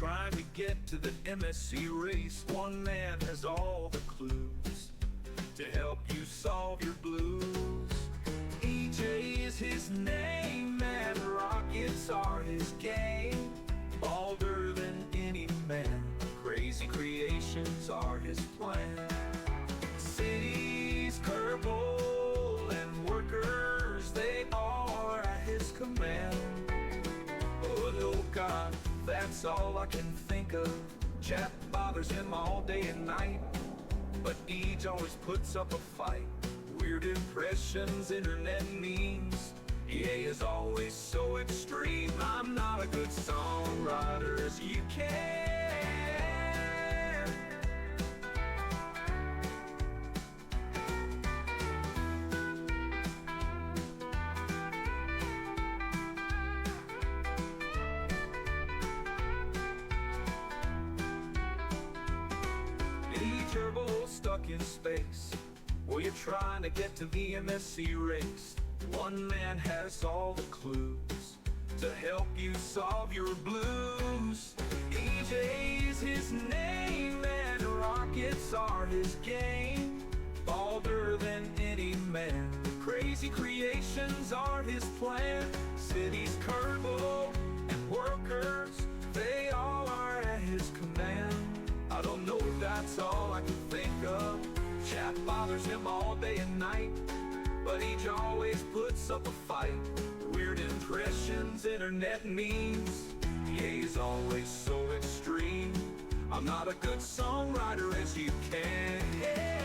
trying to get to the MSC race, one man has all the clues to help you solve your blues. EJ is his name and rockets are his game. Bolder than any man, crazy creations are his plan. Cities, Kerbal, and workers, they are at his command. Oh God, that's all I can think of. Chat bothers him all day and night, but Eej always puts up a fight. Weird impressions, internet memes, EA is always so extreme. I'm not a good songwriter as you can. Turbo stuck in space, well, you're trying to get to the MSC race. One man has all the clues to help you solve your blues. EJ's his name and rockets are his game. Bolder than any man, crazy creations are his plan. Cities, Kerbal, and workers, they all are at his command. I don't know if that's all I can think of. Chat bothers him all day and night, but Eej always puts up a fight. Weird impressions, internet memes, EA's always so extreme. I'm not a good songwriter as you can. Yeah.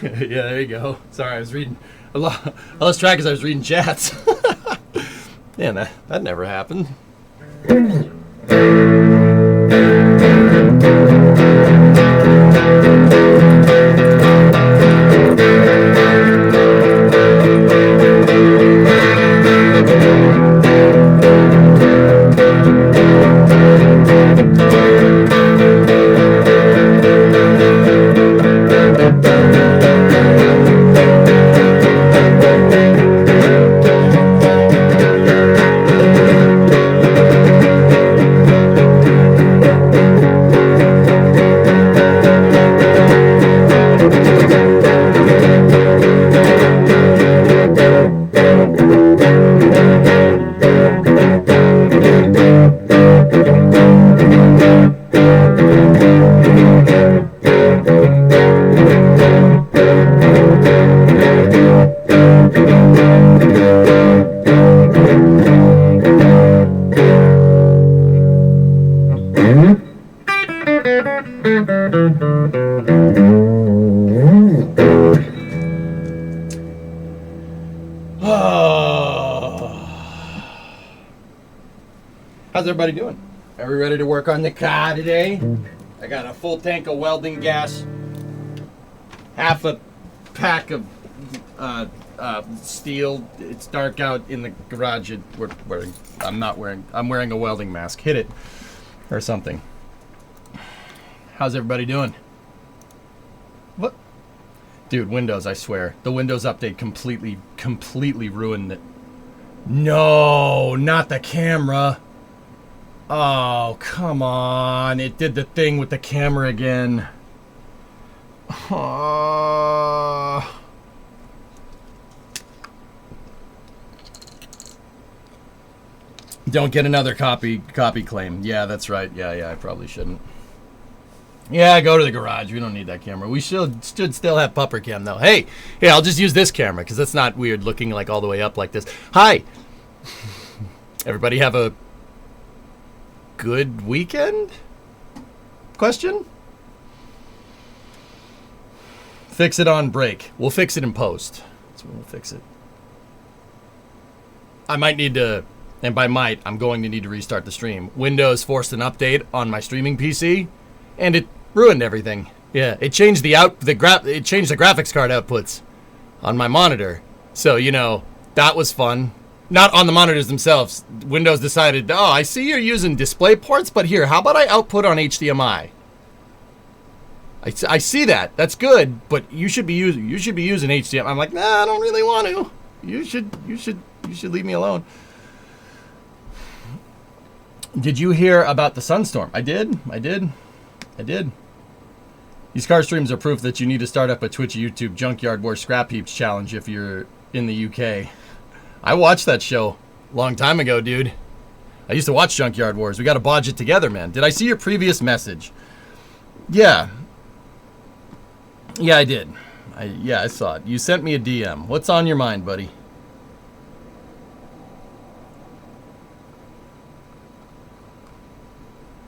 Yeah, there you go. Sorry, I was reading. I lost track because I was reading chats. Man, that never happened. How's everybody doing? Are we ready to work on the car today? I got a full tank of welding gas, half a pack of steel. It's dark out in the garage. I'm wearing a welding mask. Hit it or something. How's everybody doing? What? Dude, Windows, I swear. The Windows update completely ruined it. No, not the camera. Oh, come on. It did the thing with the camera again. Don't get another copy claim. Yeah, that's right. Yeah, I probably shouldn't. Yeah, go to the garage. We don't need that camera. We should still have pupper cam though. Hey, I'll just use this camera because that's not weird looking like all the way up like this. Hi. Everybody have a good weekend? Question? Fix it on break. We'll fix it in post. That's when we'll fix it. I might need to, and by might, I'm going to need to restart the stream. Windows forced an update on my streaming PC, and it ruined everything. Yeah, it changed it changed the graphics card outputs on my monitor. So, that was fun. Not on the monitors themselves. Windows decided, oh, I see you're using display ports, but here, how about I output on HDMI? I see that. That's good, but you should be using HDMI. I'm like, nah, I don't really want to. You should leave me alone. Did you hear about the sunstorm? I did. These car streams are proof that you need to start up a Twitch, YouTube, Junkyard War Scrap Heaps challenge if you're in the UK. I watched that show a long time ago, dude. I used to watch Junkyard Wars. We got to bodge it together, man. Did I see your previous message? Yeah. Yeah, I did. I saw it. You sent me a DM. What's on your mind, buddy?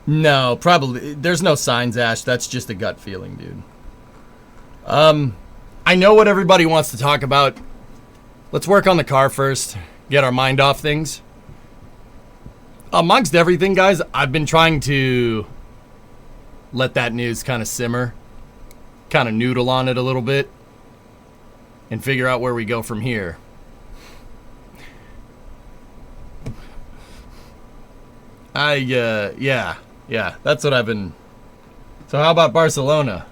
No, probably. There's no signs, Ash. That's just a gut feeling, dude. I know what everybody wants to talk about. Let's work on the car first. Get our mind off things. Amongst everything, guys, I've been trying to let that news kind of simmer. Kind of noodle on it a little bit. And figure out where we go from here. Yeah, that's what I've been... So how about Barcelona?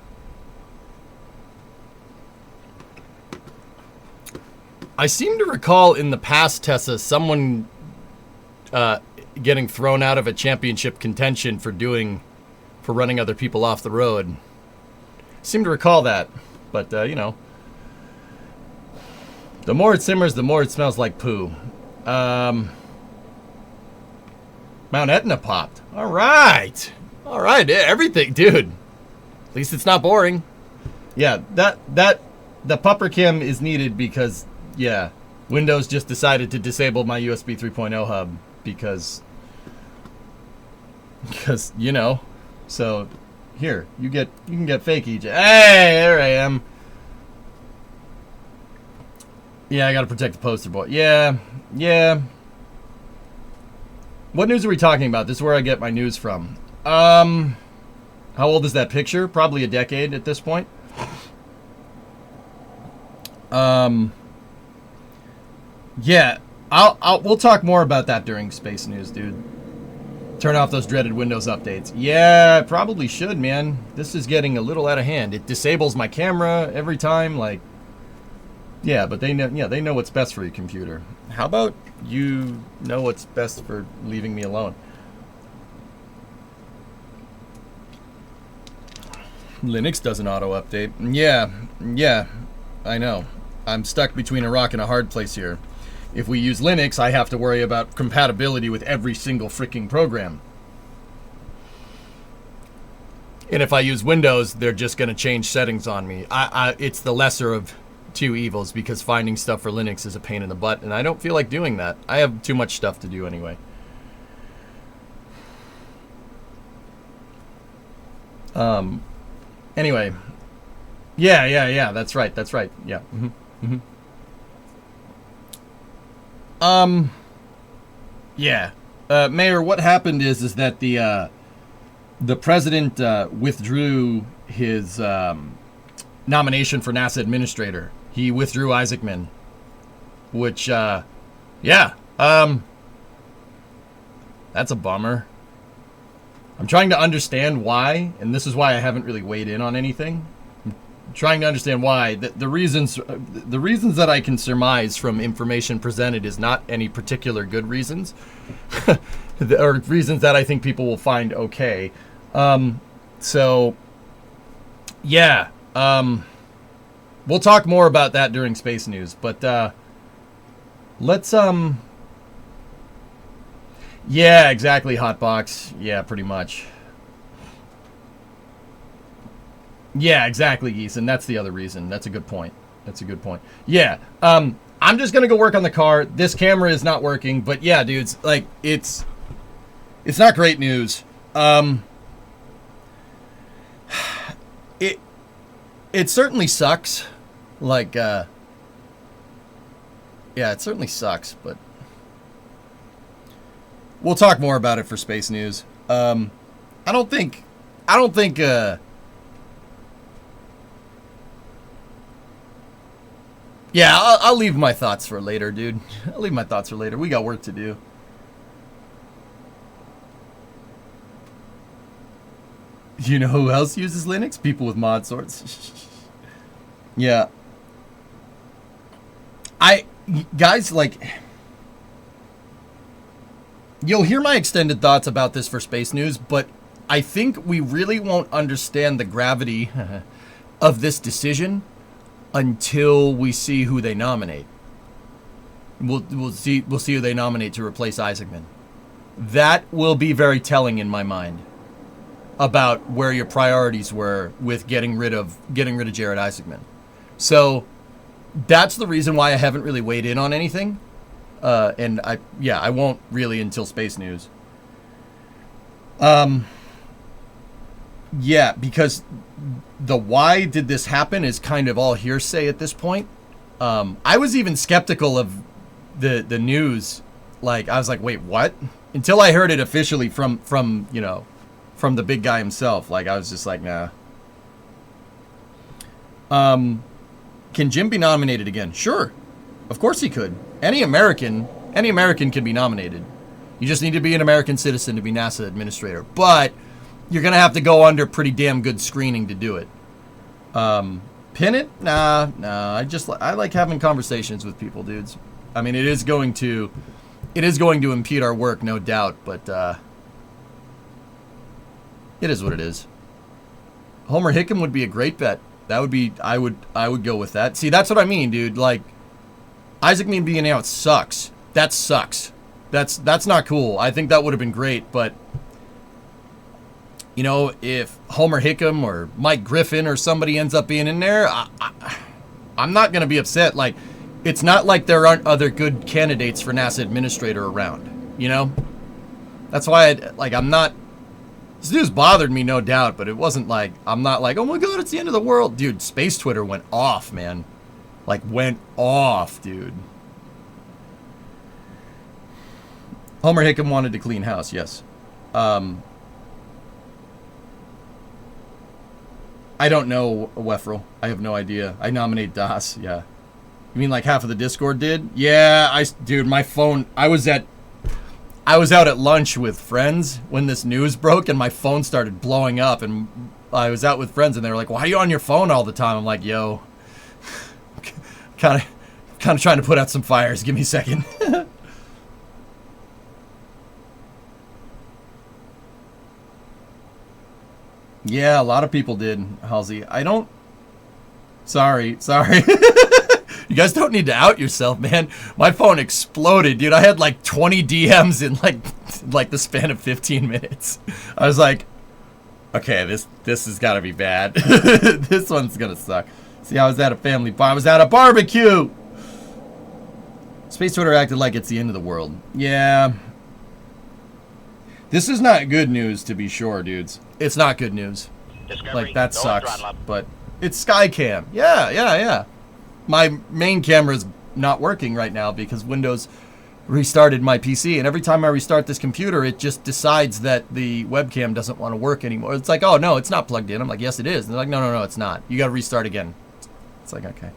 I seem to recall in the past, Tessa, someone getting thrown out of a championship contention for running other people off the road. I seem to recall that, but, the more it simmers, the more it smells like poo. Mount Etna popped. All right, everything, dude. At least it's not boring. Yeah, the pupper cam is needed because, yeah, Windows just decided to disable my USB 3.0 hub because, So, here, you can get fake EJ. Hey, there I am. Yeah, I gotta protect the poster boy. Yeah. What news are we talking about? This is where I get my news from. How old is that picture? Probably a decade at this point. Yeah, we'll talk more about that during Space News, dude. Turn off those dreaded Windows updates. Yeah, I probably should, man. This is getting a little out of hand. It disables my camera every time, like... Yeah, but they know what's best for your computer. How about you know what's best for leaving me alone? Linux doesn't auto-update. Yeah, I know. I'm stuck between a rock and a hard place here. If we use Linux, I have to worry about compatibility with every single freaking program. And if I use Windows, they're just going to change settings on me. It's the lesser of two evils because finding stuff for Linux is a pain in the butt, and I don't feel like doing that. I have too much stuff to do anyway. Anyway. Yeah, that's right. Yeah. Yeah. Mayor, what happened is that the president withdrew his nomination for NASA administrator. He withdrew Isaacman, which, yeah, that's a bummer. I'm trying to understand why, and this is why I haven't really weighed in on anything. I'm trying to understand why. The reasons that I can surmise from information presented is not any particular good reasons, or reasons that I think people will find okay. So, yeah, we'll talk more about that during Space News, but let's yeah, exactly, Hotbox. Yeah, pretty much. Yeah, exactly, Geeson. That's the other reason. That's a good point. That's a good point. Yeah, I'm just gonna go work on the car. This camera is not working, but yeah, dudes, like it's not great news. It certainly sucks. Like, yeah, it certainly sucks, but we'll talk more about it for Space News. I don't think, yeah, I'll leave my thoughts for later, dude. I'll leave my thoughts for later. We got work to do. You know who else uses Linux? People with mod sorts. Yeah. Guys, like, you'll hear my extended thoughts about this for Space News, but I think we really won't understand the gravity of this decision until we see who they nominate. We'll see who they nominate to replace Isaacman. That will be very telling in my mind about where your priorities were with getting rid of Jared Isaacman. So that's the reason why I haven't really weighed in on anything. And I won't really until Space News. Yeah, because the why did this happen is kind of all hearsay at this point. I was even skeptical of the news. Like, I was like, wait, what? Until I heard it officially from the big guy himself. Like, I was just like, nah. Can Jim be nominated again? Sure. Of course he could. Any American can be nominated. You just need to be an American citizen to be NASA administrator. But you're going to have to go under pretty damn good screening to do it. Pin it? Nah. I like having conversations with people, dudes. I mean, it is going to impede our work, no doubt, but it is what it is. Homer Hickam would be a great bet. That would be, I would go with that. See, that's what I mean, dude. Like, Isaacman being out sucks. That sucks. That's not cool. I think that would have been great, but you know, if Homer Hickam or Mike Griffin or somebody ends up being in there, I'm not going to be upset. Like, it's not like there aren't other good candidates for NASA administrator around, you know? That's why, I'm not... This news bothered me, no doubt, but it wasn't like... I'm not like, oh my god, it's the end of the world. Dude, Space Twitter went off, man. Like, went off, dude. Homer Hickam wanted to clean house, yes. I don't know, Wefrel. I have no idea. I nominate Das, yeah. You mean like half of the Discord did? Yeah, dude, my phone... I was out at lunch with friends when this news broke, and my phone started blowing up, and I was out with friends, and they were like, why are you on your phone all the time? I'm like, yo, kind of trying to put out some fires. Give me a second. Yeah, a lot of people did, Halsey. I don't... Sorry. You guys don't need to out yourself, man. My phone exploded, dude. I had like 20 DMs in like the span of 15 minutes. I was like, okay, this has got to be bad. This one's gonna suck. See, I was at a family bar. I was at a barbecue. Space Twitter acted like it's the end of the world. Yeah. This is not good news, to be sure, dudes. It's not good news. Like, that sucks. But it's Skycam. Yeah. My main camera is not working right now because Windows restarted my PC, and every time I restart this computer, it just decides that the webcam doesn't want to work anymore. It's like, oh no, it's not plugged in. I'm like, yes, it is. And they're like, no, no, no, it's not. You got to restart again. It's like, okay.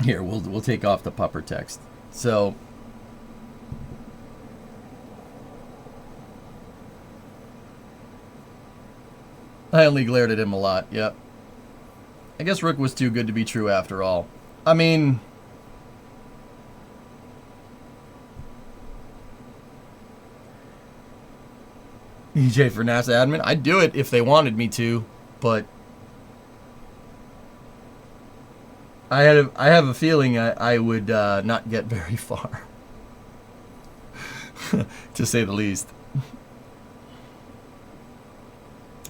Here, we'll take off the pupper text. So, I only glared at him a lot. Yep. I guess Rook was too good to be true after all. I mean, EJ for NASA admin. I'd do it if they wanted me to, but I have a feeling I would not get very far, to say the least.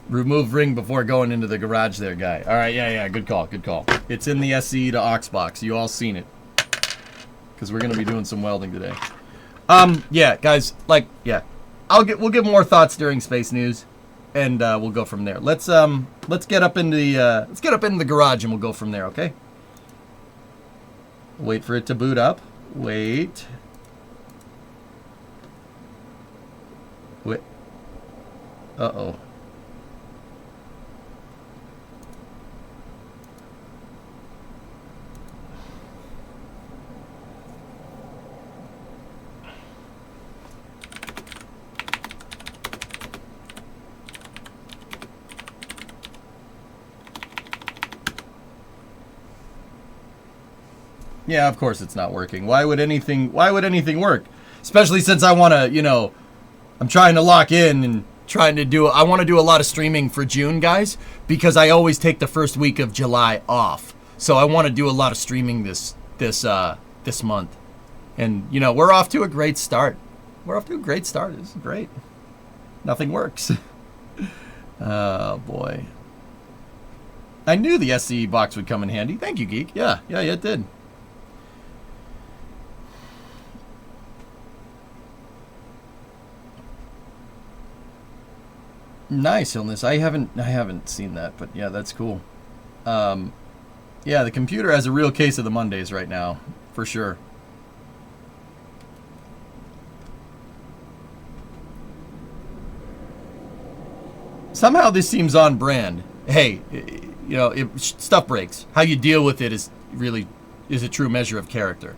Remove ring before going into the garage there, guy. All right, yeah, good call, good call. It's in the SE to aux box. You all seen it. Because we're going to be doing some welding today. Yeah, guys, like, yeah. We'll give more thoughts during Space News, and we'll go from there. Let's get up into the garage and we'll go from there, okay? Wait for it to boot up. Wait. Uh-oh. Yeah, of course it's not working. Why would anything work? Especially since I want to, I'm trying to lock in and I want to do a lot of streaming for June, guys, because I always take the first week of July off. So I want to do a lot of streaming this month. And, we're off to a great start. This is great. Nothing works. Oh, boy. I knew the SCE box would come in handy. Thank you, Geek. Yeah, it did. Nice, Illness. I haven't seen that, but yeah, that's cool. Yeah, the computer has a real case of the Mondays right now, for sure. Somehow this seems on brand. Hey, stuff breaks. How you deal with it is a true measure of character.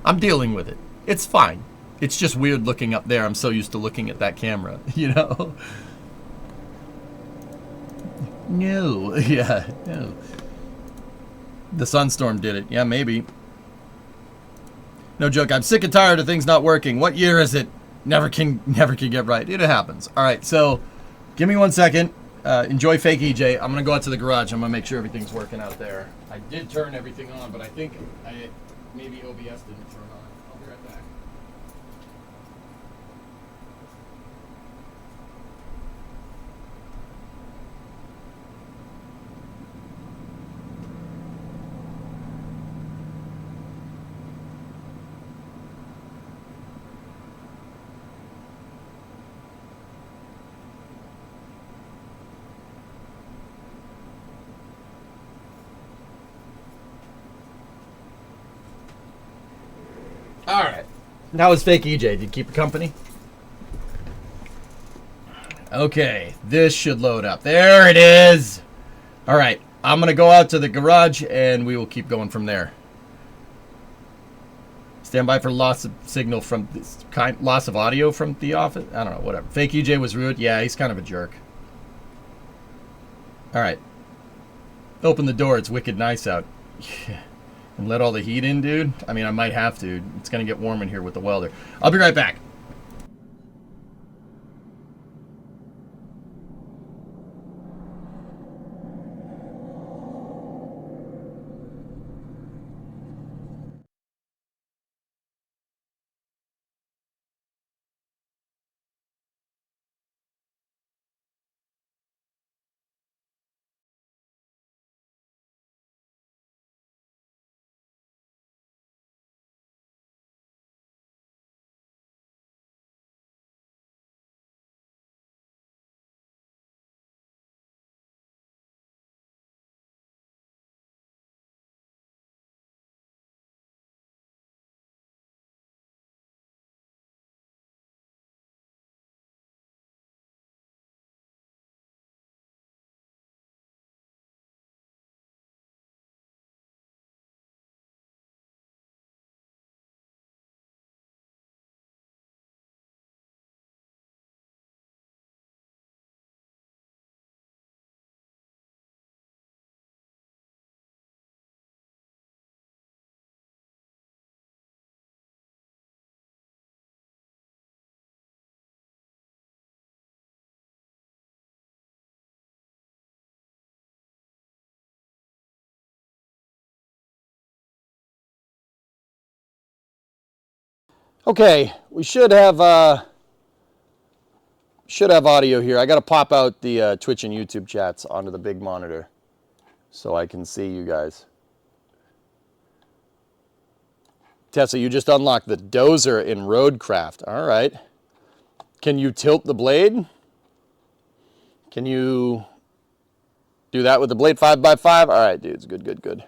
I'm dealing with it. It's fine. It's just weird looking up there. I'm so used to looking at that camera, No. Yeah, no. The Sunstorm did it. Yeah, maybe. No joke. I'm sick and tired of things not working. What year is it? Never can get right. It happens. All right, so give me 1 second. Enjoy fake EJ. I'm going to go out to the garage. I'm going to make sure everything's working out there. I did turn everything on, but I think maybe OBS didn't turn on. I'll be right back. All right. How was fake EJ? Did you keep it company? Okay, this should load up. There it is. All right, I'm gonna go out to the garage and we will keep going from there. Stand by for loss of signal from this loss of audio from the office. I don't know, whatever. Fake EJ was rude. Yeah, he's kind of a jerk. All right, open the door. It's wicked nice out. Yeah. And let all the heat in, dude. I mean, I might have to. It's gonna get warm in here with the welder. I'll be right back. Okay, we should have audio here. I got to pop out the Twitch and YouTube chats onto the big monitor so I can see you guys. Tessa, you just unlocked the dozer in Roadcraft. All right. Can you tilt the blade? Can you do that with the blade 5x5? All right, dudes. Good, good, good.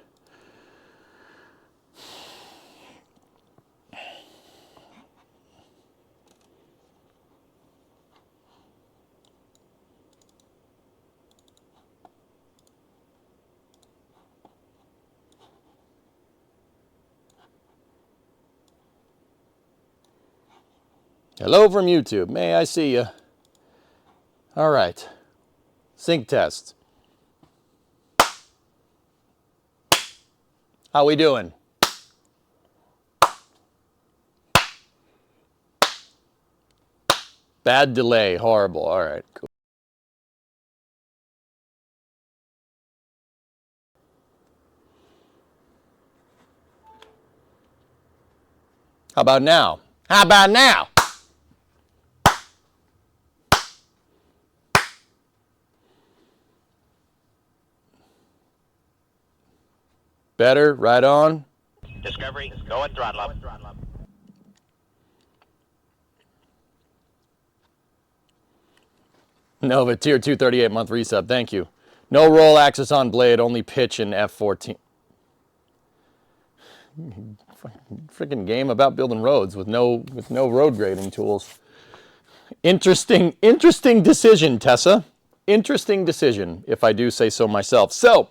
Hello from YouTube. May I see you? All right. Sync test. How we doing? Bad delay. Horrible. All right. Cool. How about now? How about now? Better, right on. Discovery, go and throttle up. Nova, tier 2, 38-month resub. Thank you. No roll axis on blade, only pitch in F14. Freaking game about building roads with no road grading tools. Interesting decision, Tessa. Interesting decision, if I do say so myself. So,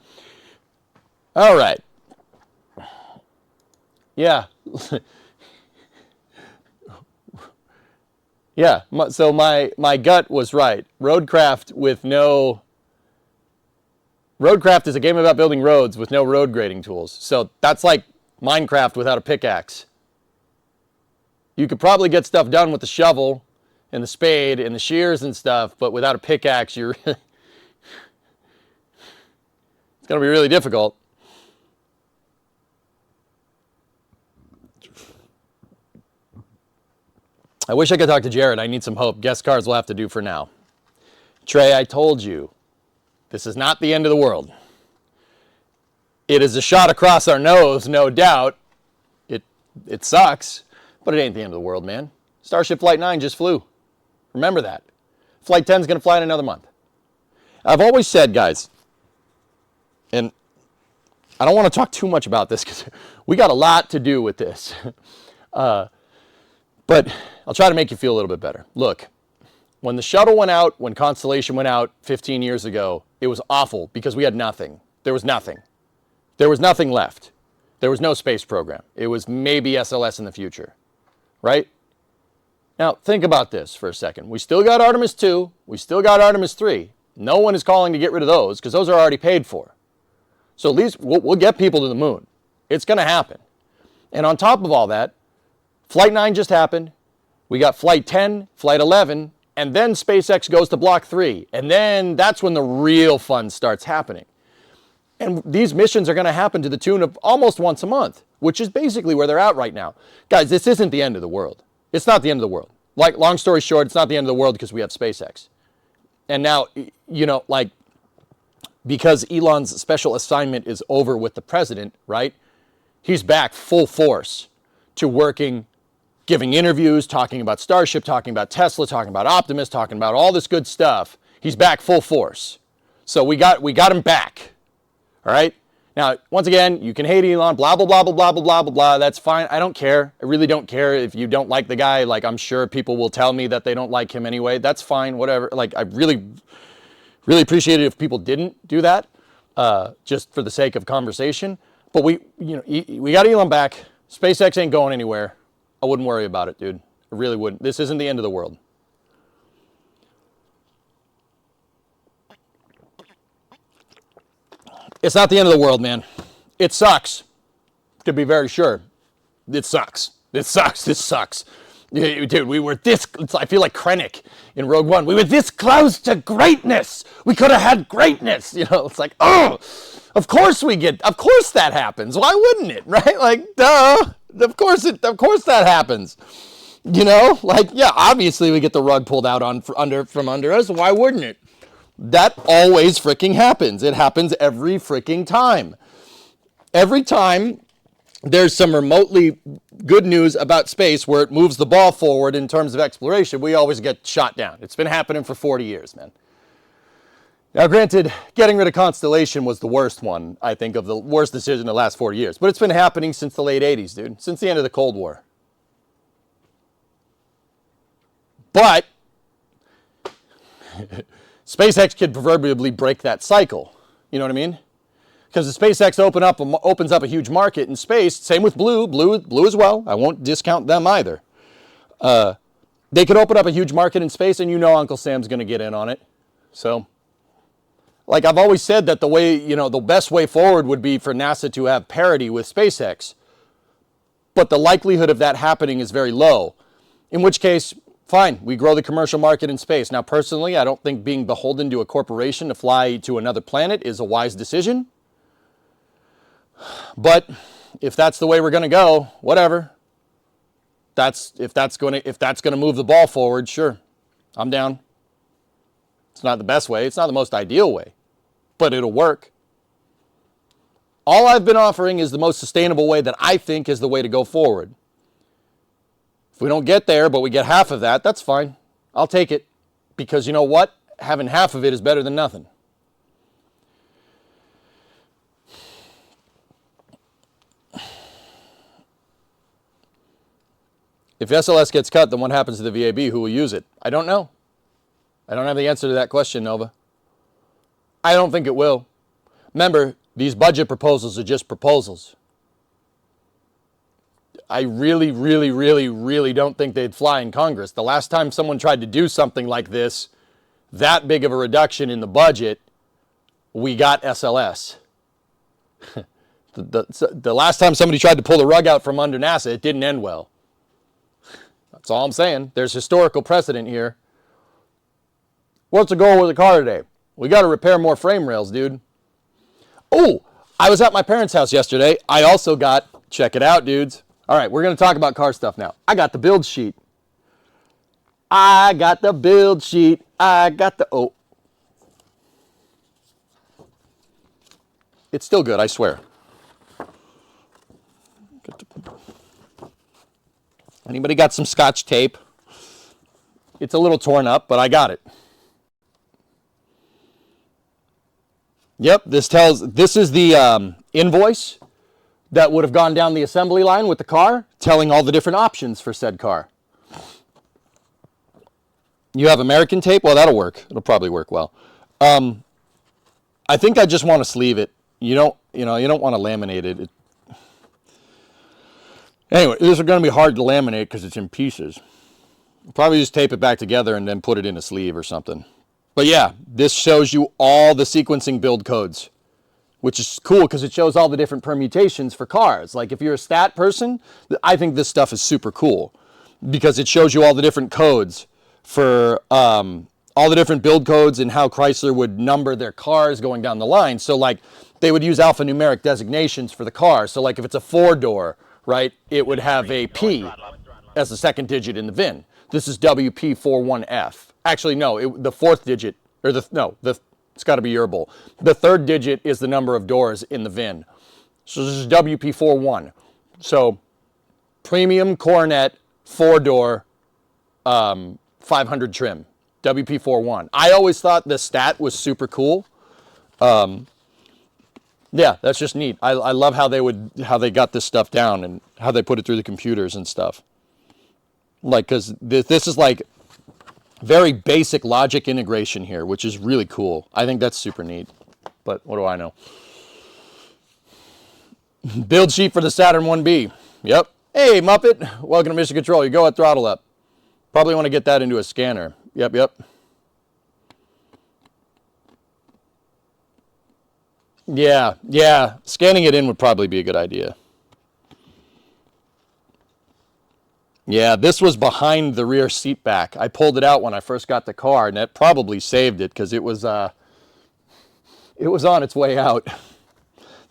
all right. Yeah. Yeah, so my gut was right. Roadcraft is a game about building roads with no road grading tools. So that's like Minecraft without a pickaxe. You could probably get stuff done with the shovel and the spade and the shears and stuff, but without a pickaxe, it's going to be really difficult. I wish I could talk to Jared. I need some hope. Guest cards will have to do for now. Trey, I told you, this is not the end of the world. It is a shot across our nose, no doubt. It sucks, but it ain't the end of the world, man. Starship Flight 9 just flew. Remember that. Flight 10 is going to fly in another month. I've always said, guys, and I don't want to talk too much about this because we got a lot to do with this. But I'll try to make you feel a little bit better. Look, when the shuttle went out, when Constellation went out 15 years ago, it was awful because we had nothing. There was nothing. There was nothing left. There was no space program. It was maybe SLS in the future, right? Now, think about this for a second. We still got Artemis 2. We still got Artemis 3. No one is calling to get rid of those because those are already paid for. So at least we'll get people to the moon. It's going to happen. And on top of all that, Flight 9 just happened. We got Flight 10, Flight 11, and then SpaceX goes to Block 3. And then that's when the real fun starts happening. And these missions are going to happen to the tune of almost once a month, which is basically where they're at right now. Guys, this isn't the end of the world. It's not the end of the world. Like, long story short, it's not the end of the world because we have SpaceX. And now, you know, like, because Elon's special assignment is over with the president, right? He's back full force to working, giving interviews, talking about Starship, talking about Tesla, talking about Optimus, talking about all this good stuff. He's back full force. So we got him back. All right? Now, once again, you can hate Elon, blah, blah, blah, blah, blah, blah, blah, blah, blah. That's fine. I don't care. I really don't care if you don't like the guy. Like, I'm sure people will tell me that they don't like him anyway. That's fine, whatever. Like, I really appreciate it if people didn't do that, just for the sake of conversation. But we got Elon back. SpaceX ain't going anywhere. I wouldn't worry about it, dude. I really wouldn't. This isn't the end of the world. It's not the end of the world, man. It sucks, to be very sure. It sucks. It sucks. This sucks. Dude, we were this, I feel like Krennic in Rogue One. We were this close to greatness. We could have had greatness. You know, it's like, oh, of course that happens. Why wouldn't it, right? Like, duh. Of course that happens. You know, like, yeah, obviously we get the rug pulled out from under us. Why wouldn't it? That always freaking happens. It happens every freaking time. Every time there's some remotely good news about space where it moves the ball forward in terms of exploration, we always get shot down. It's been happening for 40 years, man. Now, granted, getting rid of Constellation was the worst one, I think, of the worst decision in the last 40 years. But it's been happening since the late 80s, dude. Since the end of the Cold War. But SpaceX could proverbially break that cycle. You know what I mean? Because the SpaceX opens up a huge market in space. Same with Blue as well. I won't discount them either. They could open up a huge market in space, and you know Uncle Sam's going to get in on it. So, like I've always said that the best way forward would be for NASA to have parity with SpaceX. But the likelihood of that happening is very low. In which case, fine, we grow the commercial market in space. Now, personally, I don't think being beholden to a corporation to fly to another planet is a wise decision. But if that's the way we're going to go, whatever. If that's going to move the ball forward, sure, I'm down. It's not the best way. It's not the most ideal way, but it'll work. All I've been offering is the most sustainable way that I think is the way to go forward. If we don't get there, but we get half of that, that's fine. I'll take it. Because you know what? Having half of it is better than nothing. If SLS gets cut, then what happens to the VAB? Who will use it? I don't know. I don't have the answer to that question, Nova. I don't think it will. Remember, these budget proposals are just proposals. I really, really, really, really don't think they'd fly in Congress. The last time someone tried to do something like this, that big of a reduction in the budget, we got SLS. The last time somebody tried to pull the rug out from under NASA, it didn't end well. That's all I'm saying. There's historical precedent here. What's the goal with the car today? We got to repair more frame rails, dude. Oh, I was at my parents' house yesterday. I also got, check it out, dudes. All right, we're going to talk about car stuff now. I got the build sheet. Oh. It's still good, I swear. Anybody got some Scotch tape? It's a little torn up, but I got it. Yep, this is the invoice that would have gone down the assembly line with the car, telling all the different options for said car. You have American tape? Well, that'll work. It'll probably work well. I think I just want to sleeve it. You don't want to laminate it. Anyway, this is going to be hard to laminate because it's in pieces. Probably just tape it back together and then put it in a sleeve or something. But yeah, this shows you all the sequencing build codes, which is cool because it shows all the different permutations for cars. Like if you're a stat person, I think this stuff is super cool because it shows you all the different codes for all the different build codes and how Chrysler would number their cars going down the line. So like they would use alphanumeric designations for the car. So like if it's a 4-door, right, it would have a P as the second digit in the VIN. This is WP41F. Actually, no, the fourth digit, or it's got to be Urbel. The third digit is the number of doors in the VIN. So this is WP41. So premium Coronet 4-door 500 trim, WP41. I always thought the stat was super cool. Yeah, that's just neat. I love how they got this stuff down and how they put it through the computers and stuff. Like, because this is like very basic logic integration here, which is really cool. I think that's super neat. But what do I know? Build sheet for the Saturn 1B. Yep. Hey, Muppet. Welcome to Mission Control. You go at throttle up. Probably want to get that into a scanner. Yep. Yeah. Scanning it in would probably be a good idea. Yeah, this was behind the rear seat back. I pulled it out when I first got the car, and that probably saved it because it was on its way out.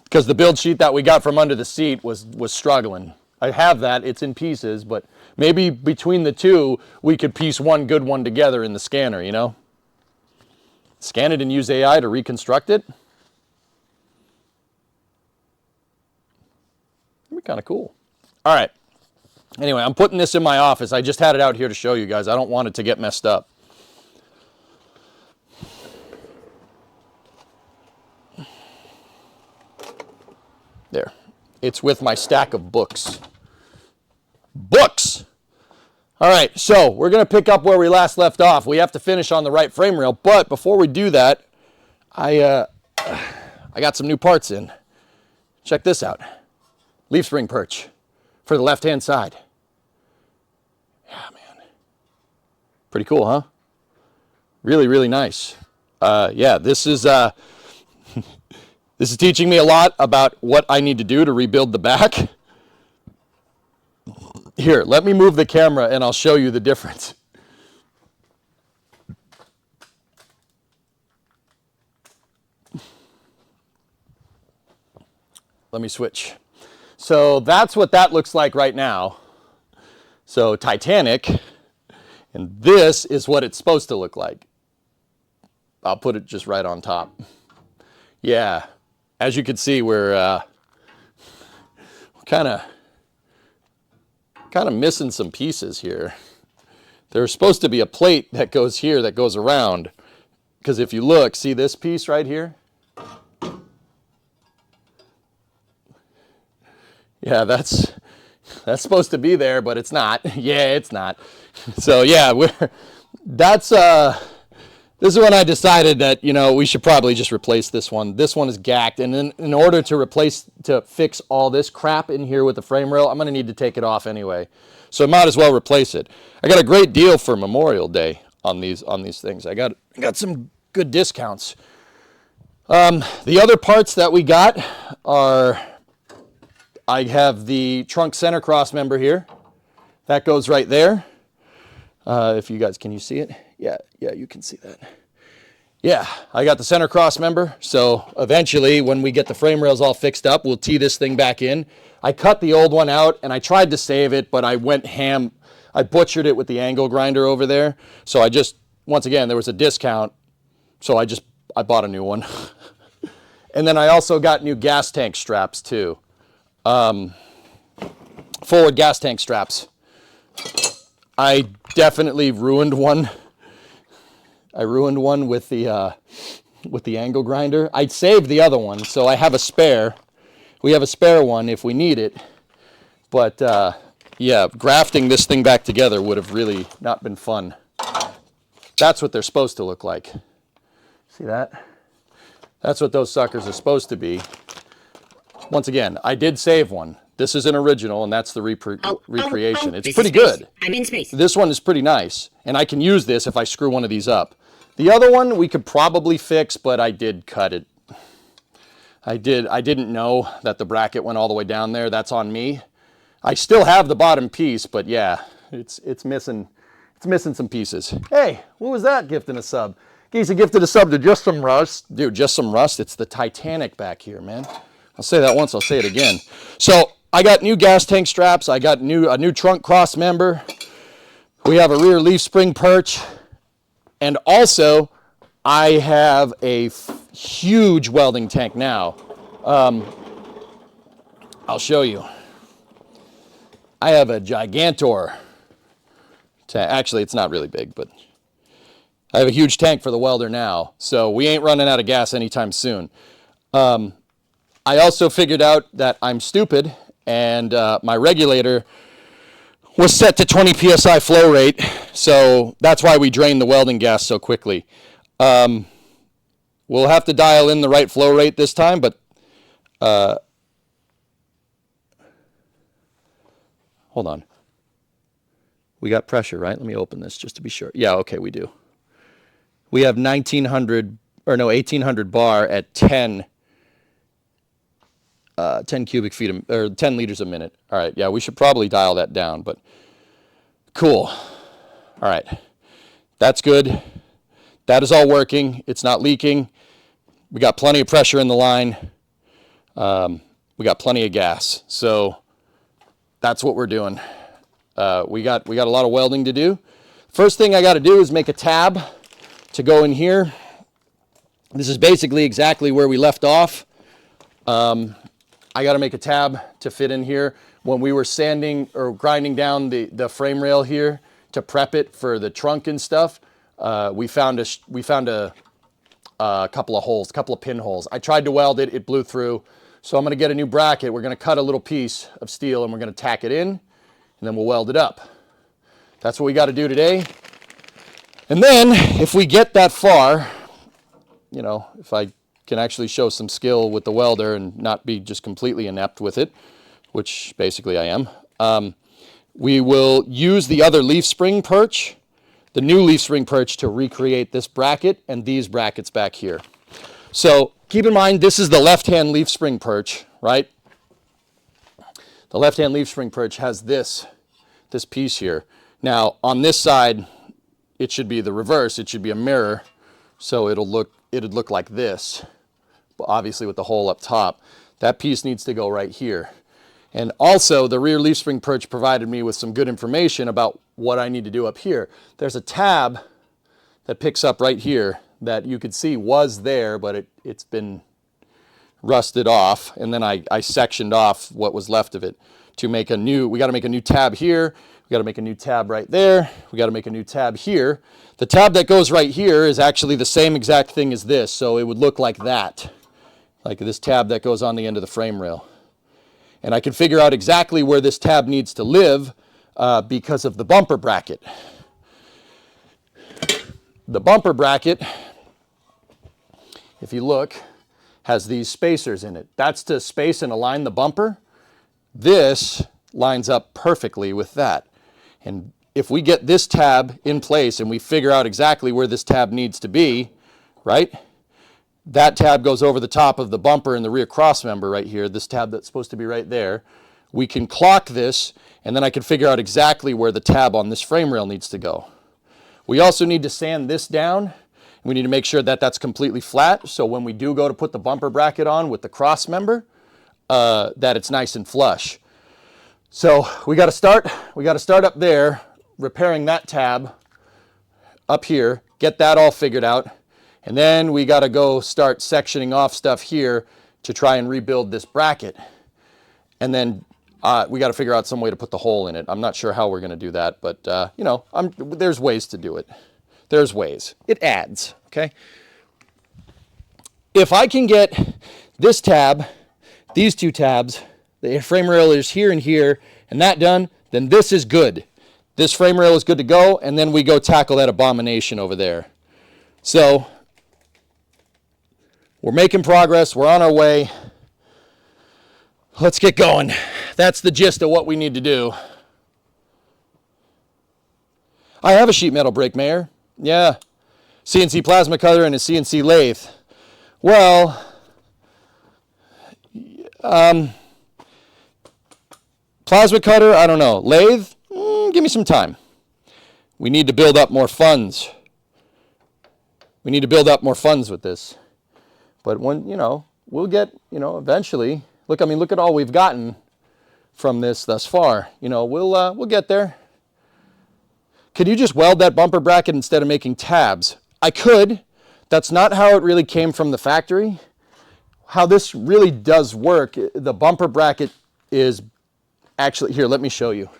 Because the build sheet that we got from under the seat was struggling. I have that. It's in pieces, but maybe between the two, we could piece one good one together in the scanner, you know? Scan it and use AI to reconstruct it. That'd be kind of cool. All right. Anyway, I'm putting this in my office. I just had it out here to show you guys. I don't want it to get messed up. There. It's with my stack of books. Books! All right, so we're going to pick up where we last left off. We have to finish on the right frame rail, but before we do that, I got some new parts in. Check this out. Leaf spring perch for the left-hand side. Yeah, man. Pretty cool, huh? Really, really nice. Yeah, this is this is teaching me a lot about what I need to do to rebuild the back. Here, let me move the camera and I'll show you the difference. Let me switch. So that's what that looks like right now. So Titanic, and this is what it's supposed to look like. I'll put it just right on top. Yeah, as you can see, we're kind of missing some pieces here. There's supposed to be a plate that goes here that goes around, because if you look, see this piece right here? Yeah, that's supposed to be there, but it's not. Yeah, it's not. So yeah, this is when I decided that, you know, we should probably just replace this one. This one is gacked, and in order to fix all this crap in here with the frame rail, I'm going to need to take it off anyway. So I might as well replace it. I got a great deal for Memorial Day on these things. I got some good discounts. The other parts that we got are, I have the trunk center cross member here. That goes right there. If you guys, can you see it? Yeah, you can see that. Yeah, I got the center cross member. So eventually, when we get the frame rails all fixed up, we'll tee this thing back in. I cut the old one out and I tried to save it, but I went ham. I butchered it with the angle grinder over there. So I just, once again, there was a discount. So I bought a new one. And then I also got new gas tank straps too. Forward gas tank straps. I definitely ruined one. I ruined one with the angle grinder. I saved the other one, so I have a spare. We have a spare one if we need it. But yeah, grafting this thing back together would have really not been fun. That's what they're supposed to look like. See that? That's what those suckers are supposed to be. Once again, I did save one. This is an original, and that's the recreation. It's pretty good. I'm in space. This one is pretty nice, and I can use this if I screw one of these up. The other one we could probably fix, but I did cut it. I didn't know that the bracket went all the way down there. That's on me. I still have the bottom piece, but yeah, it's missing some pieces. Hey, what was that gifting a sub? Geese gifted a sub to Just Some Rust. Dude, Just Some Rust. It's the Titanic back here, man. I'll say that once, I'll say it again. So I got new gas tank straps. I got a new trunk cross member. We have a rear leaf spring perch. And also, I have a huge welding tank now. I'll show you. I have a Gigantor. Actually, it's not really big, but I have a huge tank for the welder now. So we ain't running out of gas anytime soon. I also figured out that I'm stupid, and my regulator was set to 20 psi flow rate, so that's why we drained the welding gas so quickly. We'll have to dial in the right flow rate this time, but hold on. We got pressure, right? Let me open this just to be sure. Yeah, okay, we do. We have 1800 bar at 10 cubic feet, or 10 liters a minute. All right, yeah, we should probably dial that down, but cool. All right, that's good. That is all working. It's not leaking. We got plenty of pressure in the line. We got plenty of gas. So that's what we're doing. We got a lot of welding to do. First thing I got to do is make a tab to go in here. This is basically exactly where we left off. I got to make a tab to fit in here. When we were sanding or grinding down the frame rail here to prep it for the trunk and stuff, we found a couple of holes, a couple of pinholes. I tried to weld it, it blew through. So I'm going to get a new bracket. We're going to cut a little piece of steel and we're going to tack it in, and then we'll weld it up. That's what we got to do today. And then if we get that far, you know, if I can actually show some skill with the welder and not be just completely inept with it, which basically I am, we will use the other leaf spring perch, the new leaf spring perch, to recreate this bracket and these brackets back here. So keep in mind, this is the left-hand leaf spring perch, right? The left-hand leaf spring perch has this piece here. Now, on this side, it should be the reverse. It should be a mirror, so it'd look like this, but obviously with the hole up top. That piece needs to go right here. And also, the rear leaf spring perch provided me with some good information about what I need to do up here. There's a tab that picks up right here that you could see was there, but it's been rusted off. And then I sectioned off what was left of it to make a new, we got to make a new tab here. We got to make a new tab right there. We got to make a new tab here. The tab that goes right here is actually the same exact thing as this. So it would look like that, like this tab that goes on the end of the frame rail. And I can figure out exactly where this tab needs to live because of the bumper bracket. The bumper bracket, if you look, has these spacers in it. That's to space and align the bumper. This lines up perfectly with that. And if we get this tab in place and we figure out exactly where this tab needs to be, right? That tab goes over the top of the bumper and the rear cross member right here, this tab that's supposed to be right there. We can clock this, and then I can figure out exactly where the tab on this frame rail needs to go. We also need to sand this down. We need to make sure that that's completely flat, so when we do go to put the bumper bracket on with the cross member, that it's nice and flush. So we got to start up there, repairing that tab up here, get that all figured out, and then we got to go start sectioning off stuff here to try and rebuild this bracket. And then we got to figure out some way to put the hole in it. I'm not sure how we're going to do that, but you know, there's ways to do it. There's ways. It adds, okay? If I can get this tab, these two tabs, the frame rail is here and here, and that done, then this is good. This frame rail is good to go, and then we go tackle that abomination over there. So we're making progress. We're on our way. Let's get going. That's the gist of what we need to do. I have a sheet metal brake, Mayor. Yeah. CNC plasma cutter and a CNC lathe. Well, plasma cutter, I don't know. Lathe, give me some time. We need to build up more funds. We need to build up more funds with this. But when, you know, we'll get, you know, eventually. Look, I mean, look at all we've gotten from this thus far. You know, we'll get there. Could you just weld that bumper bracket instead of making tabs? I could. That's not how it really came from the factory. How this really does work, the bumper bracket is actually, here, let me show you.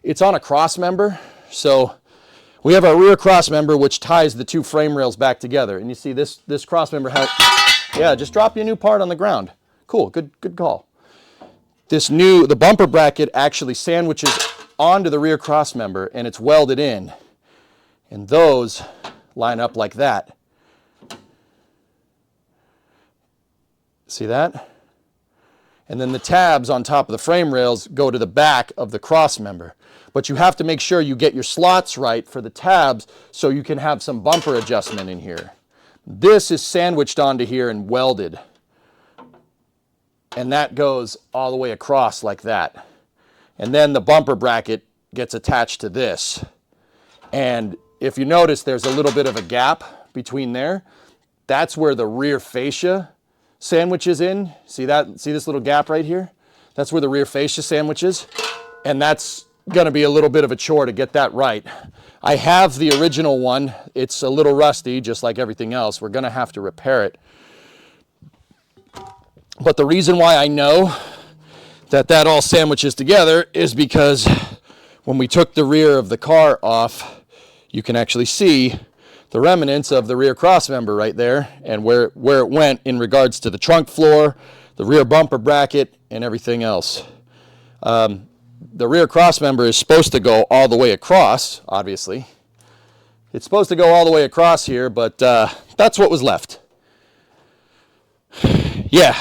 It's on a cross member. So we have our rear cross member, which ties the two frame rails back together. And you see this cross member has, yeah, just drop you a new part on the ground. Cool, good call. The bumper bracket actually sandwiches onto the rear cross member, and it's welded in. And those line up like that. See that? And then the tabs on top of the frame rails go to the back of the cross member. But you have to make sure you get your slots right for the tabs so you can have some bumper adjustment in here. This is sandwiched onto here and welded. And that goes all the way across like that. And then the bumper bracket gets attached to this. And if you notice, there's a little bit of a gap between there. That's where the rear fascia sandwiches in. See that? See this little gap right here? That's where the rear fascia sandwiches. And that's going to be a little bit of a chore to get that right. I have the original one. It's a little rusty, just like everything else. We're going to have to repair it. But the reason why I know that that all sandwiches together is because when we took the rear of the car off, you can actually see the remnants of the rear cross member right there and where it went in regards to the trunk floor, the rear bumper bracket, and everything else. The rear cross member is supposed to go all the way across, obviously. It's supposed to go all the way across here, but that's what was left. Yeah.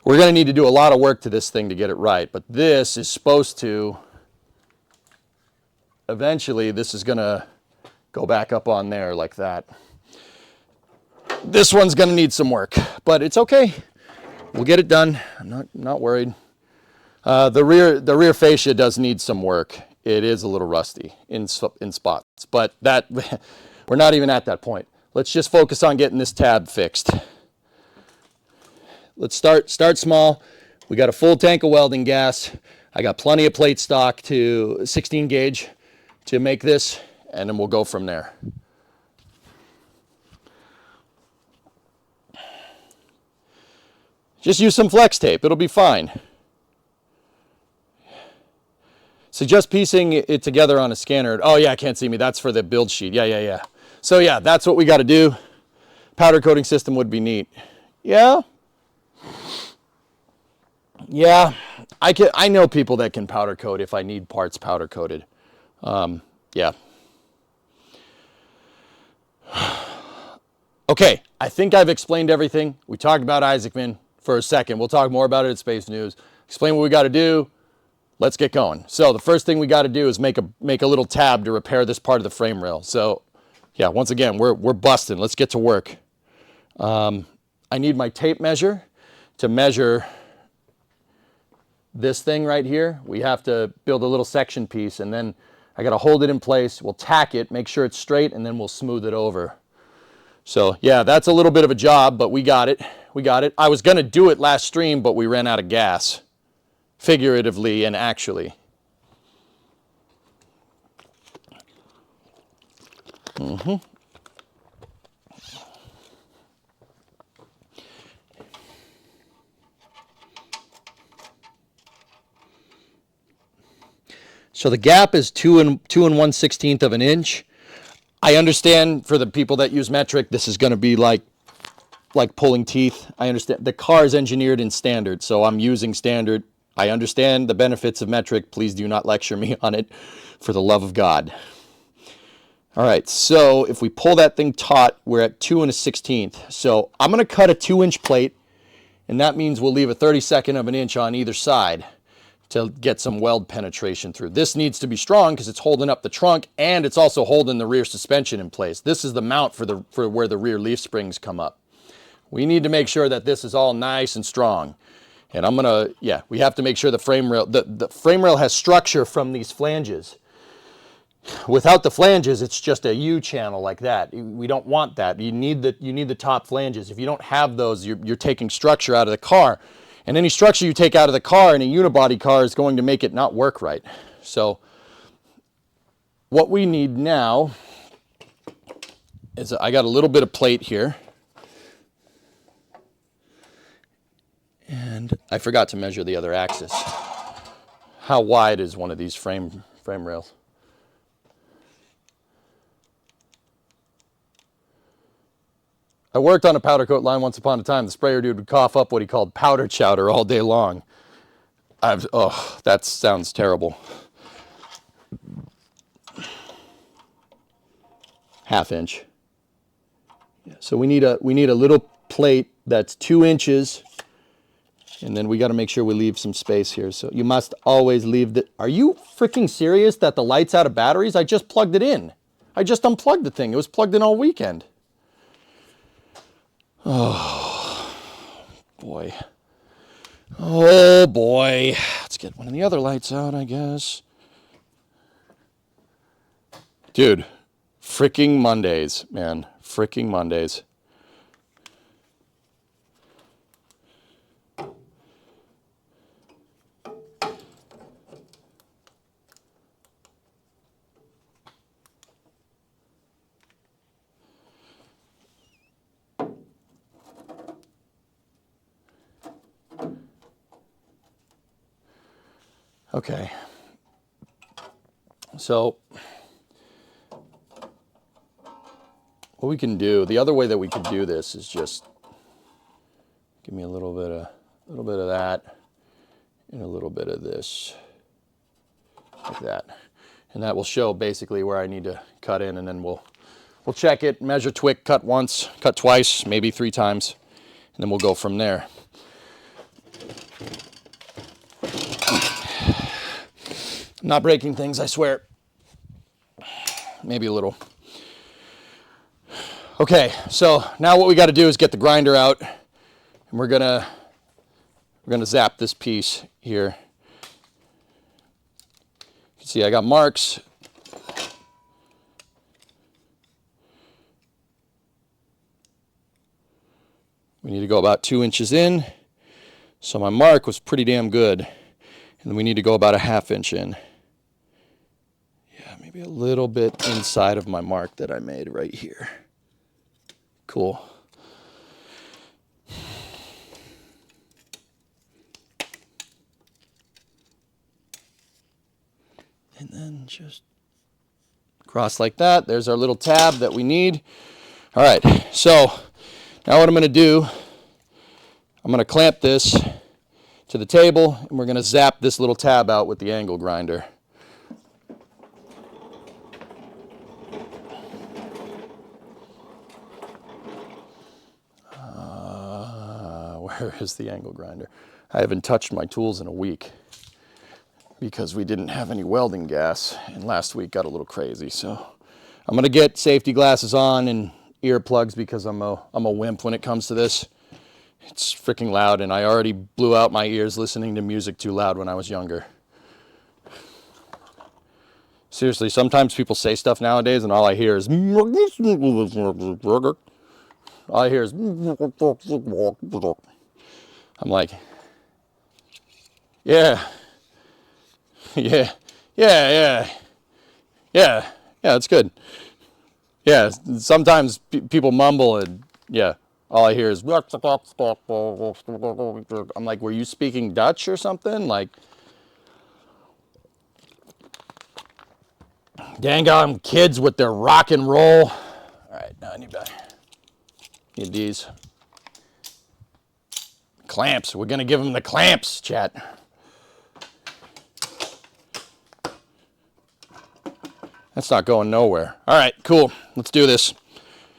We're going to need to do a lot of work to this thing to get it right, but this is supposed to, eventually, this is going to go back up on there like that. This one's going to need some work, but it's okay. We'll get it done. I'm not worried. The rear fascia does need some work. It is a little rusty in spots, but that we're not even at that point. Let's just focus on getting this tab fixed. Let's start small. We got a full tank of welding gas. I got plenty of plate stock to 16 gauge to make this, and then we'll go from there. Just use some flex tape. It'll be fine. Suggest piecing it together on a scanner. Oh yeah, I can't see me. That's for the build sheet. Yeah. So yeah, that's what we got to do. Powder coating system would be neat. Yeah. Yeah, I know people that can powder coat if I need parts powder coated. Yeah. Okay, I think I've explained everything. We talked about Isaacman for a second. We'll talk more about it at Space News. Explain what we got to do. Let's get going. So the first thing we got to do is make a little tab to repair this part of the frame rail. So yeah, once again, we're busting. Let's get to work. I need my tape measure to measure this thing right here. We have to build a little section piece, and then I got to hold it in place. We'll tack it, make sure it's straight, and then we'll smooth it over. So yeah, that's a little bit of a job, but we got it. I was going to do it last stream, but we ran out of gas, figuratively and actually. So the gap is 2 1/16 of an inch. I understand for the people that use metric, this is going to be like pulling teeth. I understand the car is engineered in standard, so I'm using standard. I understand the benefits of metric. Please do not lecture me on it, for the love of God. All right, so if we pull that thing taut, we're at 2 1/16. So I'm going to cut a 2-inch plate, and that means we'll leave a 32nd of an inch on either side to get some weld penetration through. This needs to be strong because it's holding up the trunk, and it's also holding the rear suspension in place. This is the mount for where the rear leaf springs come up. We need to make sure that this is all nice and strong. And I'm gonna, yeah, we have to make sure the frame rail has structure from these flanges. Without the flanges, it's just a U channel like that. We don't want that. You need the top flanges. If you don't have those, you're taking structure out of the car. And any structure you take out of the car in a unibody car is going to make it not work right. So what we need now is, I got a little bit of plate here. And I forgot to measure the other axis. How wide is one of these frame rails? I worked on a powder coat line once upon a time. The sprayer dude would cough up what he called powder chowder all day long. Oh, that sounds terrible. Half inch. Yeah, so we need a little plate that's 2 inches, and then we got to make sure we leave some space here. So you must always leave the. Are you freaking serious that the light's out of batteries? I just plugged it in. I just unplugged the thing. It was plugged in all weekend. Oh, boy. Oh, boy. Let's get one of the other lights out, I guess. Dude, freaking Mondays, man. Freaking Mondays. Okay. So what we can do, the other way that we could do this is just give me a little bit of that and a little bit of this, like that. And that will show basically where I need to cut in, and then we'll check it, measure twick, cut once, cut twice, maybe 3 times, and then we'll go from there. I'm not breaking things, I swear. Maybe a little. Okay, so now what we got to do is get the grinder out, and we're gonna zap this piece here. You can see I got marks. We need to go about 2 inches in. So my mark was pretty damn good. And then we need to go about a 1/2 inch in. Yeah, maybe a little bit inside of my mark that I made right here. Cool. And then just cross like that. There's our little tab that we need. All right, so now what I'm going to do, I'm going to clamp this to the table, and we're going to zap this little tab out with the angle grinder. Where is the angle grinder? I haven't touched my tools in a week because we didn't have any welding gas, and last week got a little crazy. So I'm going to get safety glasses on and earplugs because I'm a wimp when it comes to this. It's freaking loud, and I already blew out my ears listening to music too loud when I was younger. Seriously, sometimes people say stuff nowadays, and all I hear is... All I hear is... I'm like... Yeah, it's good. Yeah, sometimes people mumble, and yeah, all I hear is... I'm like, were you speaking Dutch or something? Like, dang on kids with their rock and roll. All right, now I need these. Clamps, we're gonna give them the clamps, chat. That's not going nowhere. All right, cool. Let's do this.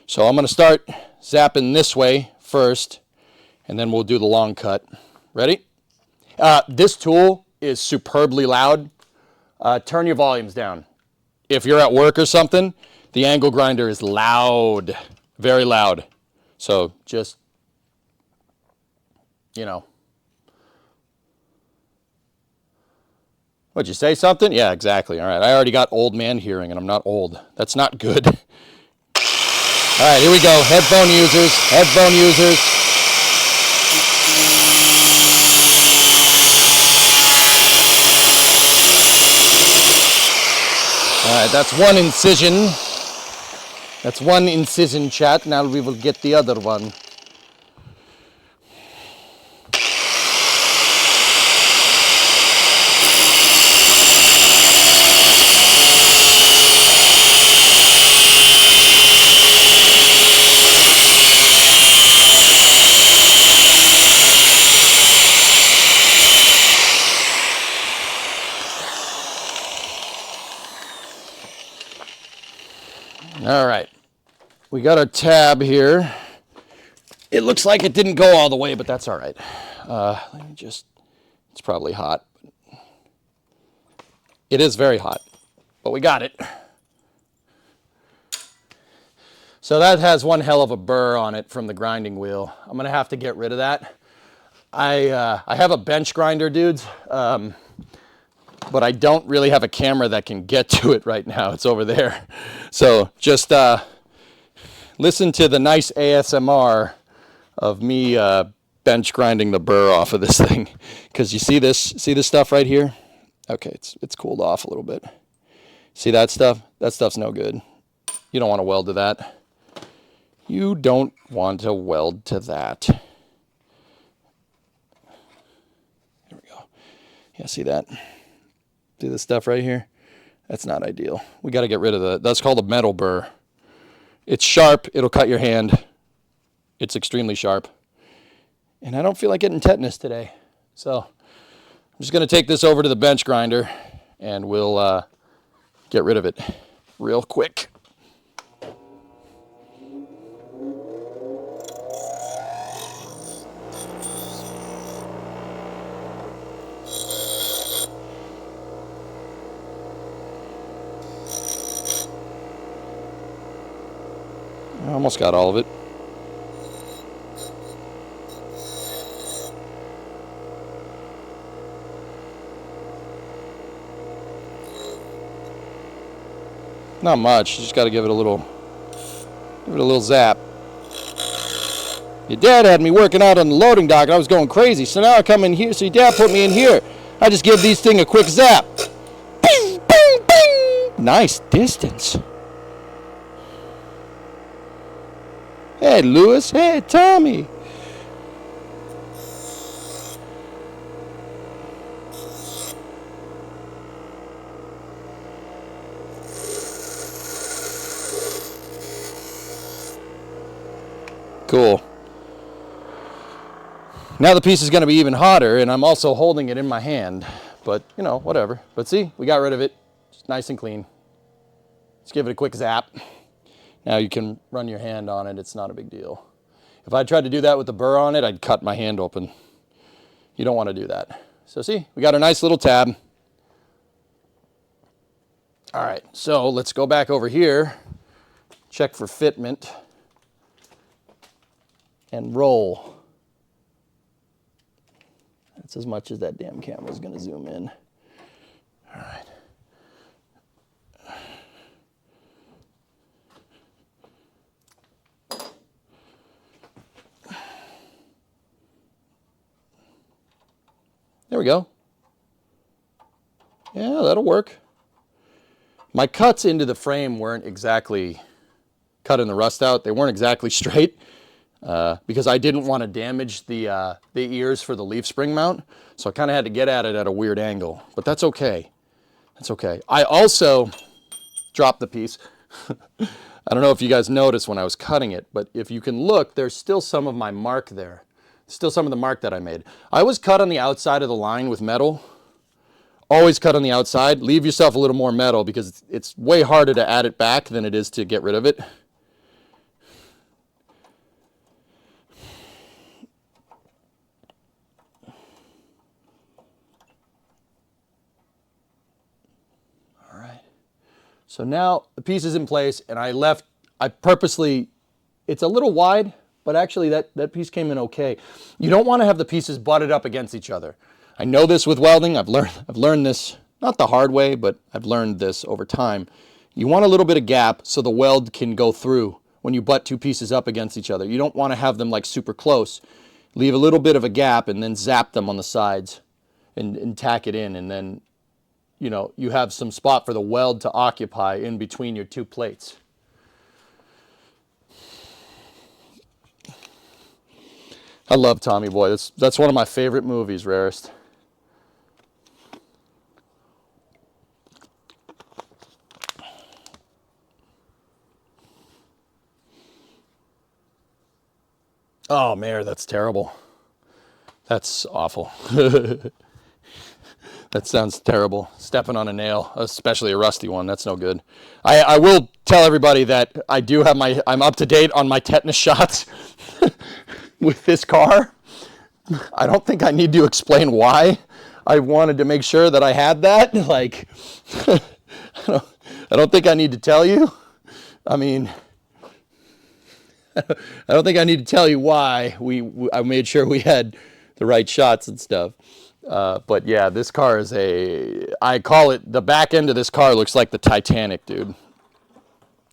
So I'm going to start zapping this way first, and then we'll do the long cut. Ready? This tool is superbly loud. Turn your volumes down. If you're at work or something, the angle grinder is loud, very loud. So just, you know. What'd you say, something? Yeah, exactly. All right, I already got old man hearing, and I'm not old. That's not good. All right, here we go. Headphone users. All right, that's one incision. That's one incision, chat. Now we will get the other one. All right, we got our tab here. It looks like it didn't go all the way, but that's all right. Let me just, it's probably hot. It is very hot, but we got it. So that has one hell of a burr on it from the grinding wheel. I'm gonna have to get rid of that. I have a bench grinder, dudes, but I don't really have a camera that can get to it right now. It's over there. So just listen to the nice ASMR of me bench grinding the burr off of this thing. Because you see this stuff right here? Okay, it's cooled off a little bit. See that stuff? That stuff's no good. You don't want to weld to that. You don't want to weld to that. Here we go. Yeah, see that? See this stuff right here? That's not ideal. We got to get rid of that's called a metal burr. It's sharp. It'll cut your hand. It's extremely sharp. And I don't feel like getting tetanus today. So I'm just going to take this over to the bench grinder and we'll get rid of it real quick. I almost got all of it. Not much. You just got to give it a little zap. Your dad had me working out on the loading dock and I was going crazy. So now I come in here. So your dad put me in here. I just give these things a quick zap. Bing, bing, bing. Nice distance. Hey, Lewis. Hey, Tommy. Cool. Now the piece is going to be even hotter, and I'm also holding it in my hand. But, you know, whatever. But see, we got rid of it. It's nice and clean. Let's give it a quick zap. Now you can run your hand on it. It's not a big deal. If I tried to do that with the burr on it, I'd cut my hand open. You don't want to do that. So see, we got a nice little tab. All right, so let's go back over here, check for fitment, and roll. That's as much as that damn camera's going to zoom in. All right. There we go. Yeah, that'll work. My cuts into the frame weren't exactly cutting the rust out. They weren't exactly straight because I didn't want to damage the ears for the leaf spring mount. So I kind of had to get at it at a weird angle, but that's okay. That's okay. I also dropped the piece. I don't know if you guys noticed when I was cutting it, but if you can look, there's still some of my mark there. Still some of the mark that I made. I always cut on the outside of the line with metal. Always cut on the outside. Leave yourself a little more metal because it's way harder to add it back than it is to get rid of it. All right. So now the piece is in place and I purposely, it's a little wide, but actually that piece came in okay. You don't want to have the pieces butted up against each other. I know this with welding. I've learned this, not the hard way, but I've learned this over time. You want a little bit of gap so the weld can go through when you butt two pieces up against each other. You don't want to have them like super close. Leave a little bit of a gap and then zap them on the sides and tack it in. And then, you know, you have some spot for the weld to occupy in between your two plates. I love Tommy Boy. That's one of my favorite movies, Rarest. Oh, Mayor, that's terrible. That's awful. That sounds terrible. Stepping on a nail, especially a rusty one. That's no good. I will tell everybody that I do have I'm up to date on my tetanus shots with this car. I don't think I need to explain why. I wanted to make sure that I had that. Like, I don't think I need to tell you. I mean, I don't think I need to tell you why I made sure we had the right shots and stuff. But yeah, this car is I call it, the back end of this car looks like the Titanic, dude.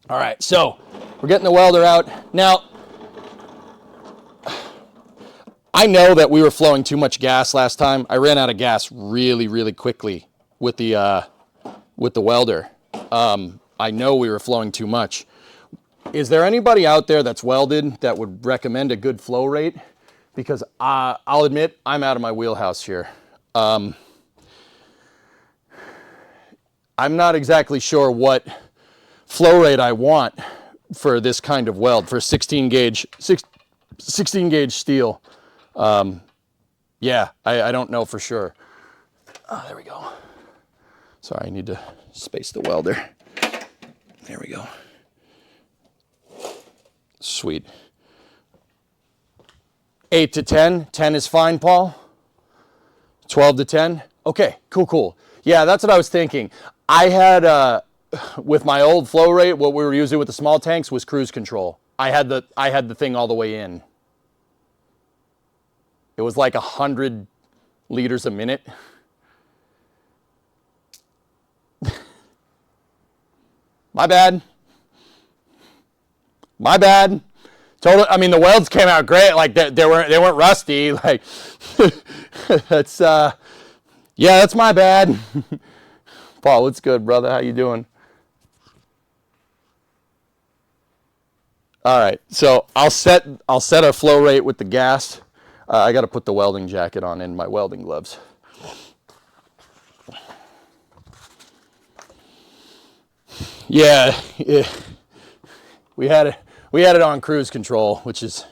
All right, so we're getting the welder out. Now, I know that we were flowing too much gas last time. I ran out of gas really, really quickly with the welder. I know we were flowing too much. Is there anybody out there that's welded that would recommend a good flow rate? Because I'll admit, I'm out of my wheelhouse here. I'm not exactly sure what flow rate I want for this kind of weld, for 16 gauge steel. Yeah, I don't know for sure. Oh, there we go. Sorry, I need to space the welder. There we go. Sweet. 8 to 10. 10 is fine, Paul. 12 to 10. Okay, cool. Yeah, that's what I was thinking. I had, with my old flow rate, what we were using with the small tanks was cruise control. I had the thing all the way in. It was like 100 liters a minute. My bad. Total. I mean, the welds came out great. Like they weren't rusty. Like that's yeah, that's my bad. Paul, what's good, brother? How you doing? All right, so I'll set a flow rate with the gas. I got to put the welding jacket on and my welding gloves. Yeah, we had it on cruise control, which is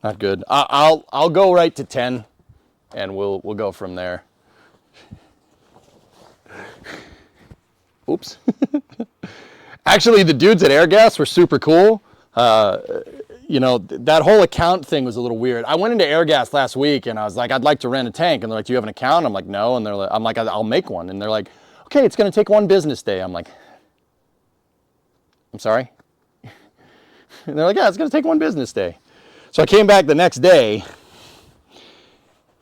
not good. I'll go right to 10, and we'll go from there. Oops. Actually, the dudes at Airgas were super cool. You know, that whole account thing was a little weird. I went into Airgas last week and I was like, I'd like to rent a tank. And they're like, do you have an account? I'm like, no. And I'm like, I'll make one. And they're like, okay, it's going to take 1 business day. I'm like, I'm sorry? And they're like, yeah, it's going to take 1 business day. So I came back the next day,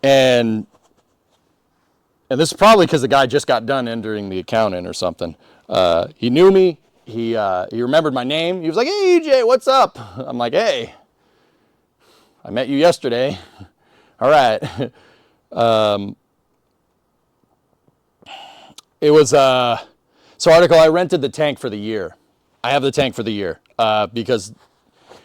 and this is probably because the guy just got done entering the account in or something. He knew me. He remembered my name. He was like, hey, EJ, what's up? I'm like, hey, I met you yesterday. All right. It was, so article, I rented the tank for the year. I have the tank for the year because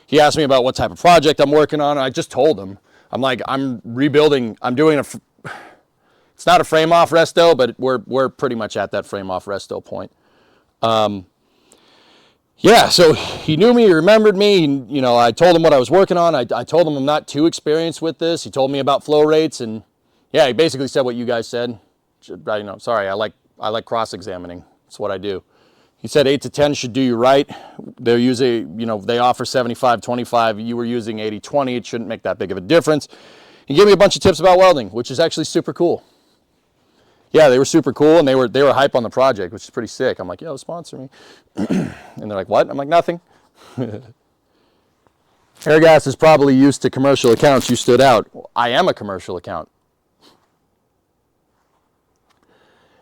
he asked me about what type of project I'm working on. And I just told him, I'm like, I'm rebuilding, I'm doing it's not a frame off resto, but we're pretty much at that frame off resto point. Yeah, so he knew me, he remembered me, you know, I told him what I was working on. I told him I'm not too experienced with this. He told me about flow rates, and yeah, he basically said what you guys said. You know, sorry, I like cross-examining. That's what I do. He said 8 to 10 should do you right. They're usually, you know, they offer 75-25. You were using 80-20. It shouldn't make that big of a difference. He gave me a bunch of tips about welding, which is actually super cool. Yeah, they were super cool, and they were hype on the project, which is pretty sick. I'm like, yo, sponsor me. And they're like, what? I'm like, nothing. Airgas is probably used to commercial accounts. You stood out. I am a commercial account.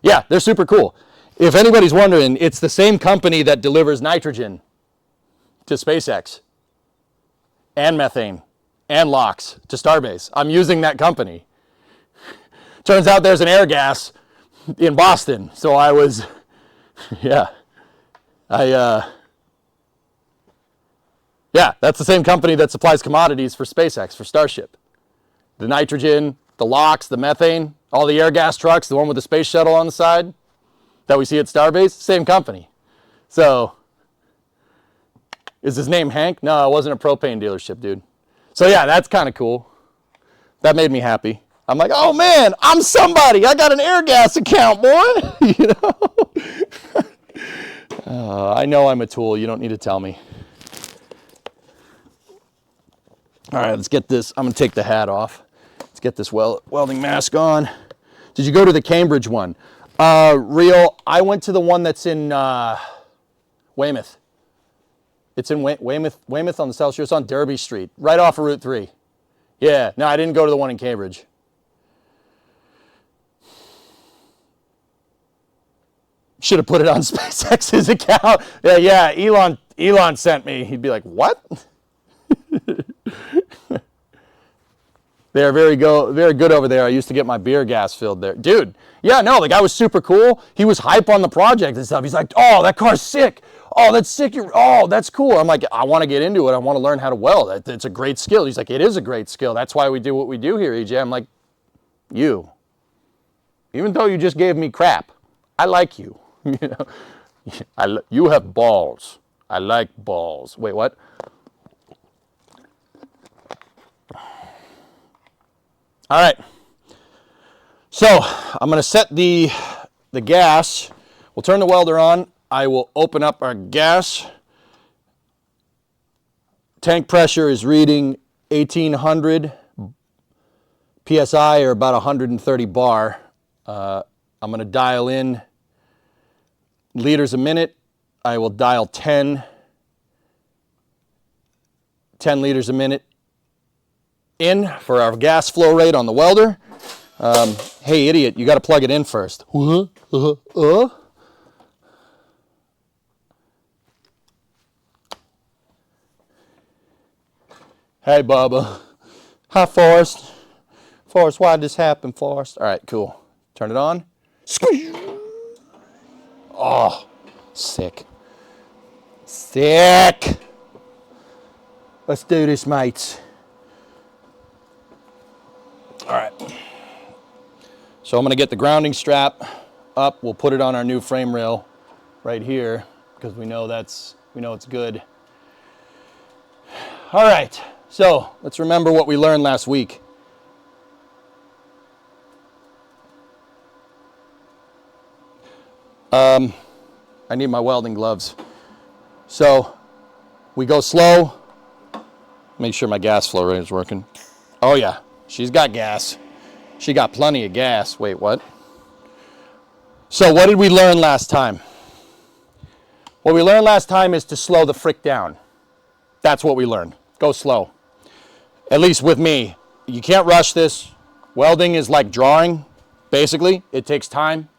Yeah, they're super cool. If anybody's wondering, it's the same company that delivers nitrogen to SpaceX and methane and LOX to Starbase. I'm using that company. Turns out there's an Airgas in Boston. So I was, yeah, yeah, that's the same company that supplies commodities for SpaceX, for Starship. The nitrogen, the LOX, the methane, all the Airgas trucks, the one with the space shuttle on the side that we see at Starbase, same company. So, is his name Hank? No, it wasn't a propane dealership, dude. So yeah, that's kind of cool. That made me happy. I'm like, oh man, I'm somebody. I got an Airgas account, boy. You know? I know I'm a tool. You don't need to tell me. All right, let's get this. I'm going to take the hat off. Let's get this welding mask on. Did you go to the Cambridge one? Real, I went to the one that's in Weymouth. It's in Weymouth on the South Shore. It's on Derby Street, right off of Route 3. Yeah, no, I didn't go to the one in Cambridge. Should have put it on SpaceX's account. Yeah, Elon sent me. He'd be like, what? They're very good over there. I used to get my beer gas filled there. Dude, yeah, no, the guy was super cool. He was hype on the project and stuff. He's like, oh, that car's sick. Oh, that's sick. Oh, that's cool. I'm like, I want to get into it. I want to learn how to weld. It's a great skill. He's like, it is a great skill. That's why we do what we do here, EJ. I'm like, even though you just gave me crap, I like you. You know, you have balls. I like balls. Wait, what? All right. So I'm going to set the gas. We'll turn the welder on. I will open up our gas. Tank pressure is reading 1800 PSI, or about 130 bar. I'm going to dial in liters a minute. I will dial 10 liters a minute in for our gas flow rate on the welder. Hey, idiot, you got to plug it in first. Hey, Bubba. Hi, Forrest. Forrest, why did this happen, Forrest? All right, cool. Turn it on. Squeeze. Oh, sick. Sick. Let's do this, mates. All right. So I'm going to get the grounding strap up. We'll put it on our new frame rail right here because we know it's good. All right. So let's remember what we learned last week. I need my welding gloves. So we go slow. Make sure my gas flow rate is working. Oh yeah, she's got gas. She got plenty of gas. Wait, what? So what did we learn last time? What we learned last time is to slow the frick down. That's what we learned. Go slow. At least with me. You can't rush this. Welding is like drawing, basically. It takes time.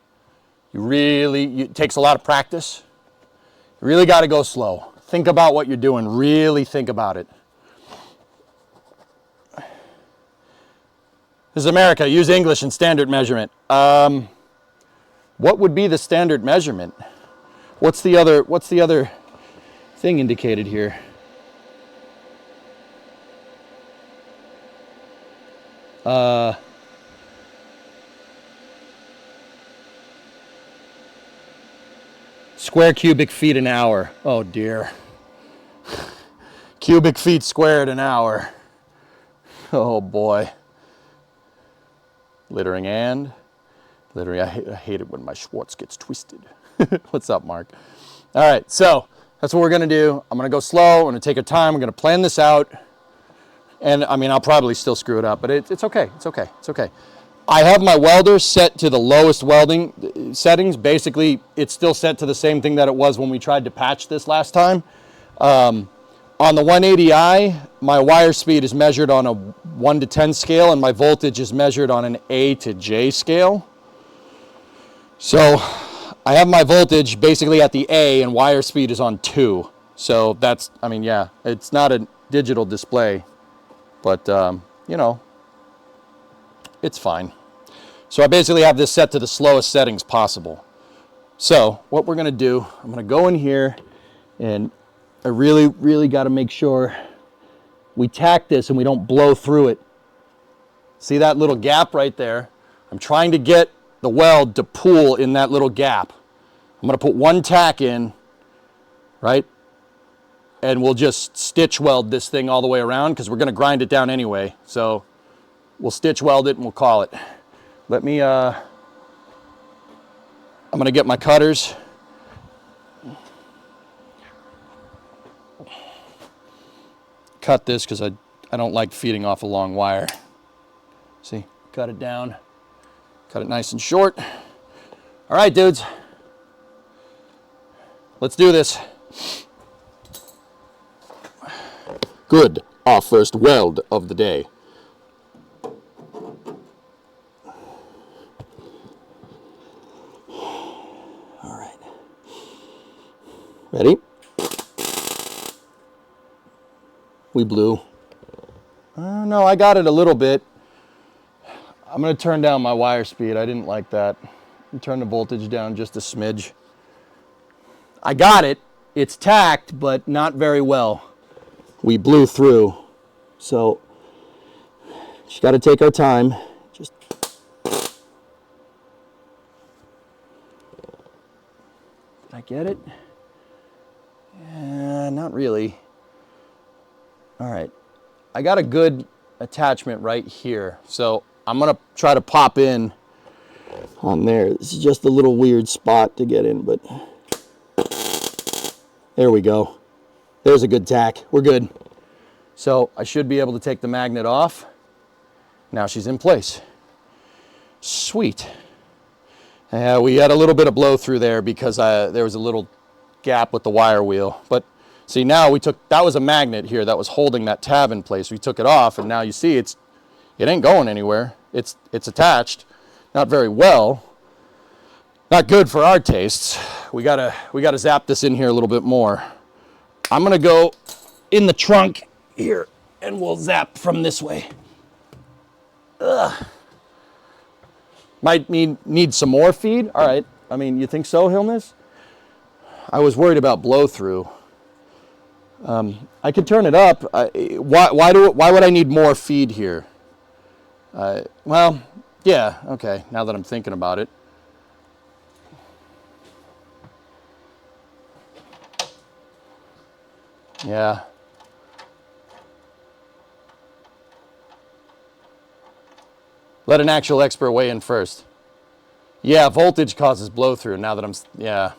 It takes a lot of practice. You really got to go slow. Think about what you're doing. Really think about it. This is America. Use English and standard measurement. What would be the standard measurement? What's the other thing indicated here? Square cubic feet an hour. Oh dear. Cubic feet squared an hour. Oh boy. Littering. I hate it when my Schwartz gets twisted. What's up, Mark? All right, so that's what we're gonna do. I'm gonna go slow. I'm gonna take our time. I'm gonna plan this out. And I mean, I'll probably still screw it up, but it's okay. It's okay. It's okay. I have my welder set to the lowest welding settings. Basically, it's still set to the same thing that it was when we tried to patch this last time. On the 180i, my wire speed is measured on a 1 to 10 scale, and my voltage is measured on an A to J scale. So I have my voltage basically at the A, and wire speed is on 2. So that's, I mean, yeah, it's not a digital display, but, you know, it's fine. So I basically have this set to the slowest settings possible. So what we're going to do, I'm going to go in here, and I really, really got to make sure we tack this and we don't blow through it. See that little gap right there? I'm trying to get the weld to pool in that little gap. I'm going to put one tack in, right? And we'll just stitch weld this thing all the way around because we're going to grind it down anyway. So we'll stitch weld it and we'll call it. Let me, I'm going to get my cutters. Cut this because I don't like feeding off a long wire. See, cut it down. Cut it nice and short. All right, dudes. Let's do this. Good. Our first weld of the day. All right. Ready? We blew. No, I got it a little bit. I'm going to turn down my wire speed. I didn't like that. Turn the voltage down just a smidge. I got it. It's tacked, but not very well. We blew through. So, just got to take our time. Just get it? Not really. All right. I got a good attachment right here. So I'm going to try to pop in on there. This is just a little weird spot to get in, but there we go. There's a good tack. We're good. So I should be able to take the magnet off. Now she's in place. Sweet. We had a little bit of blow through there because there was a little gap with the wire wheel. But see, now that was a magnet here that was holding that tab in place. We took it off, and now you see it ain't going anywhere. It's attached, not very well. Not good for our tastes. We gotta zap this in here a little bit more. I'm gonna go in the trunk here, and we'll zap from this way. Ugh. Might need some more feed. All right. I mean, you think so, Hilnes? I was worried about blow through. I could turn it up. Why would I need more feed here? Well, yeah. Okay. Now that I'm thinking about it. Yeah. Let an actual expert weigh in first. Yeah, voltage causes blow through. Now that yeah.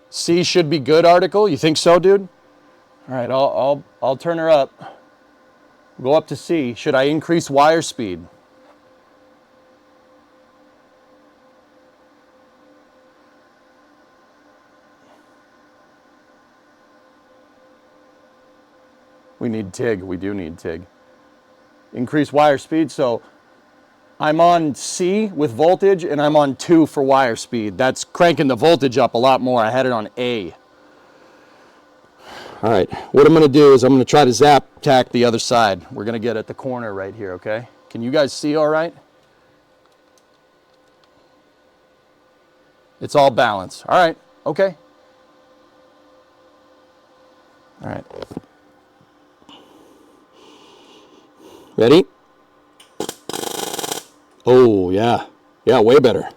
C should be good article. You think so, dude? All right, I'll turn her up. Go up to C. Should I increase wire speed? We need TIG. We do need TIG. Increase wire speed. So I'm on C with voltage, and I'm on 2 for wire speed. That's cranking the voltage up a lot more. I had it on A. All right. What I'm going to do is I'm going to try to zap tack the other side. We're going to get at the corner right here, okay? Can you guys see all right? It's all balanced. All right. Okay. All right. Ready? Oh, yeah. Yeah, way better.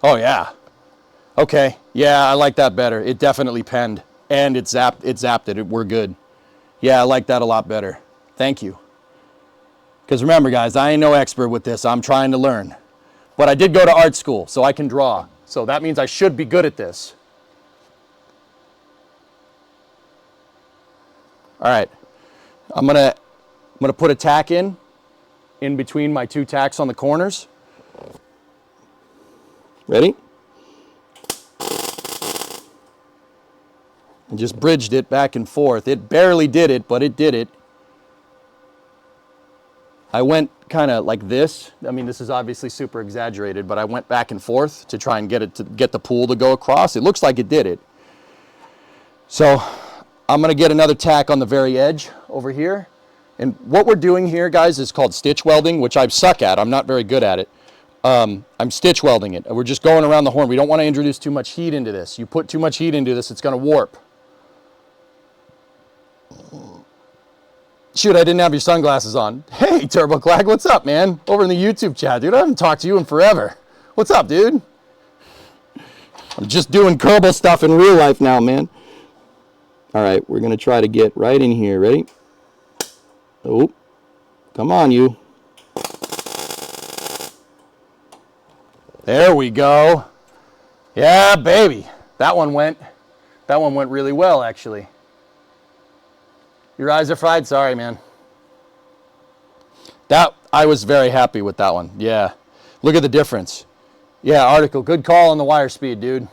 Oh, yeah. Okay. Yeah, I like that better. It definitely penned. And it zapped it. We're good. Yeah, I like that a lot better. Thank you. Because remember, guys, I ain't no expert with this. I'm trying to learn. But I did go to art school, so I can draw. So that means I should be good at this. All right. I'm gonna put a tack in between my 2 tacks on the corners. Ready? And just bridged it back and forth. It barely did it, but it did it. I went kind of like this. I mean, this is obviously super exaggerated, but I went back and forth to try and get the pool to go across. It looks like it did it. So I'm going to get another tack on the very edge over here. And what we're doing here, guys, is called stitch welding, which I suck at. I'm not very good at it. I'm stitch welding it. We're just going around the horn. We don't want to introduce too much heat into this. You put too much heat into this, it's going to warp. Shoot, I didn't have your sunglasses on. Hey, TurboClag, what's up, man? Over in the YouTube chat, dude. I haven't talked to you in forever. What's up, dude? I'm just doing Kerbal stuff in real life now, man. All right, we're going to try to get right in here. Ready? Oh, come on, you. There we go. Yeah, baby. That one went really well, actually. Your eyes are fried? Sorry, man. I was very happy with that one. Yeah. Look at the difference. Yeah, article. Good call on the wire speed, dude.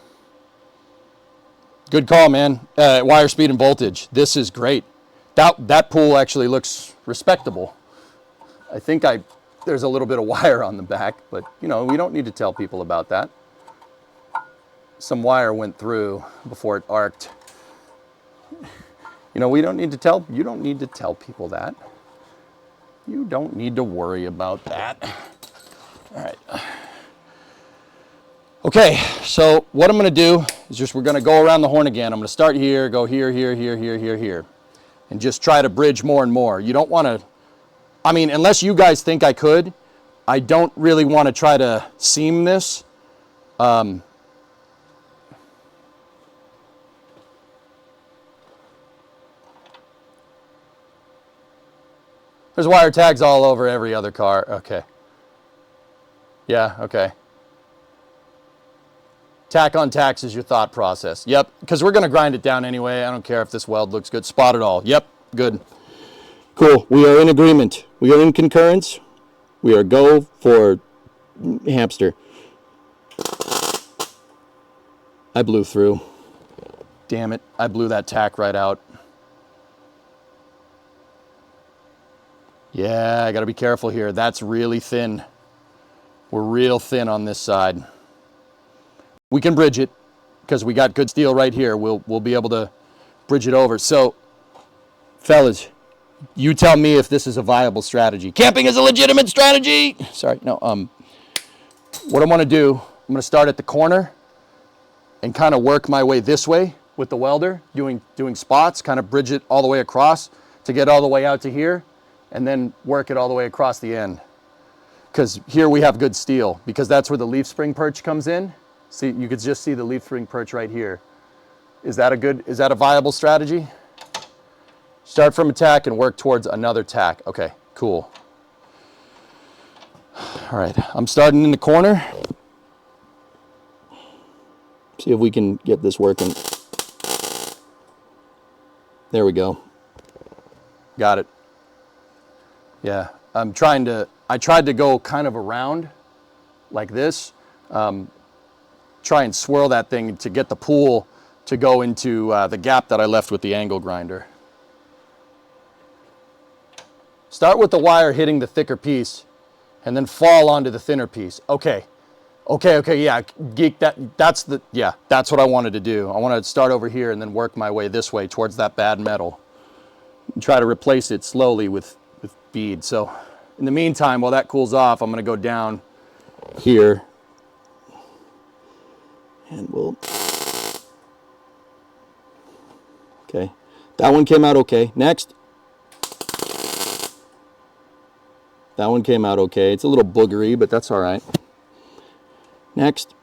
Good call, man. Wire speed and voltage. This is great. That pool actually looks respectable. I think there's a little bit of wire on the back, but you know, we don't need to tell people about that. Some wire went through before it arced. You know, you don't need to tell people that. You don't need to worry about that. All right. Okay, so what I'm going to do is we're going to go around the horn again. I'm going to start here, go here, here, here, here, here, here. And just try to bridge more and more. You don't want to, I mean, unless you guys think I could, I don't really want to try to seam this. There's wire tags all over every other car. Okay. Yeah, okay. Tack on tacks is your thought process. Yep, because we're going to grind it down anyway. I don't care if this weld looks good. Spot it all. Yep, good. Cool. We are in agreement. We are in concurrence. We are go for hamster. I blew through. Damn it. I blew that tack right out. Yeah, I got to be careful here. That's really thin. We're real thin on this side. We can bridge it because we got good steel right here. We'll be able to bridge it over. So, fellas, you tell me if this is a viable strategy. Camping is a legitimate strategy. Sorry, no. What I'm going to do, I'm going to start at the corner and kind of work my way this way with the welder, doing spots, kind of bridge it all the way across to get all the way out to here, and then work it all the way across the end. Because here we have good steel, because that's where the leaf spring perch comes in. See, you could just see the leaf spring perch right here. Is that a viable strategy? Start from a tack and work towards another tack. Okay, cool. All right, I'm starting in the corner. See if we can get this working. There we go. Got it. Yeah, I tried to go kind of around like this. Try and swirl that thing to get the pool to go into the gap that I left with the angle grinder. Start with the wire hitting the thicker piece and then fall onto the thinner piece. Okay, yeah, geek, that's what I wanted to do. I wanted to start over here and then work my way this way towards that bad metal and try to replace it slowly with bead. So in the meantime, while that cools off, I'm going to go down here and we'll, okay, that one came out okay. Next, that one came out okay. It's a little boogery, but that's all right. Next.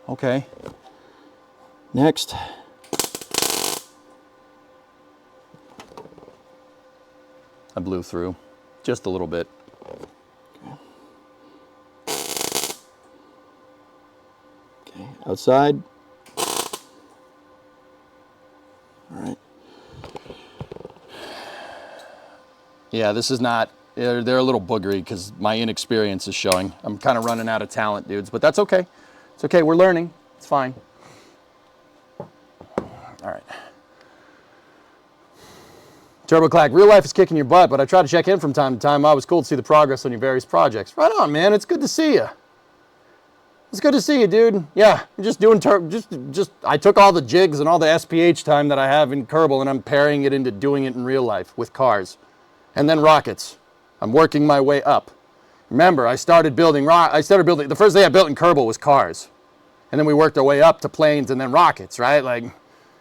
Okay. Next. I blew through just a little bit. Okay, outside. All right. Yeah, this is not, they're a little boogery because my inexperience is showing. I'm kind of running out of talent, dudes, but that's okay. It's okay, we're learning. It's fine. All right. TurboClack, real life is kicking your butt, but I try to check in from time to time. Always cool to see the progress on your various projects. Right on, man. It's good to see you. It's good to see you, dude. Yeah, I'm just doing I took all the jigs and all the SPH time that I have in Kerbal and I'm pairing it into doing it in real life with cars. And then rockets. I'm working my way up. Remember, the first thing I built in Kerbal was cars. And then we worked our way up to planes and then rockets, right? Like,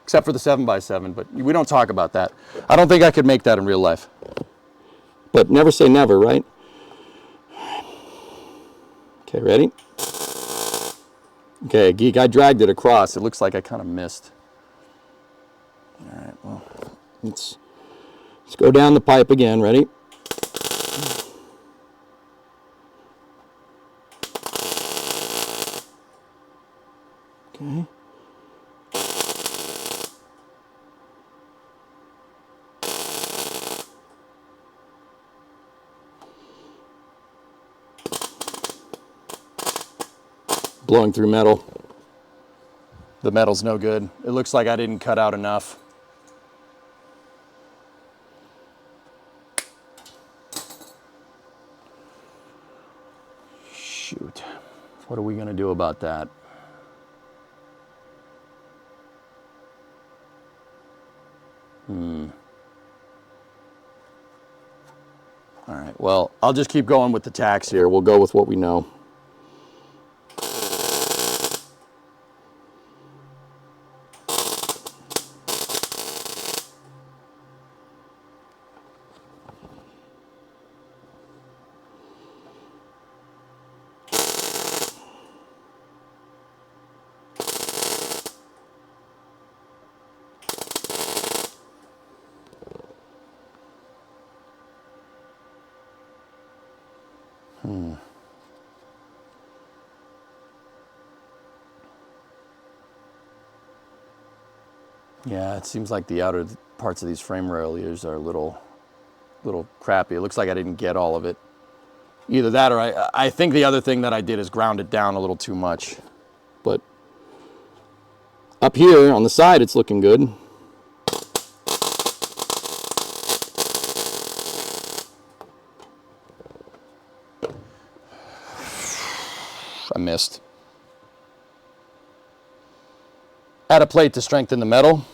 except for the 7x7, but we don't talk about that. I don't think I could make that in real life. But never say never, right? Okay, ready? Okay, geek, I dragged it across. It looks like I kind of missed. All right, well, let's go down the pipe again. Ready? Okay. Blowing through metal. The metal's no good. It looks like I didn't cut out enough. Shoot. What are we going to do about that? All right, well, I'll just keep going with the tacks here. We'll go with what we know. Yeah, it seems like the outer parts of these frame rail ears are a little crappy. It looks like I didn't get all of it. Either that or I think the other thing that I did is ground it down a little too much. But up here on the side, it's looking good. I missed. Add a plate to strengthen the metal.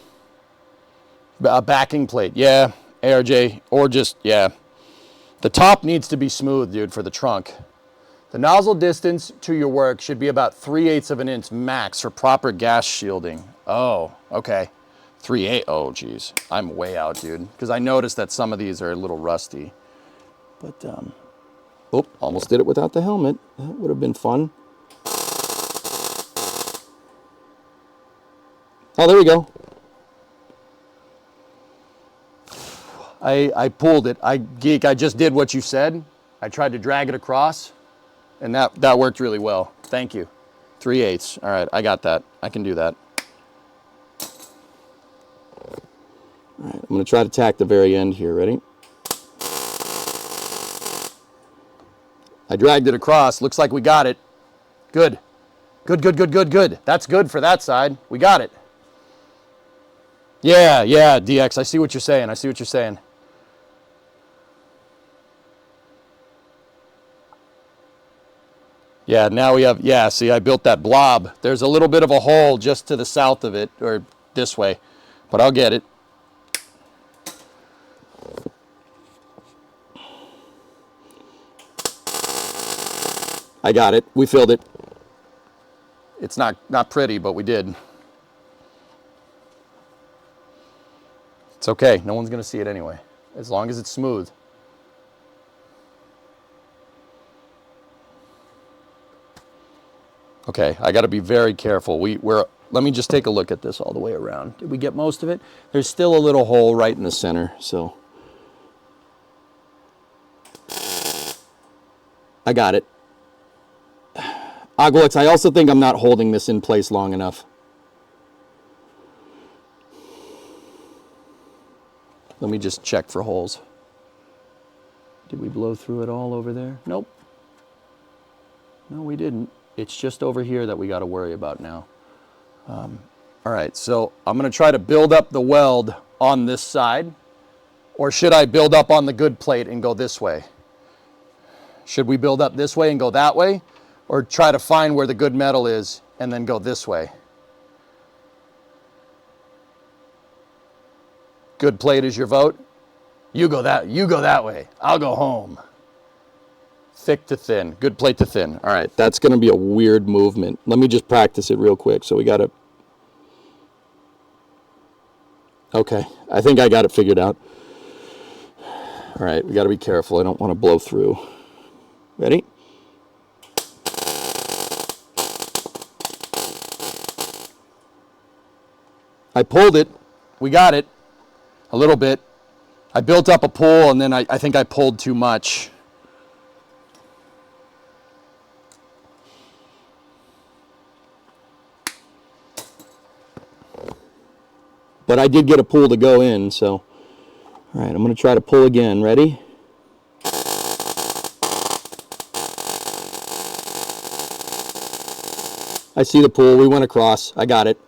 A backing plate, yeah. ARJ, or just, yeah. The top needs to be smooth, dude, for the trunk. The nozzle distance to your work should be about 3/8 of an inch max for proper gas shielding. Oh, okay. 3/8, oh geez. I'm way out, dude. Because I noticed that some of these are a little rusty. But, oh, almost did it without the helmet. That would have been fun. Oh, there we go. I pulled it. Geek, I just did what you said. I tried to drag it across, and that worked really well. Thank you. 3/8. All right, I got that. I can do that. All right, I'm going to try to tack the very end here. Ready? I dragged it across. Looks like we got it. Good. Good, good, good, good, good. That's good for that side. We got it. Yeah, yeah, DX. I see what you're saying. I see what you're saying. Yeah, now we have, yeah, see, I built that blob. There's a little bit of a hole just to the south of it, or this way, but I'll get it. I got it. We filled it. It's not pretty, but we did. It's okay. No one's going to see it anyway, as long as it's smooth. Okay, I got to be very careful. Let me just take a look at this all the way around. Did we get most of it? There's still a little hole right in the center, so. I got it. Agolix, I also think I'm not holding this in place long enough. Let me just check for holes. Did we blow through it all over there? Nope. No, we didn't. It's just over here that we got to worry about now. All right, so I'm going to try to build up the weld on this side. Or should I build up on the good plate and go this way? Should we build up this way and go that way? Or try to find where the good metal is and then go this way? Good plate is your vote? You go that way. I'll go home. Thick to thin. Good plate to thin. All right, that's going to be a weird movement. Let me just practice it real quick. So we got to... Okay, I think I got it figured out. All right, we got to be careful. I don't want to blow through. Ready? I pulled it. We got it. A little bit. I built up a pull, and then I think I pulled too much. But I did get a pull to go in, so. All right, I'm going to try to pull again. Ready? I see the pull. We went across. I got it.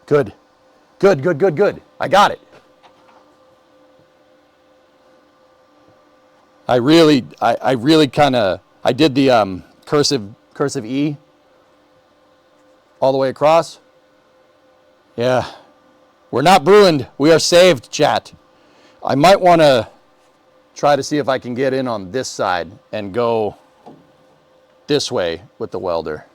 Good. Good, good, good, good. I got it. I really kind of, I did the cursive E all the way across. Yeah. We're not ruined. We are saved, chat. I might want to try to see if I can get in on this side and go this way with the welder.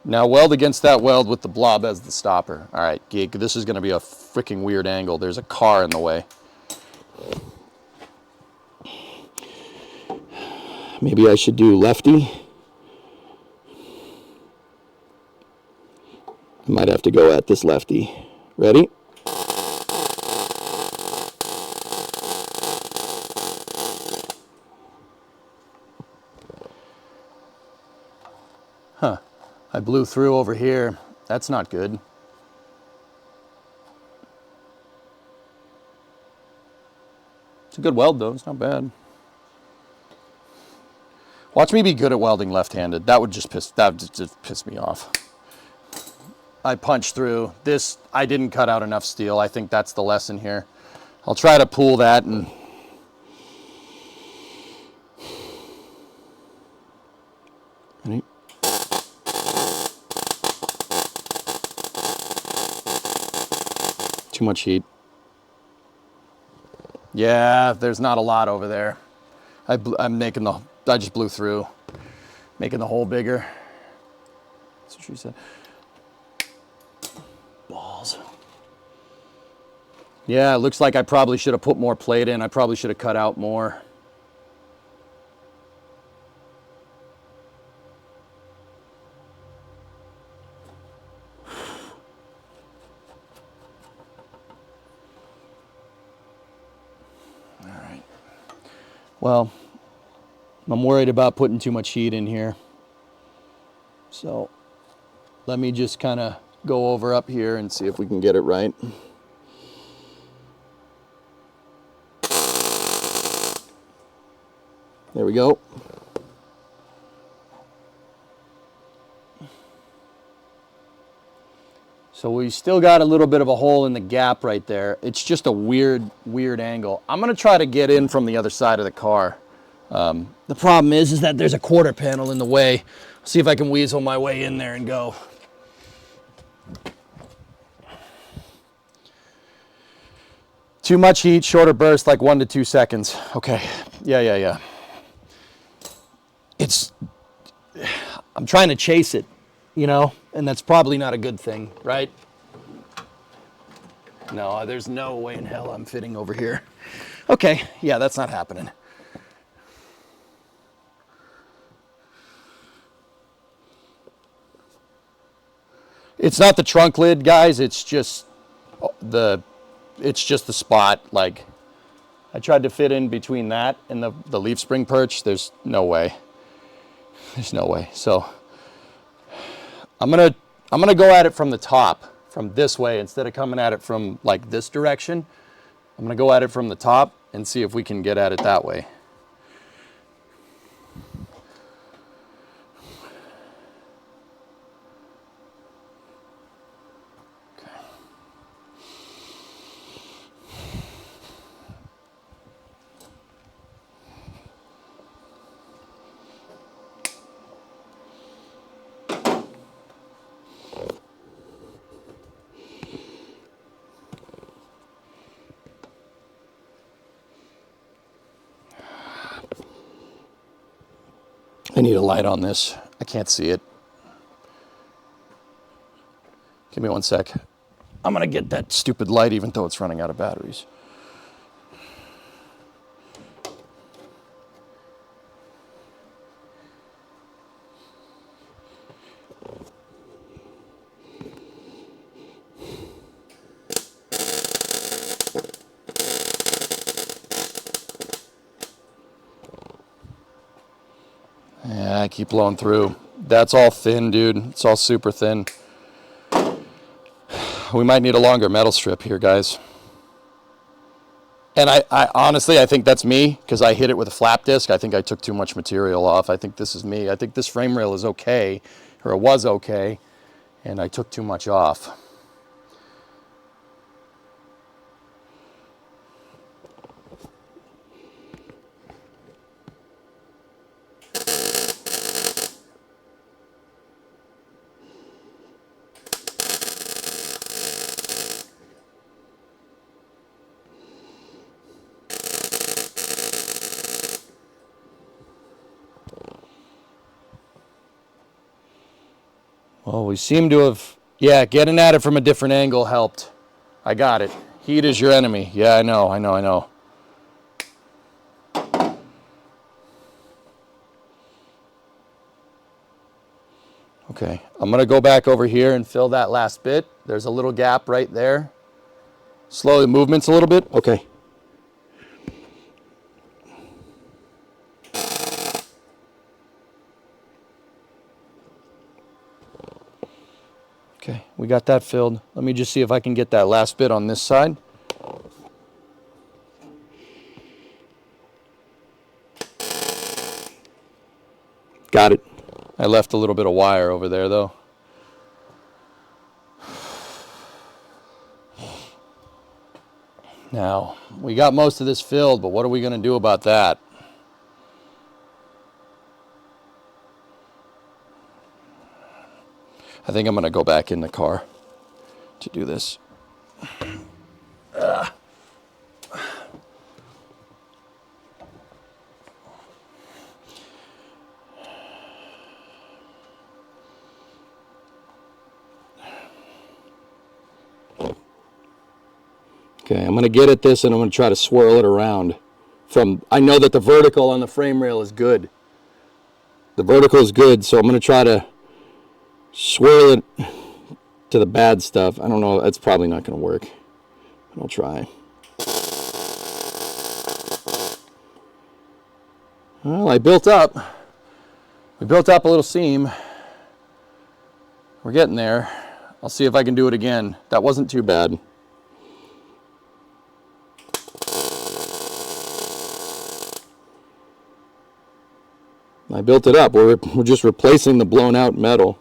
Now weld against that weld with the blob as the stopper. All right, Geek, this is going to be a freaking weird angle. There's a car in the way. Maybe I should do lefty. I might have to go at this lefty. Ready? I blew through over here. That's not good. It's a good weld though, it's not bad. Watch me be good at welding left-handed. That would just piss me off. I punched through. This, I didn't cut out enough steel. I think that's the lesson here. I'll try to pull that and ready? Too much heat. Yeah, there's not a lot over there. I just blew through, making the hole bigger. That's what she said. Balls. Yeah, it looks like I probably should have put more plate in. I probably should have cut out more. All right. Well, I'm worried about putting too much heat in here. So let me just kind of go over up here and see if we can get it right. There we go. So we still got a little bit of a hole in the gap right there. It's just a weird angle. I'm gonna try to get in from the other side of the car. The problem is that there's a quarter panel in the way. See if I can weasel my way in there and go. Too much heat, shorter burst, like 1 to 2 seconds. Okay, yeah. I'm trying to chase it, you know, and that's probably not a good thing, right? No, there's no way in hell I'm fitting over here. Okay, yeah, that's not happening. It's not the trunk lid, guys, it's just the spot. Like, I tried to fit in between that and the leaf spring perch. There's no way. There's no way. So I'm gonna go at it from the top, from this way, instead of coming at it from like this direction. I'm gonna go at it from the top and see if we can get at it that way. I need a light on this. I can't see it. Give me 1 sec. I'm gonna get that stupid light even though it's running out of batteries. Yeah, I keep blowing through. That's all thin, dude. It's all super thin. We might need a longer metal strip here, guys. And I honestly, I think that's me, because I hit it with a flap disc. I think I took too much material off. I think this is me. I think this frame rail is okay, or it was okay, and I took too much off. Well, we seem to have, yeah, getting at it from a different angle helped. I got it. Heat is your enemy. Yeah, I know. Okay, I'm gonna go back over here and fill that last bit. There's a little gap right there. Slow the movements a little bit. Okay. Okay, we got that filled. Let me just see if I can get that last bit on this side. Got it. I left a little bit of wire over there though. Now, we got most of this filled, but what are we going to do about that? I think I'm going to go back in the car to do this. Okay, I'm going to get at this and I'm going to try to swirl it around. I know that the vertical on the frame rail is good. The vertical is good, so I'm going to try to swirl it to the bad stuff. I don't know, that's probably not going to work. I'll try. Well, we built up a little seam. We're getting there. I'll see if I can do it again. That wasn't too bad. I built it up. We're just replacing the blown out metal.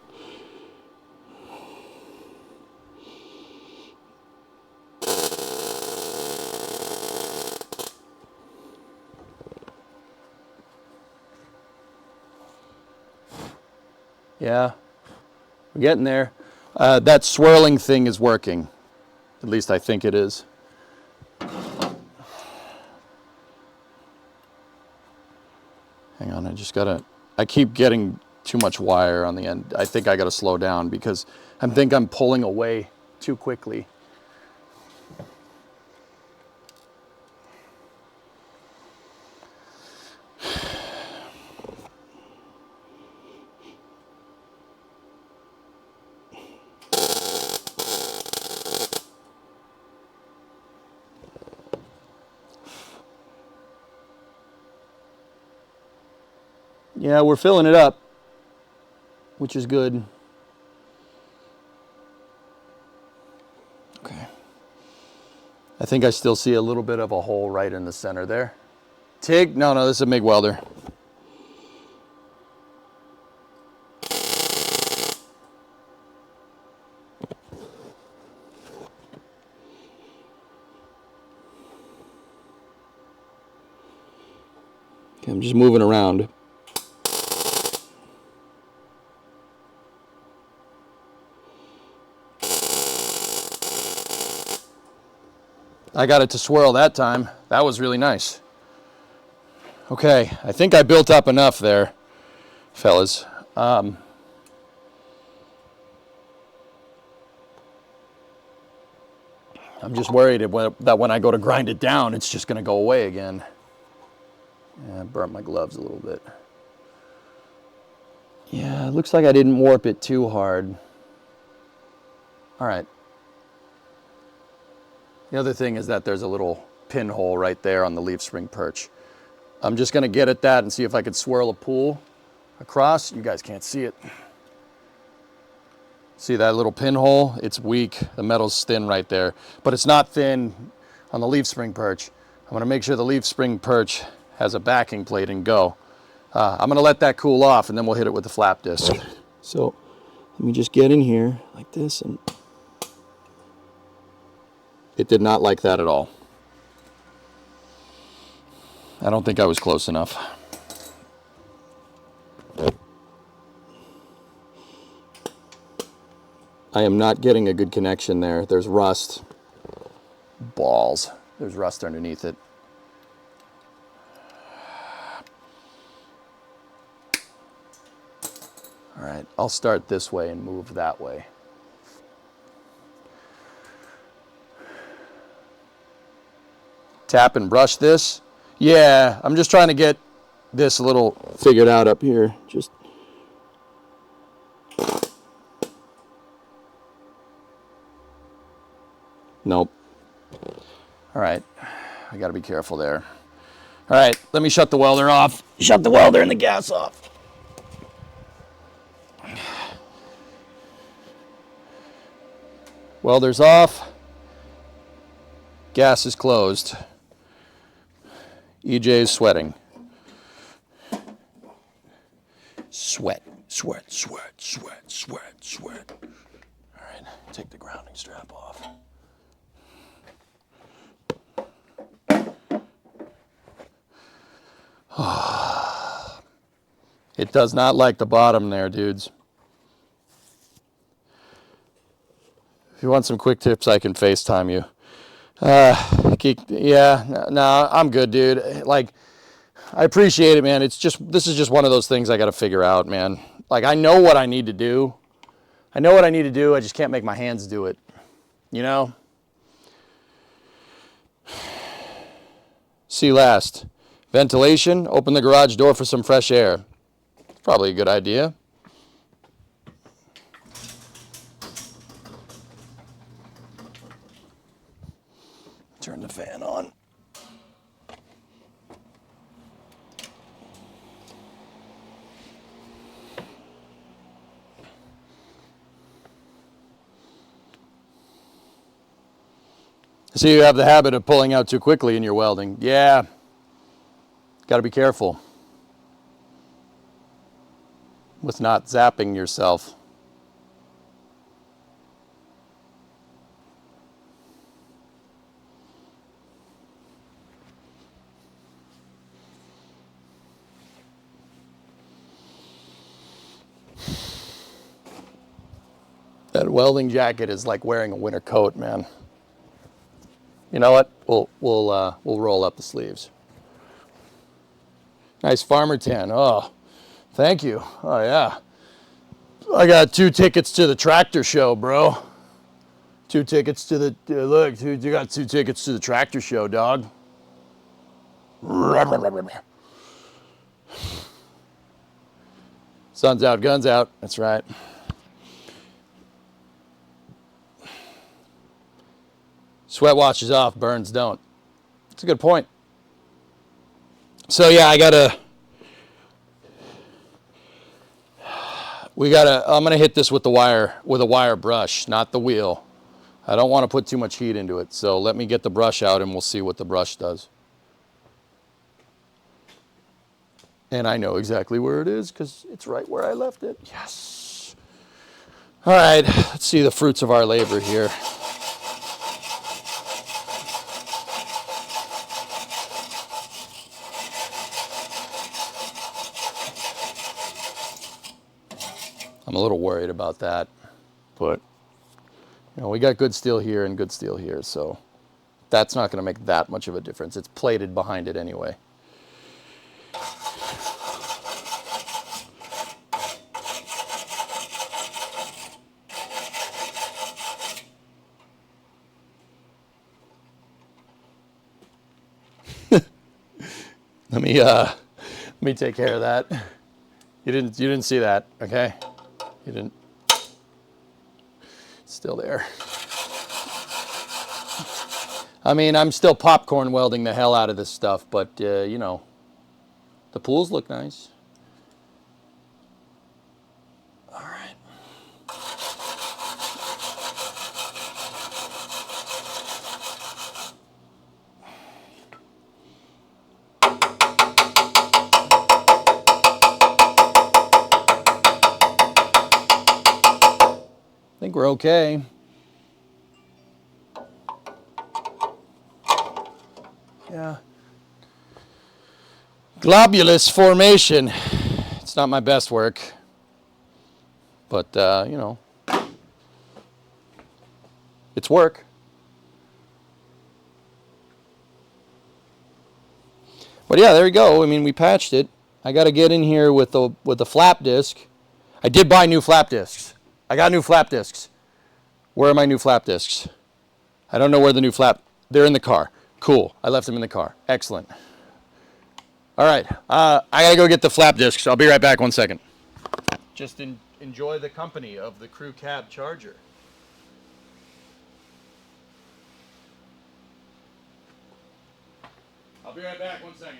Yeah, we're getting there. That swirling thing is working. At least I think it is. Hang on, I keep getting too much wire on the end. I think I gotta slow down because I think I'm pulling away too quickly. Yeah, we're filling it up, which is good. Okay. I think I still see a little bit of a hole right in the center there. TIG? No, this is a MIG welder. Okay, I'm just moving around. I got it to swirl that time. That was really nice. Okay, I think I built up enough there, fellas. I'm just worried that when I go to grind it down, it's just going to go away again. Yeah, I burnt my gloves a little bit. Yeah, it looks like I didn't warp it too hard. All right. The other thing is that there's a little pinhole right there on the leaf spring perch. I'm just going to get at that and see if I could swirl a pool across. You guys can't see it. See that little pinhole? It's weak. The metal's thin right there. But it's not thin on the leaf spring perch. I'm going to make sure the leaf spring perch has a backing plate and go. I'm going to let that cool off and then we'll hit it with the flap disc. So let me just get in here like this, and it did not like that at all. I don't think I was close enough. I am not getting a good connection there. There's rust. Balls. There's rust underneath it. All right, I'll start this way and move that way. Tap and brush this. Yeah, I'm just trying to get this a little figured out up here. Just nope. All right, I gotta be careful there. All right, let me shut the welder off. Shut the welder and the gas off. Welder's off. Gas is closed. EJ is sweating. Sweat, sweat, sweat, sweat, sweat, sweat. All right, take the grounding strap off. It does not like the bottom there, dudes. If you want some quick tips, I can FaceTime you. Yeah, no, I'm good, dude. Like, I appreciate it, man. This is just one of those things I got to figure out, man. Like, I know what I need to do. I just can't make my hands do it. You know? See last. Ventilation. Open the garage door for some fresh air. Probably a good idea. Turn the fan on. So you have the habit of pulling out too quickly in your welding. Yeah. Got to be careful with not zapping yourself. That welding jacket is like wearing a winter coat, man. You know what? We'll roll up the sleeves. Nice farmer tan. Oh, thank you. Oh yeah. I got 2 tickets to the tractor show, bro. 2 tickets to the look. You got 2 tickets to the tractor show, dog. Sun's out, guns out. That's right. Sweat washes off, burns don't. That's a good point. So yeah, I'm gonna hit this with a wire brush, not the wheel. I don't want to put too much heat into it. So let me get the brush out and we'll see what the brush does. And I know exactly where it is because it's right where I left it. Yes. All right, let's see the fruits of our labor here. I'm a little worried about that, but you know, we got good steel here and good steel here, so that's not going to make that much of a difference. It's plated behind it anyway. Let me take care of that. You didn't see that, okay? You didn't. It's still there. I mean, I'm still popcorn welding the hell out of this stuff, but you know, the pools look nice. All right. I think we're okay. Yeah. Globulus formation. It's not my best work, but you know, it's work. But yeah, there you go. I mean, we patched it. I got to get in here with the flap disc. I did buy new flap discs. I got new flap discs. Where are my new flap discs? I don't know where the new flap. They're in the car. Cool. I left them in the car. Excellent. All right. I gotta go get the flap discs. I'll be right back. 1 second. Just enjoy the company of the crew cab charger. I'll be right back. 1 second.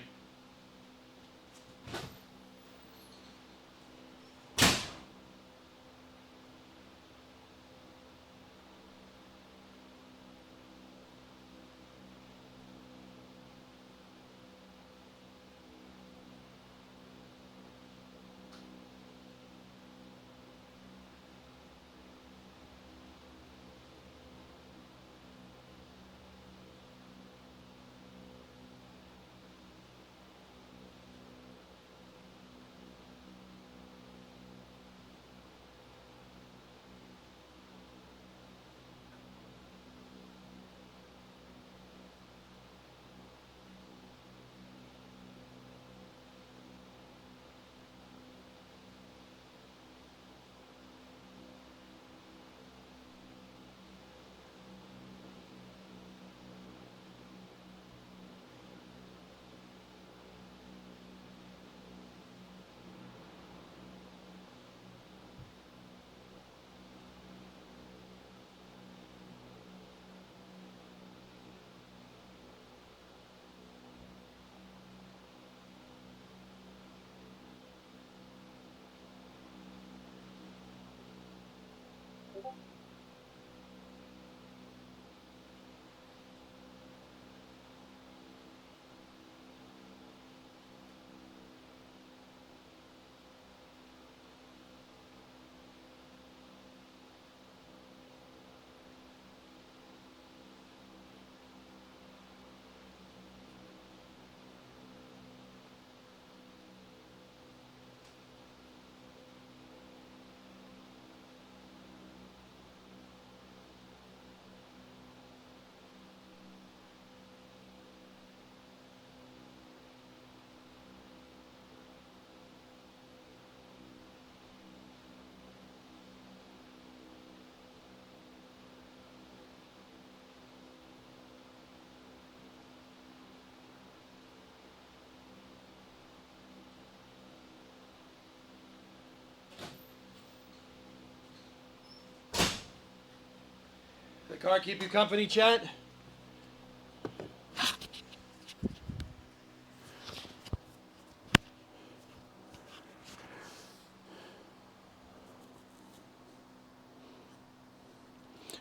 The car keep you company, chat?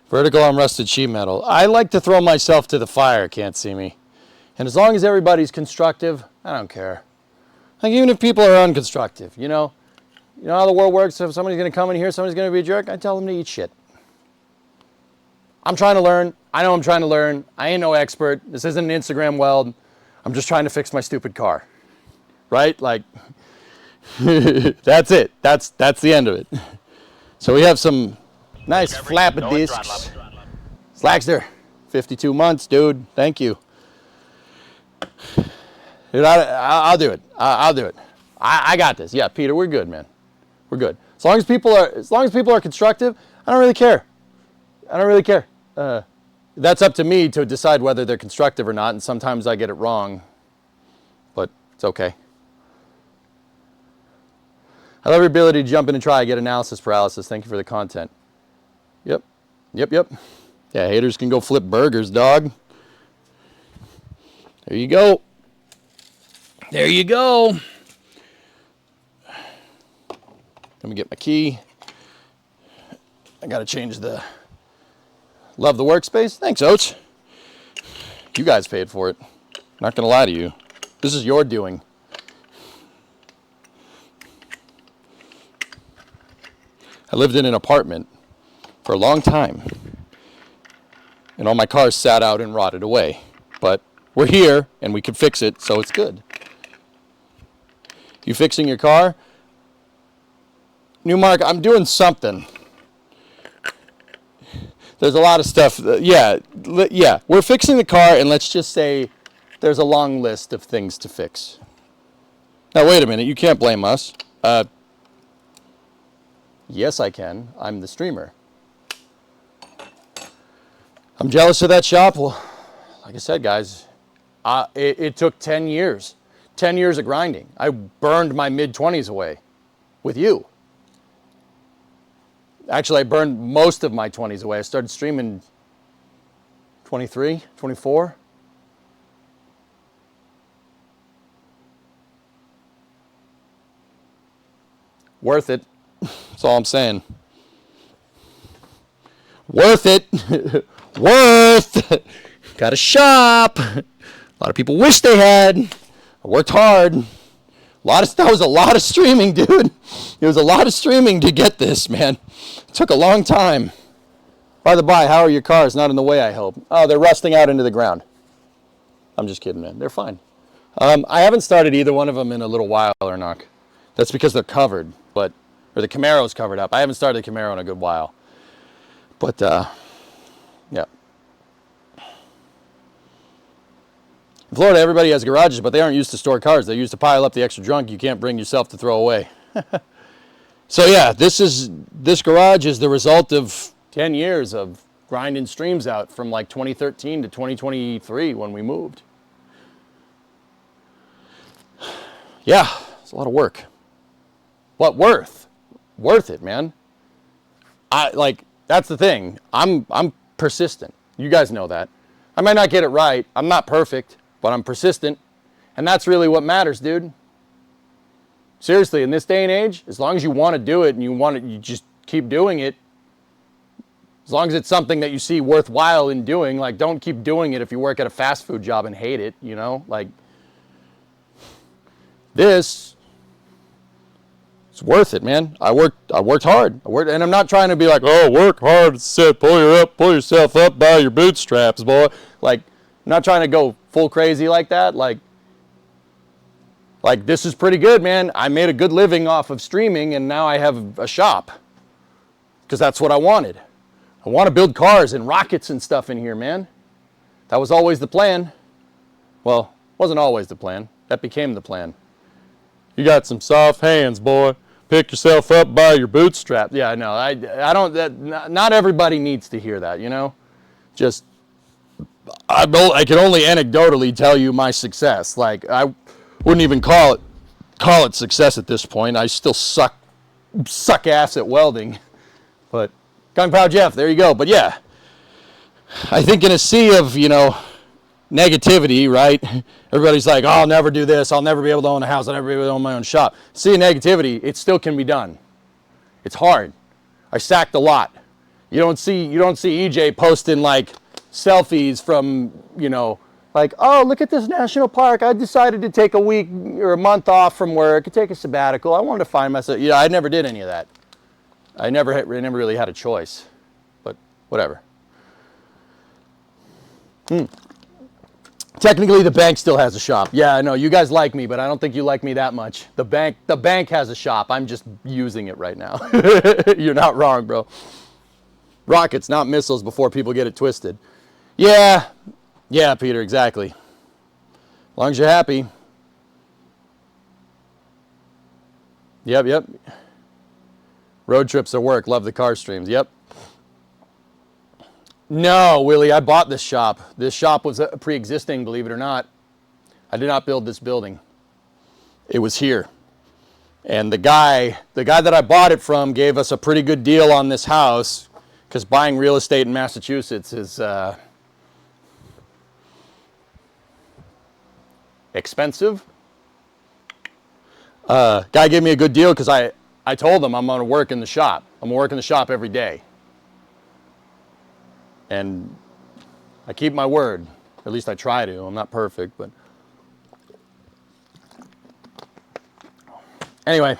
Vertical arm rusted sheet metal. I like to throw myself to the fire, can't see me. And as long as everybody's constructive, I don't care. Like even if people are unconstructive, you know how the world works. If somebody's going to come in here, somebody's going to be a jerk, I tell them to eat shit. I'm trying to learn. I know I'm trying to learn. I ain't no expert. This isn't an Instagram weld. I'm just trying to fix my stupid car. Right? Like, that's it. That's the end of it. So we have some nice flappy discs. Slackster, 52 months, dude. Thank you. Dude, I'll do it. I'll do it. I got this. Yeah, Peter, we're good, man. We're good. As long as people are constructive, I don't really care. I don't really care. That's up to me to decide whether they're constructive or not, and sometimes I get it wrong, but it's okay. I love your ability to jump in and try. I get analysis paralysis. Thank you for the content. Yep. Yeah, haters can go flip burgers, dog. There you go. There you go. Let me get my key. I gotta change the... Love the workspace. Thanks, Oats. You guys paid for it. Not gonna lie to you. This is your doing. I lived in an apartment for a long time, and all my cars sat out and rotted away. But we're here, and we can fix it, so it's good. You fixing your car? Newmark, I'm doing something. There's a lot of stuff. Yeah, we're fixing the car, and let's just say there's a long list of things to fix. Now, wait a minute. You can't blame us. Yes, I can. I'm the streamer. I'm jealous of that shop. Well, like I said, guys, it took 10 years. 10 years of grinding. I burned my mid-20s away with you. Actually, I burned most of my 20s away. I started streaming 23, 24. Worth it. That's all I'm saying. Worth it. Worth. Got a shop. A lot of people wish they had. I worked hard. That was a lot of streaming, dude. It was a lot of streaming to get this, man. It took a long time. By the by, how are your cars? Not in the way, I hope. Oh, they're rusting out into the ground. I'm just kidding, man. They're fine. I haven't started either one of them in a little while, or not. That's because they're covered, or the Camaro's covered up. I haven't started the Camaro in a good while. But, yeah. In Florida, everybody has garages, but they aren't used to store cars. They're used to pile up the extra junk you can't bring yourself to throw away. So yeah, this garage is the result of 10 years of grinding streams out from like 2013 to 2023 when we moved. Yeah, it's a lot of work. What worth? Worth it, man. That's the thing. I'm persistent. You guys know that. I might not get it right. I'm not perfect, but I'm persistent. And that's really what matters, dude. Seriously, in this day and age, as long as you want to do it and you just keep doing it, As long as it's something that you see worthwhile in doing, like don't keep doing it if you work at a fast food job and hate it, you know? Like this, it's worth it, man. I worked hard. And I'm not trying to be like, oh, work hard, pull yourself up by your bootstraps, boy. Like, I'm not trying to go full crazy like that. Like this is pretty good, man. I made a good living off of streaming, and now I have a shop because that's what I wanted. I want to build cars and rockets and stuff in here, man. That was always the plan. Well, wasn't always the plan. That became the plan. You got some soft hands, boy. Pick yourself up by your bootstraps. Yeah, no, I don't. Not everybody needs to hear that, you know. Just I can only anecdotally tell you my success. Like I wouldn't even call it success at this point. I still suck ass at welding. But Kung Pao Jeff, there you go. But yeah, I think in a sea of, you know, negativity, right? Everybody's like, oh, I'll never do this. I'll never be able to own a house. I'll never be able to own my own shop. See, negativity, it still can be done. It's hard. I sacked a lot. You don't see EJ posting like selfies from, you know, like, oh, look at this national park. I decided to take a week or a month off from work and take a sabbatical. I wanted to find myself. Yeah, I never did any of that. I never really had a choice. But whatever. Technically, the bank still has a shop. Yeah, I know. You guys like me, but I don't think you like me that much. The bank has a shop. I'm just using it right now. You're not wrong, bro. Rockets, not missiles, before people get it twisted. Yeah, Peter, exactly. As long as you're happy. Yep. Road trips are work. Love the car streams. Yep. No, Willie, I bought this shop. This shop was pre-existing, believe it or not. I did not build this building. It was here. And the guy that I bought it from gave us a pretty good deal on this house, because buying real estate in Massachusetts is expensive. Guy gave me a good deal because I told him I'm going to work in the shop. I'm going to work in the shop every day. And I keep my word. At least I try to. I'm not perfect, but anyway,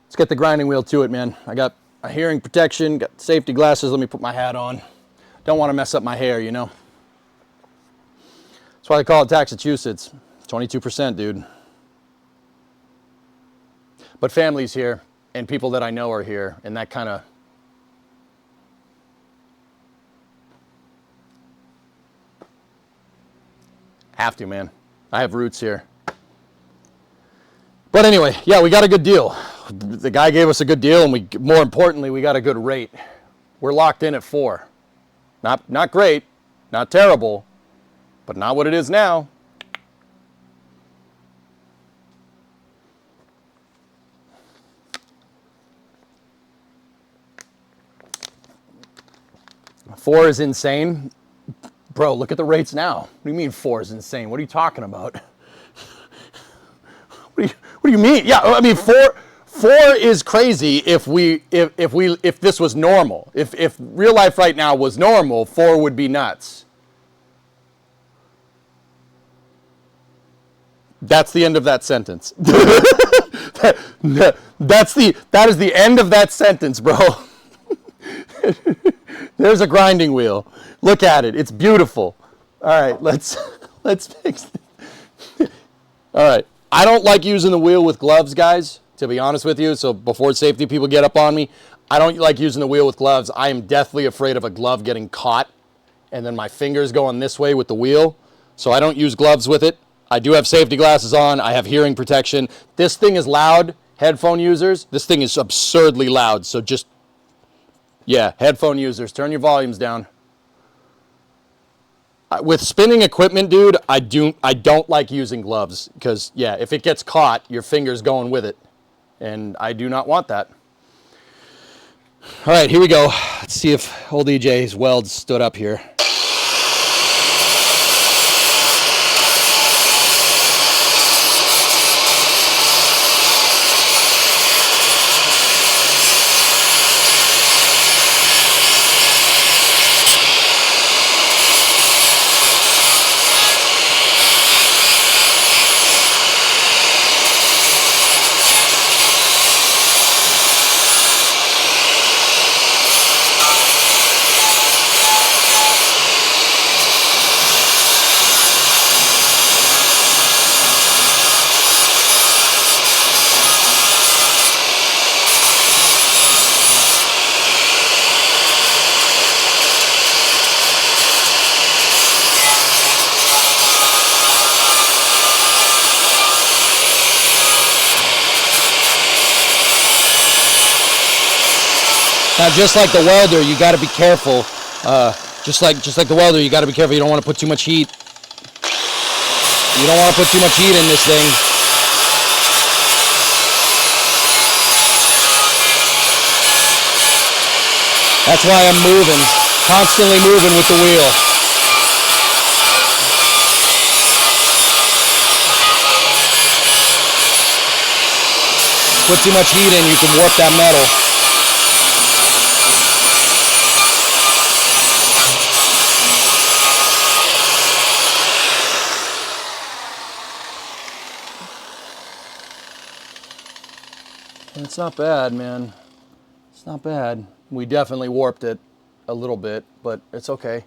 let's get the grinding wheel to it, man. I got a hearing protection, got safety glasses. Let me put my hat on. Don't want to mess up my hair, you know. That's why they call it Taxachusetts. 22%, dude. But family's here, and people that I know are here, and that kind of have to, man. I have roots here. But anyway, yeah, we got a good deal. The guy gave us a good deal, and more importantly, we got a good rate. We're locked in at 4. Not great, not terrible, but not what it is now. Four is insane. Bro, look at the rates now. What do you mean 4 is insane? What are you talking about? What do you mean? Yeah, I mean 4 is crazy if this was normal. If real life right now was normal, 4 would be nuts. That's the end of that sentence. That is the end of that sentence, bro. There's a grinding wheel. Look at it. It's beautiful. All right, let's fix it. All right. I don't like using the wheel with gloves, guys, to be honest with you. So before safety people get up on me, I don't like using the wheel with gloves. I am deathly afraid of a glove getting caught and then my fingers going this way with the wheel. So I don't use gloves with it. I do have safety glasses on. I have hearing protection. This thing is loud. Headphone users, this thing is absurdly loud. So just, yeah, headphone users, turn your volumes down. With spinning equipment, dude, I don't like using gloves because, yeah, if it gets caught, your finger's going with it. And I do not want that. All right, here we go. Let's see if old EJ's weld stood up here. Now, just like the welder, you got to be careful. Just like the welder, you got to be careful. You don't want to put too much heat. You don't want to put too much heat in this thing. That's why I'm moving, constantly moving with the wheel. Put too much heat in, you can warp that metal. It's not bad, man. It's not bad. We definitely warped it a little bit, but it's okay.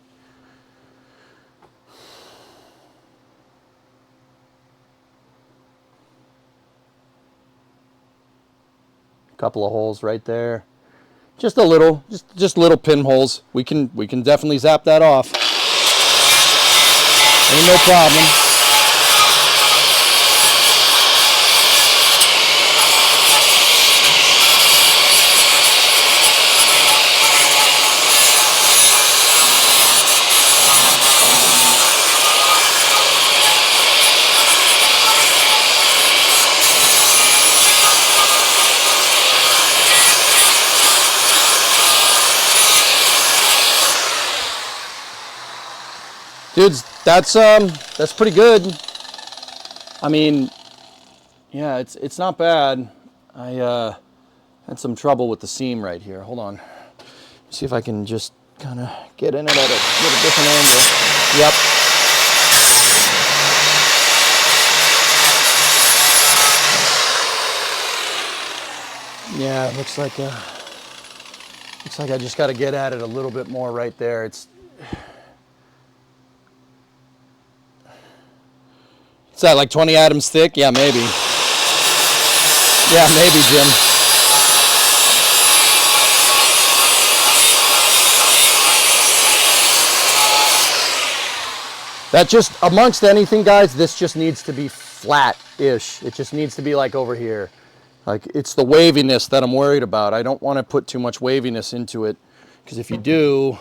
A couple of holes right there. Just a little, just little pinholes. We can definitely zap that off. Ain't no problem. Dudes, that's pretty good. I mean, yeah, it's not bad. I had some trouble with the seam right here. Hold on. See if I can just kind of get in it at a little different angle. Yep. Yeah, it looks like I just got to get at it a little bit more right there. It's that like 20 atoms thick? Yeah, maybe. Yeah, maybe, Jim. That just, amongst anything, guys, this just needs to be flat-ish. It just needs to be like over here. Like, it's the waviness that I'm worried about. I don't want to put too much waviness into it, because if you do,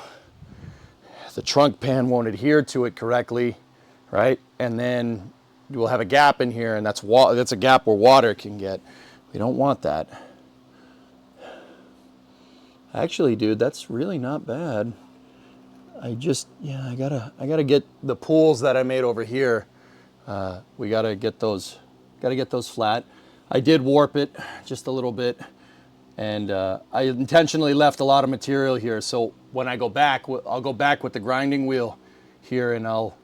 the trunk pan won't adhere to it correctly, right? And then you will have a gap in here, and that's a gap where water can get. We don't want that. Actually, dude, that's really not bad. I gotta get the pools that I made over here. We gotta get those flat. I did warp it just a little bit, and I intentionally left a lot of material here. So when I go back, I'll go back with the grinding wheel here, and I'll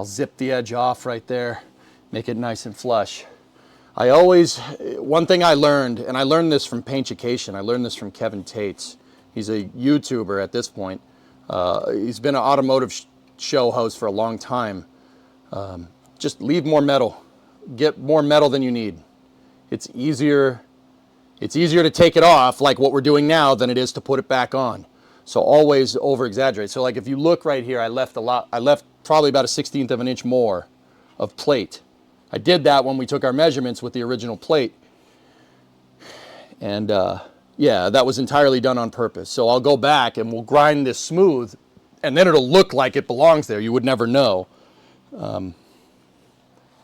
zip the edge off right there. Make it nice and flush. One thing I learned, and I learned this from Paintication, I learned this from Kevin Tates. He's a YouTuber at this point. He's been an automotive show host for a long time. Just leave more metal. Get more metal than you need. It's easier to take it off, like what we're doing now, than it is to put it back on. So always over exaggerate. So like if you look right here, I left probably about a 1/16 of an inch more of plate. I did that when we took our measurements with the original plate. And yeah, that was entirely done on purpose. So I'll go back and we'll grind this smooth, and then it'll look like it belongs there. You would never know.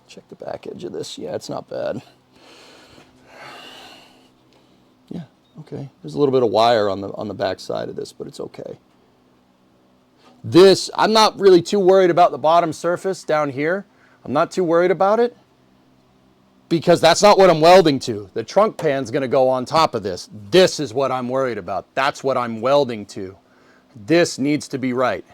Check the back edge of this. Yeah, it's not bad. Yeah, okay. There's a little bit of wire on the back side of this, but it's okay. This, I'm not really too worried about the bottom surface down here. I'm not too worried about it because that's not what I'm welding to. The trunk pan's going to go on top of this. This is what I'm worried about. That's what I'm welding to. This needs to be right.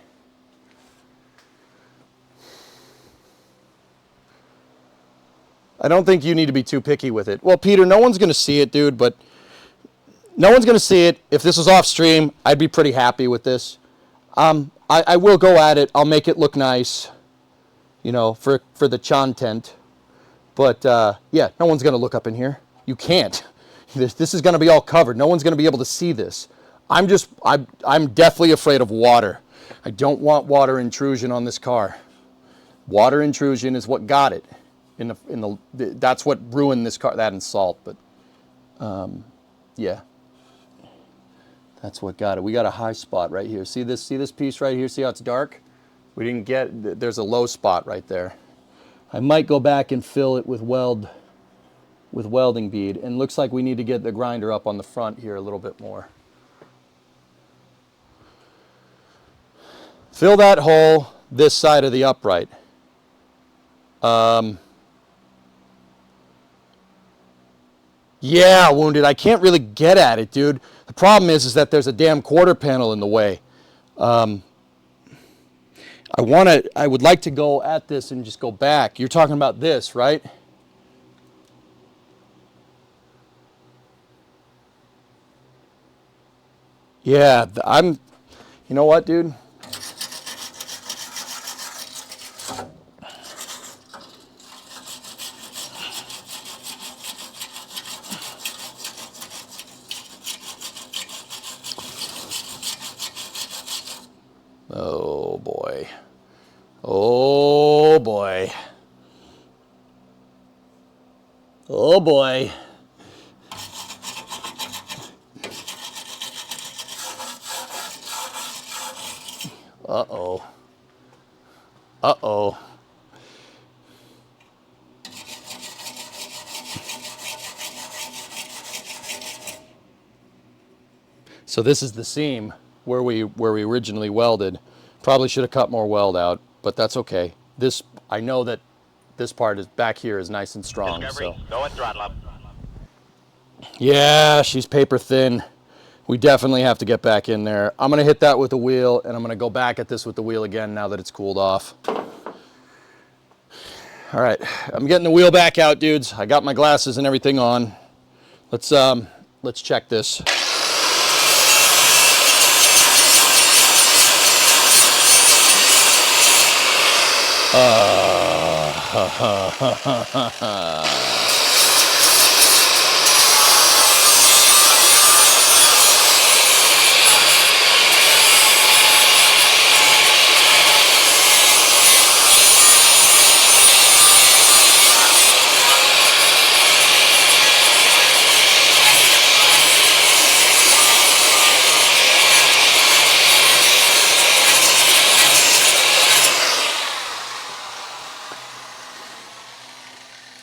I don't think you need to be too picky with it. Well, Peter, no one's going to see it, dude, but no one's going to see it. If this was off stream, I'd be pretty happy with this. I will go at it. I'll make it look nice, you know, for the content. But yeah, no one's going to look up in here. You can't. This is going to be all covered. No one's going to be able to see this. I'm deathly afraid of water. I don't want water intrusion on this car. Water intrusion is what got it. That's what ruined this car. That and salt, but yeah. That's what got it. We got a high spot right here. See this piece right here? See how it's dark? We didn't get, there's a low spot right there. I might go back and fill it with welding bead. And looks like we need to get the grinder up on the front here a little bit more. Fill that hole this side of the upright. Yeah, Wounded. I can't really get at it, dude. The problem is that there's a damn quarter panel in the way. I would like to go at this and just go back. You're talking about this, right? Yeah, you know what, dude? Oh boy. Oh boy. Oh boy. Uh-oh. Uh-oh. So this is the seam where we originally welded. Probably should have cut more weld out, but that's okay. This, I know that this part is back here is nice and strong. Discovery, So go and throttle up. yeah, she's paper thin. We definitely have to get back in there. I'm gonna hit that with the wheel, and I'm gonna go back at this with the wheel again now that it's cooled off. All right, I'm getting the wheel back out, dudes. I got my glasses and everything on. Let's check this.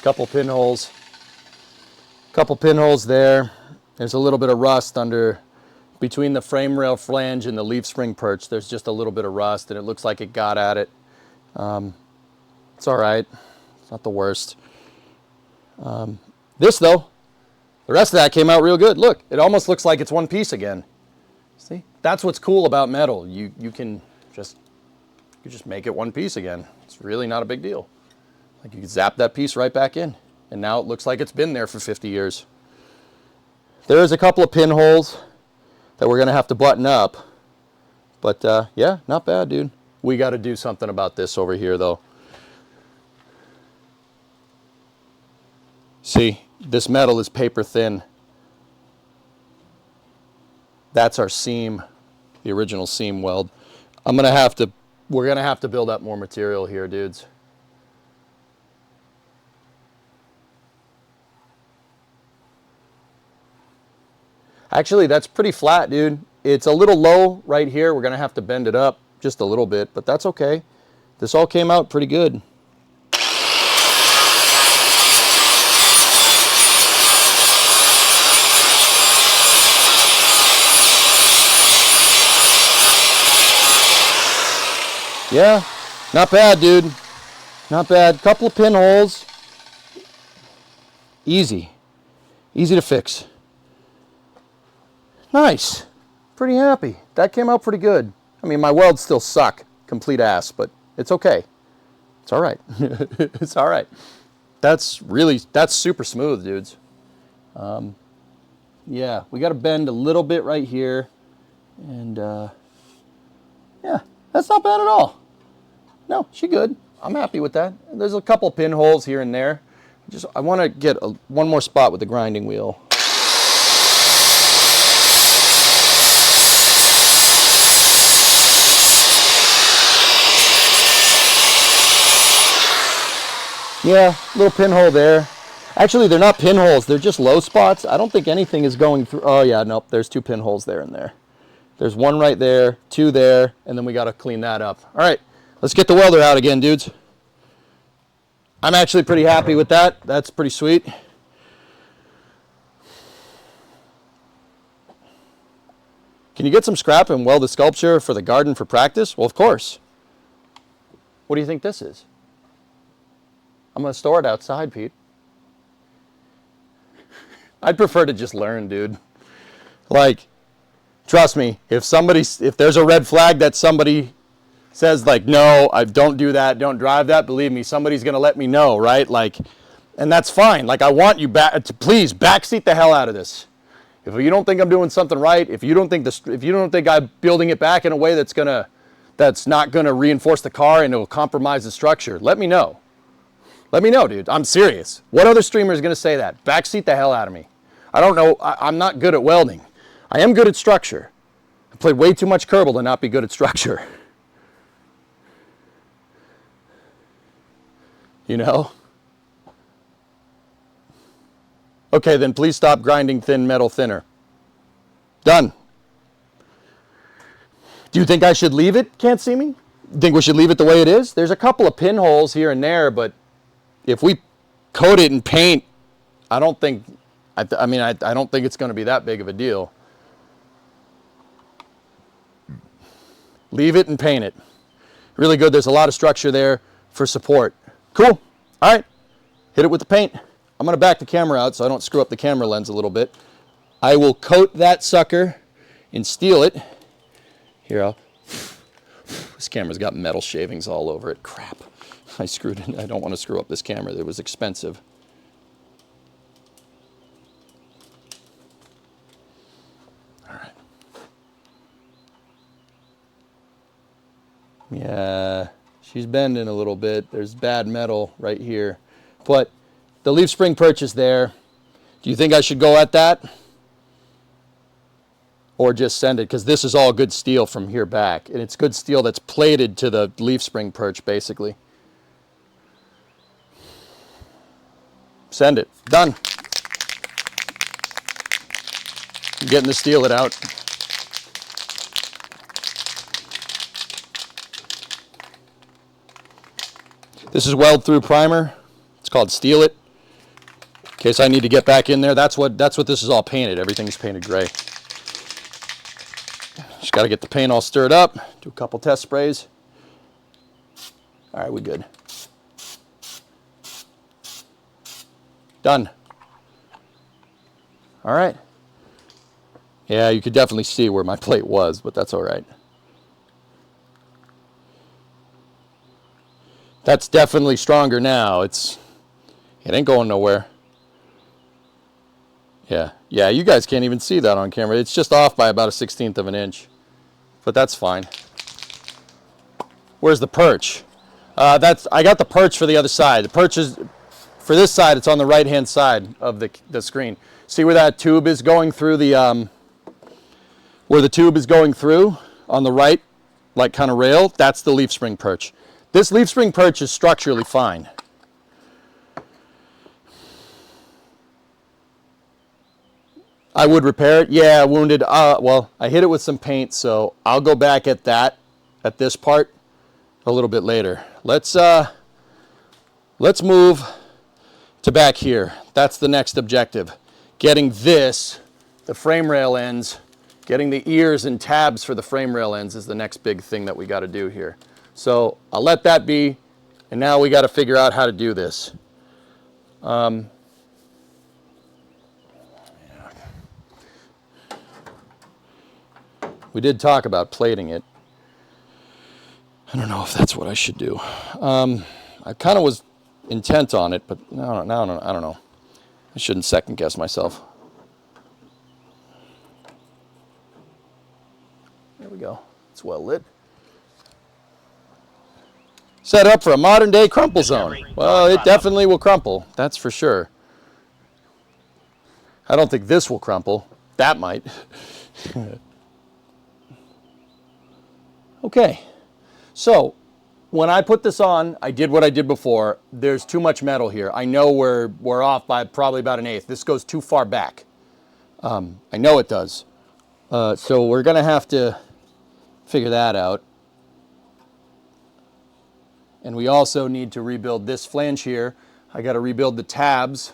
Couple pinholes there. There's a little bit of rust under between the frame rail flange and the leaf spring perch. There's just a little bit of rust, and it looks like it got at it. It's all right. It's not the worst. This though, the rest of that came out real good. Look, it almost looks like it's one piece again. See, that's what's cool about metal. You can just make it one piece again. It's really not a big deal. Like you can zap that piece right back in, and now it looks like it's been there for 50 years. There's a couple of pinholes that we're gonna have to button up, but yeah, not bad, dude. We got to do something about this over here, though. See, this metal is paper thin. That's our seam, the original seam weld. We're gonna have to build up more material here, dudes. Actually, that's pretty flat, dude. It's a little low right here. We're gonna have to bend it up just a little bit, but that's okay. This all came out pretty good. Yeah, not bad, dude. Not bad. Couple of pinholes. Easy. Easy to fix. Nice. Pretty happy. That came out pretty good. I mean, my welds still suck. Complete ass, but it's okay. It's all right. It's all right. That's super smooth, dudes. Yeah, we got to bend a little bit right here. And, yeah, that's not bad at all. No, she good. I'm happy with that. There's a couple pinholes here and there. I want to get one more spot with the grinding wheel. Yeah, little pinhole there. Actually, they're not pinholes. They're just low spots. I don't think anything is going through. Oh, yeah, nope. There's two pinholes there and there. There's one right there, two there, and then we got to clean that up. All right, let's get the welder out again, dudes. I'm actually pretty happy with that. That's pretty sweet. Can you get some scrap and weld a sculpture for the garden for practice? Well, of course. What do you think this is? I'm going to store it outside, Pete. I'd prefer to just learn, dude. Like, trust me, if there's a red flag that somebody says, like, no, don't do that, don't drive that, believe me, somebody's going to let me know, right? Like, and that's fine. Like, I want you to please backseat the hell out of this. If you don't think I'm doing something right, if you don't think I'm building it back in a way that's not gonna reinforce the car and it'll compromise the structure, let me know. Let me know, dude. I'm serious. What other streamer is gonna say that? Backseat the hell out of me. I don't know. I'm not good at welding. I am good at structure. I played way too much Kerbal to not be good at structure. You know? Okay, then please stop grinding thin metal thinner. Done. Do you think I should leave it? Can't see me? Think we should leave it the way it is? There's a couple of pinholes here and there, but if we coat it in paint, I don't think it's going to be that big of a deal. Leave it and paint it. Really good. There's a lot of structure there for support. Cool. All right. Hit it with the paint. I'm going to back the camera out so I don't screw up the camera lens a little bit. I will coat that sucker and steel it. Here, this camera's got metal shavings all over it. Crap. I screwed it. I don't want to screw up this camera. It was expensive. All right. Yeah, she's bending a little bit. There's bad metal right here. But the leaf spring perch is there. Do you think I should go at that? Or just send it? Because this is all good steel from here back. And it's good steel that's plated to the leaf spring perch, basically. Send it. Done. I'm getting to steel it out. This is weld through primer. It's called Steel It. In case I need to get back in there, that's what this is all painted. Everything's painted gray. Just got to get the paint all stirred up. Do a couple test sprays. All right, we good. Done. All right. Yeah, you could definitely see where my plate was, but that's all right. That's definitely stronger now. It ain't going nowhere. Yeah, you guys can't even see that on camera. It's just off by about 1/16 of an inch, but that's fine. Where's the perch? I got the perch for the other side. The perch is, for this side, it's on the right-hand side of the screen. See where that tube is going through where the tube is going through on the right, like kind of rail? That's the leaf spring perch. This leaf spring perch is structurally fine. I would repair it. Yeah, wounded. Well, I hit it with some paint, so I'll go back at this part, a little bit later. Let's move to back here. That's the next objective. Getting the frame rail ends, getting the ears and tabs for the frame rail ends is the next big thing that we got to do here. So I'll let that be, and now we got to figure out how to do this. We did talk about plating it. I don't know if that's what I should do. I kind of was intent on it, but no, I don't know. I shouldn't second guess myself. There we go. It's well lit. Set up for a modern day crumple zone. Well, it definitely will crumple. That's for sure. I don't think this will crumple. That might. Okay. So when I put this on, I did what I did before. There's too much metal here. I know we're off by probably about 1/8. This goes too far back. I know it does. So we're going to have to figure that out. And we also need to rebuild this flange here. I got to rebuild the tabs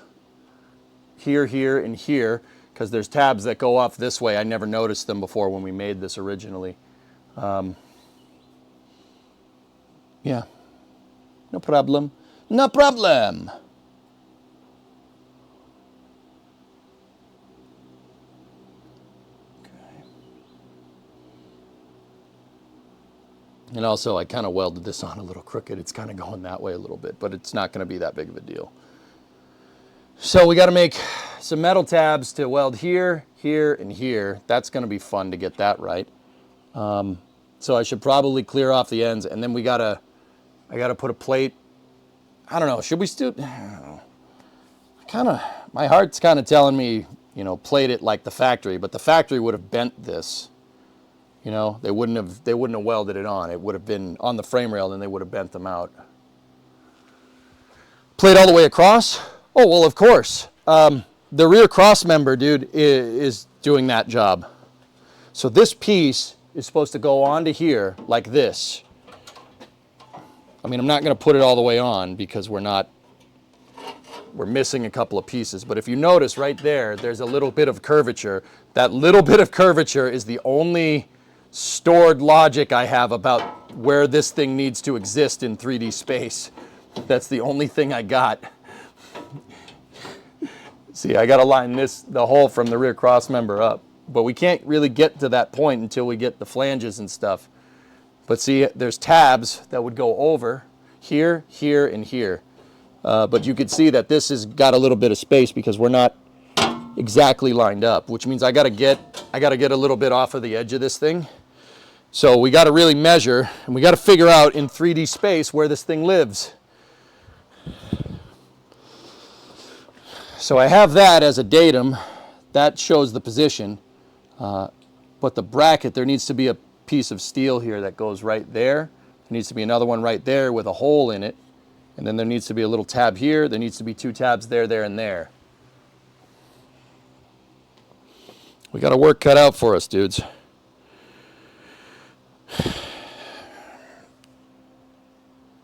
here, here, and here, because there's tabs that go off this way. I never noticed them before when we made this originally. Yeah, no problem. No problem. And also, I kind of welded this on a little crooked. It's kind of going that way a little bit, but it's not going to be that big of a deal. So we got to make some metal tabs to weld here, here, and here. That's going to be fun to get that right. So I should probably clear off the ends, and then I got to put a plate. I don't know. Should we still? My heart's kind of telling me, you know, plate it like the factory, but the factory would have bent this. You know, they wouldn't have welded it on. It would have been on the frame rail, and they would have bent them out. Plate all the way across? Oh, well, of course. The rear cross member, dude, is doing that job. So this piece is supposed to go onto here like this. I mean, I'm not going to put it all the way on because we're missing a couple of pieces. But if you notice right there, there's a little bit of curvature. That little bit of curvature is the only stored logic I have about where this thing needs to exist in 3D space. That's the only thing I got. See, I got to line the hole from the rear cross member up. But we can't really get to that point until we get the flanges and stuff. But see, there's tabs that would go over here, here, and here. But you could see that this has got a little bit of space because we're not exactly lined up, which means I got to get a little bit off of the edge of this thing. So we got to really measure, and we got to figure out in 3D space where this thing lives. So I have that as a datum. That shows the position. But the bracket, there needs to be a piece of steel here that goes right there. There needs to be another one right there with a hole in it. And then there needs to be a little tab here. There needs to be 2 tabs there, there, and there. We got a work cut out for us, dudes.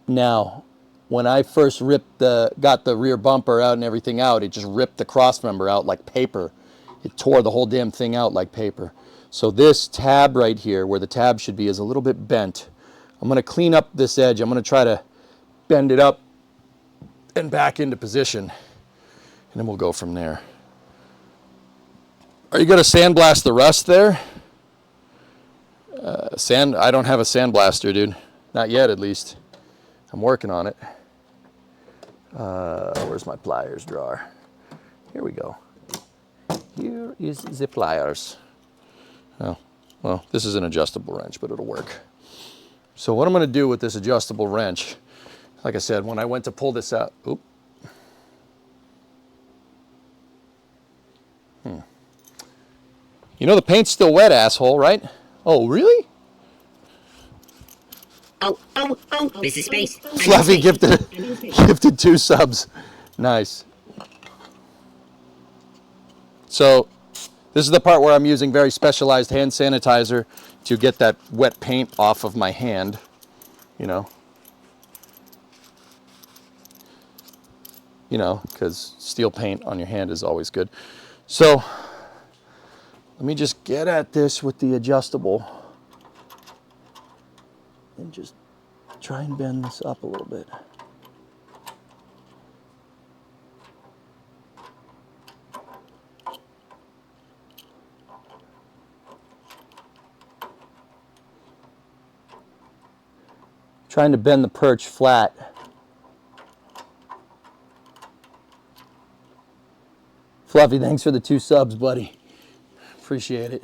Now, when I first got the rear bumper out and everything out, it just ripped the cross member out like paper. It tore the whole damn thing out like paper. So this tab right here, where the tab should be, is a little bit bent. I'm going to clean up this edge. I'm going to try to bend it up and back into position. And then we'll go from there. Are you going to sandblast the rust there? I don't have a sandblaster, dude. Not yet, at least. I'm working on it. Where's my pliers drawer? Here we go. Here is the pliers. Oh, well, this is an adjustable wrench, but it'll work. So what I'm going to do with this adjustable wrench, like I said, when I went to pull this out, You know the paint's still wet, asshole, right? Oh, really? Oh, this is space. Fluffy gifted 2 subs. Nice. So this is the part where I'm using very specialized hand sanitizer to get that wet paint off of my hand, you know. Because steel paint on your hand is always good. So let me just get at this with the adjustable and just try and bend this up a little bit. Trying to bend the perch flat. Fluffy, thanks for the 2 subs, buddy. Appreciate it.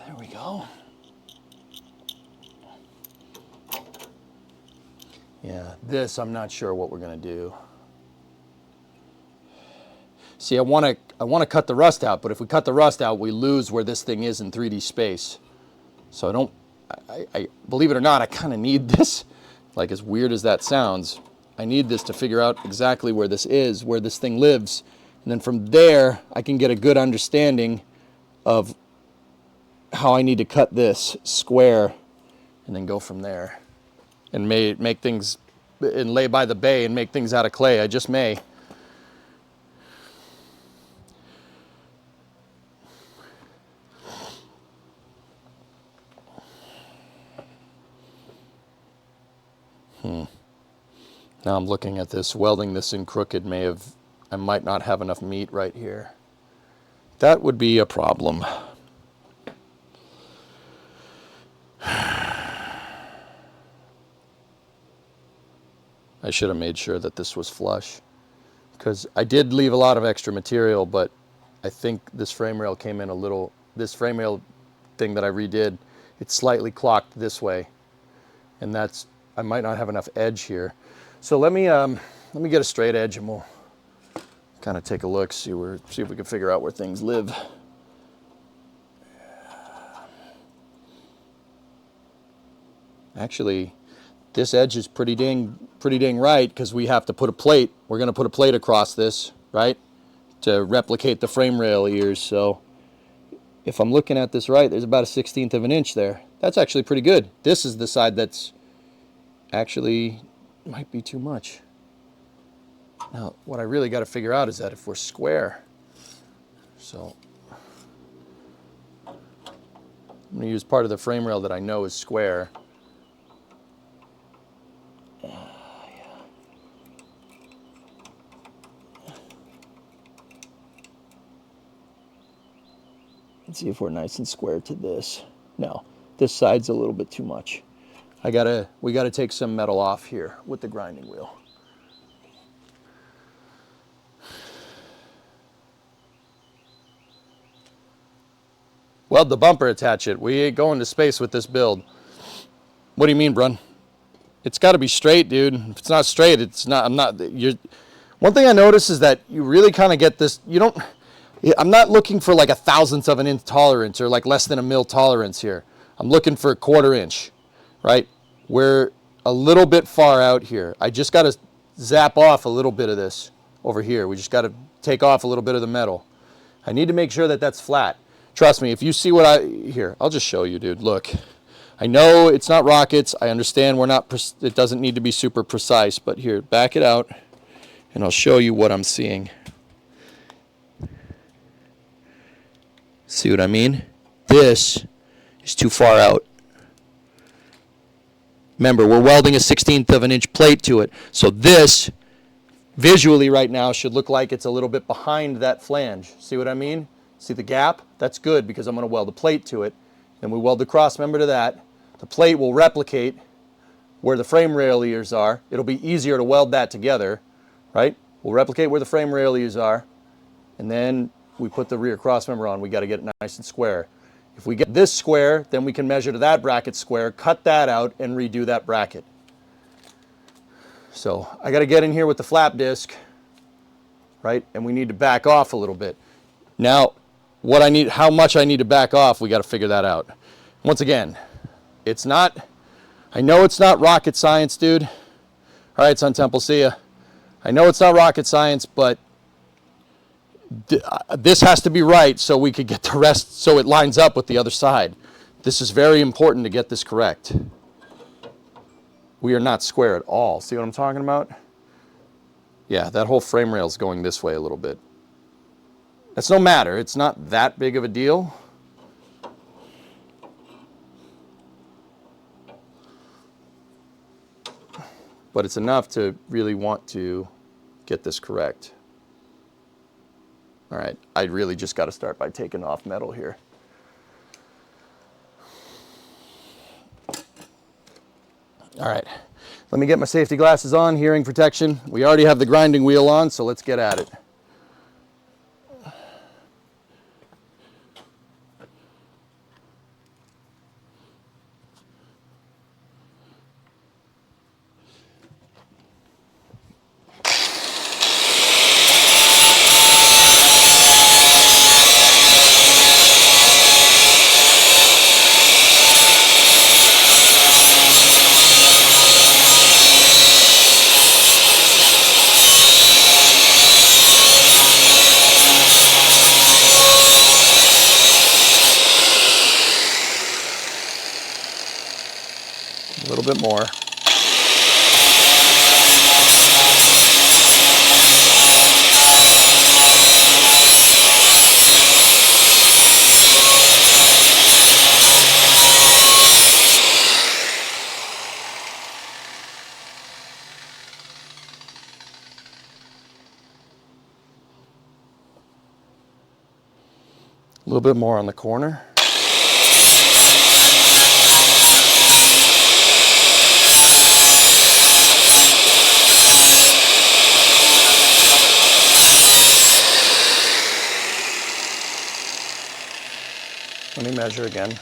There we go. Yeah, this I'm not sure what we're gonna do. See, I want to cut the rust out, but if we cut the rust out, we lose where this thing is in 3D space. So I believe it or not, I kind of need this, like as weird as that sounds, I need this to figure out exactly where this is, where this thing lives. And then from there, I can get a good understanding of how I need to cut this square and then go from there. And make things, and lay by the bay and make things out of clay. I just may. Now I'm looking at this, welding this in crooked I might not have enough meat right here. That would be a problem. I should have made sure that this was flush, because I did leave a lot of extra material, but I think this frame rail came in a little, this frame rail thing that I redid, it's slightly clocked this way, and that's, I might not have enough edge here. So let me get a straight edge and we'll kind of take a look, see if we can figure out where things live. Actually, this edge is pretty dang right, because we have to put a plate. We're going to put a plate across this, right, to replicate the frame rail ears. So if I'm looking at this right, there's about a 1/16 of an inch there. That's actually pretty good. This is the side that's actually might be too much. Now, what I really got to figure out is that if we're square, so I'm going to use part of the frame rail that I know is square. Let's see if we're nice and square to this. No, this side's a little bit too much. We gotta take some metal off here with the grinding wheel. Weld the bumper, attach it. We ain't going to space with this build. What do you mean, Brun? It's got to be straight, dude. If it's not straight, it's not. One thing I notice is that you really kind of get this. I'm not looking for like 1/1000th of an inch tolerance or like less than a mil tolerance here. I'm looking for a 1/4 inch, right? We're a little bit far out here. I just got to zap off a little bit of this over here. We just got to take off a little bit of the metal. I need to make sure that that's flat. Trust me, if you see here, I'll just show you, dude. Look, I know it's not rockets. I understand it doesn't need to be super precise, but here, back it out and I'll show you what I'm seeing. See what I mean? This is too far out. Remember, we're welding a 1/16 of an inch plate to it. So this, visually right now, should look like it's a little bit behind that flange. See what I mean? See the gap? That's good, because I'm going to weld a plate to it. Then we weld the cross member to that. The plate will replicate where the frame rail ears are. It'll be easier to weld that together, right? We'll replicate where the frame rail ears are, and then we put the rear cross member on. We got to get it nice and square. If we get this square, then we can measure to that bracket square, cut that out, and redo that bracket. So I got to get in here with the flap disc, right? And we need to back off a little bit. Now, how much I need to back off, we got to figure that out. Once again, I know it's not rocket science, dude. All right, Sun Temple, see ya. I know it's not rocket science, but this has to be right so we could get the rest, so it lines up with the other side. This is very important to get this correct. We are not square at all. See what I'm talking about? Yeah, that whole frame rail is going this way a little bit. That's no matter. It's not that big of a deal. But it's enough to really want to get this correct. All right, I really just got to start by taking off metal here. All right, let me get my safety glasses on, hearing protection. We already have the grinding wheel on, so let's get at it. A little bit more. A little bit more on the corner. Let me measure again.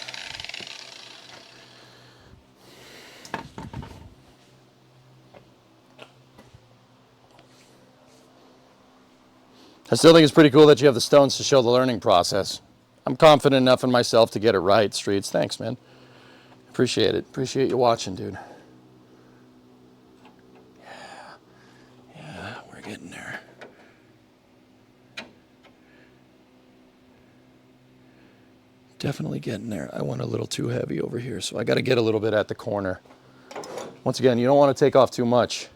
I still think it's pretty cool that you have the stones to show the learning process. I'm confident enough in myself to get it right, Streets. Thanks, man. Appreciate it. Appreciate you watching, dude. Yeah, we're getting there. Definitely getting there. I went a little too heavy over here, so I got to get a little bit at the corner. Once again, you don't want to take off too much.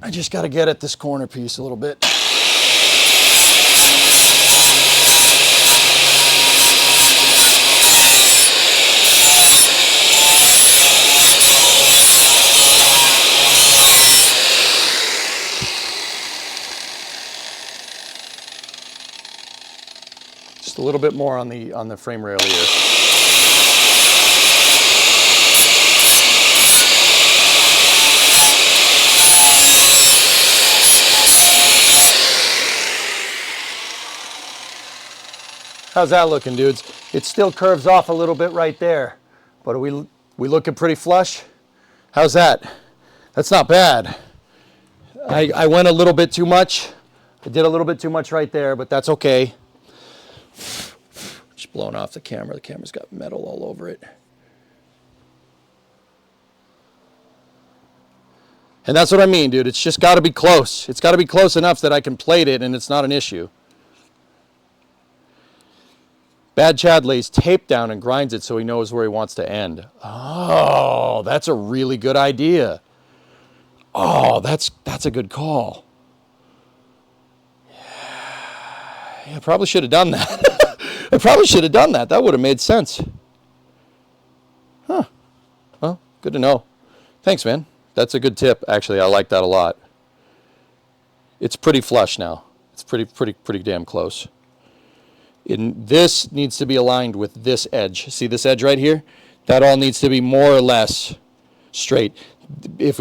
I just got to get at this corner piece a little bit. Just a little bit more on the frame rail here. How's that looking, dudes? It still curves off a little bit right there, but are we looking pretty flush? How's that? That's not bad. I went a little bit too much. I did a little bit too much right there, but that's okay. Just blowing off the camera. The camera's got metal all over it. And that's what I mean, dude. It's just got to be close. It's got to be close enough that I can plate it and it's not an issue. Bad Chad lays tape down and grinds it so he knows where he wants to end. Oh, that's a really good idea. Oh, that's a good call. Yeah, I probably should have done that. I probably should have done that. That would have made sense. Huh. Well, good to know. Thanks, man. That's a good tip. Actually, I like that a lot. It's pretty flush now. It's pretty damn close. This needs to be aligned with this edge. See this edge right here? That all needs to be more or less straight. If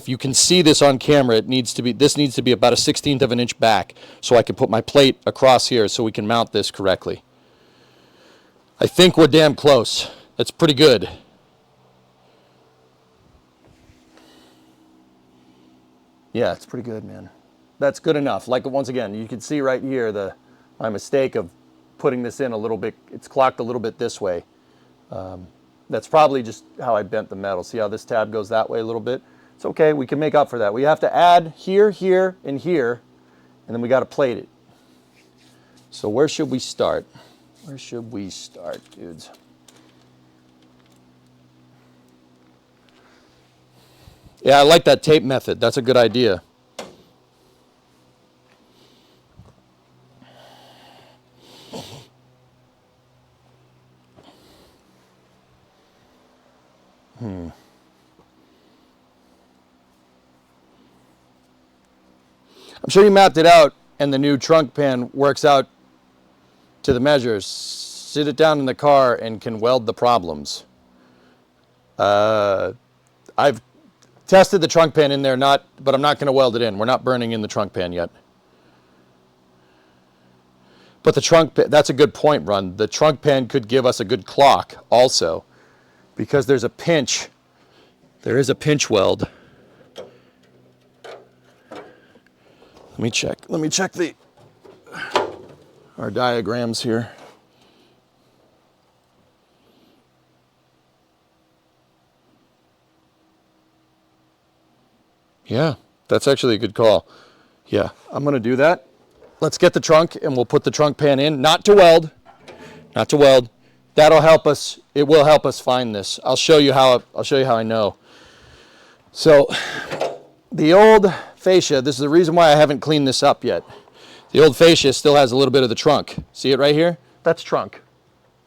you can see this on camera, this needs to be about a 1/16 of an inch back so I can put my plate across here so we can mount this correctly. I think we're damn close. That's pretty good. Yeah, it's pretty good, man. That's good enough. Like, once again, you can see right here my mistake of putting this in a little bit. It's clocked a little bit this way. That's probably just how I bent the metal. See how this tab goes that way a little bit? It's okay. We can make up for that. We have to add here, here, and here, and then we got to plate it. So where should we start? Where should we start, dudes? Yeah, I like that tape method. That's a good idea. I'm sure you mapped it out and the new trunk pan works out to the measures. Sit it down in the car and can weld the problems. I've tested the trunk pan in there, but I'm not going to weld it in. We're not burning in the trunk pan yet. But the trunk pan, that's a good point, Run. The trunk pan could give us a good clock also, because there's a pinch. There is a pinch weld. Let me check our diagrams here. Yeah, that's actually a good call. Yeah, I'm going to do that. Let's get the trunk and we'll put the trunk pan in. Not to weld. that'll help us. It will help us find this. I'll show you how I know. So the old fascia, this is the reason why I haven't cleaned this up yet. The old fascia still has a little bit of the trunk. See it right here? That's trunk.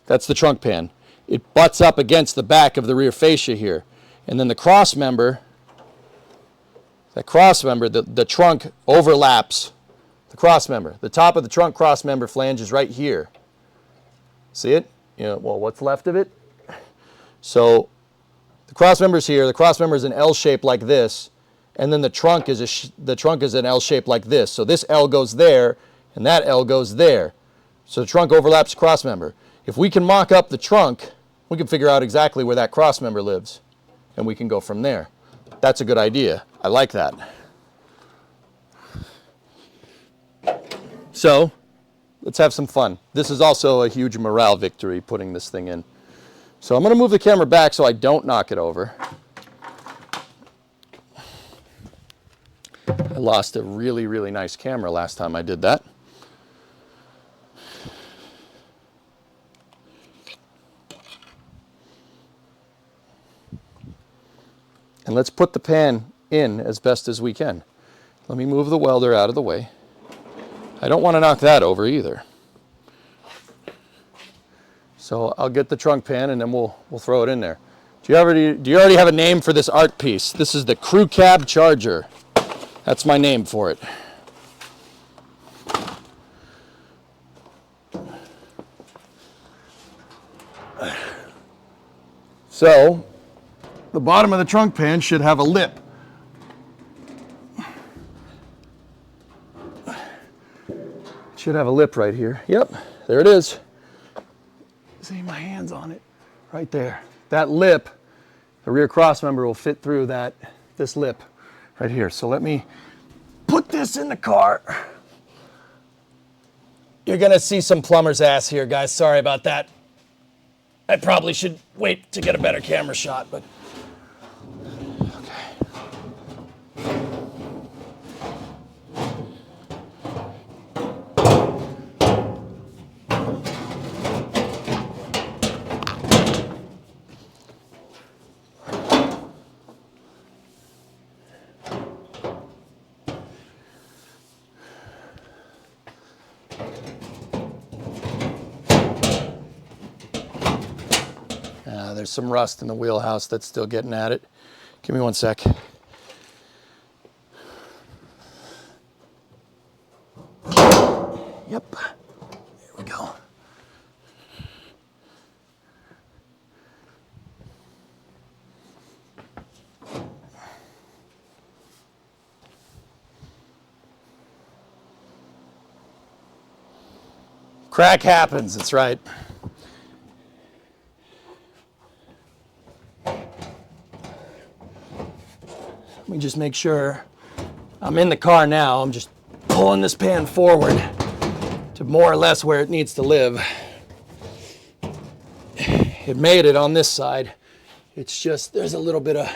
That's the trunk pan. It butts up against the back of the rear fascia here. And then the cross member, the trunk overlaps the cross member. The top of the trunk cross member flange is right here. See it? Well, what's left of it? So the cross member's here. The cross member is an L shape like this, and then the trunk is an L shape like this. So this L goes there, and that L goes there. So the trunk overlaps the cross member. If we can mock up the trunk, we can figure out exactly where that cross member lives, and we can go from there. That's a good idea. I like that. So let's have some fun. This is also a huge morale victory, putting this thing in. So I'm going to move the camera back so I don't knock it over. I lost a really, really nice camera last time I did that. And let's put the pan in as best as we can. Let me move the welder out of the way. I don't want to knock that over either. So I'll get the trunk pan and then we'll throw it in there. Do you already have a name for this art piece? This is the Crew Cab Charger. That's my name for it. So the bottom of the trunk pan should have a lip. Should have a lip right here. Yep, there it is. See my hands on it, right there. That lip, the rear cross member will fit through this lip right here. So let me put this in the car. You're gonna see some plumber's ass here, guys. Sorry about that. I probably should wait to get a better camera shot, but there's some rust in the wheelhouse that's still getting at it. Give me one sec. Yep, there we go. Crack happens, that's right. Let me just make sure I'm in the car now. I'm just pulling this pan forward to more or less where it needs to live. It made it on this side. It's just, there's a little bit of,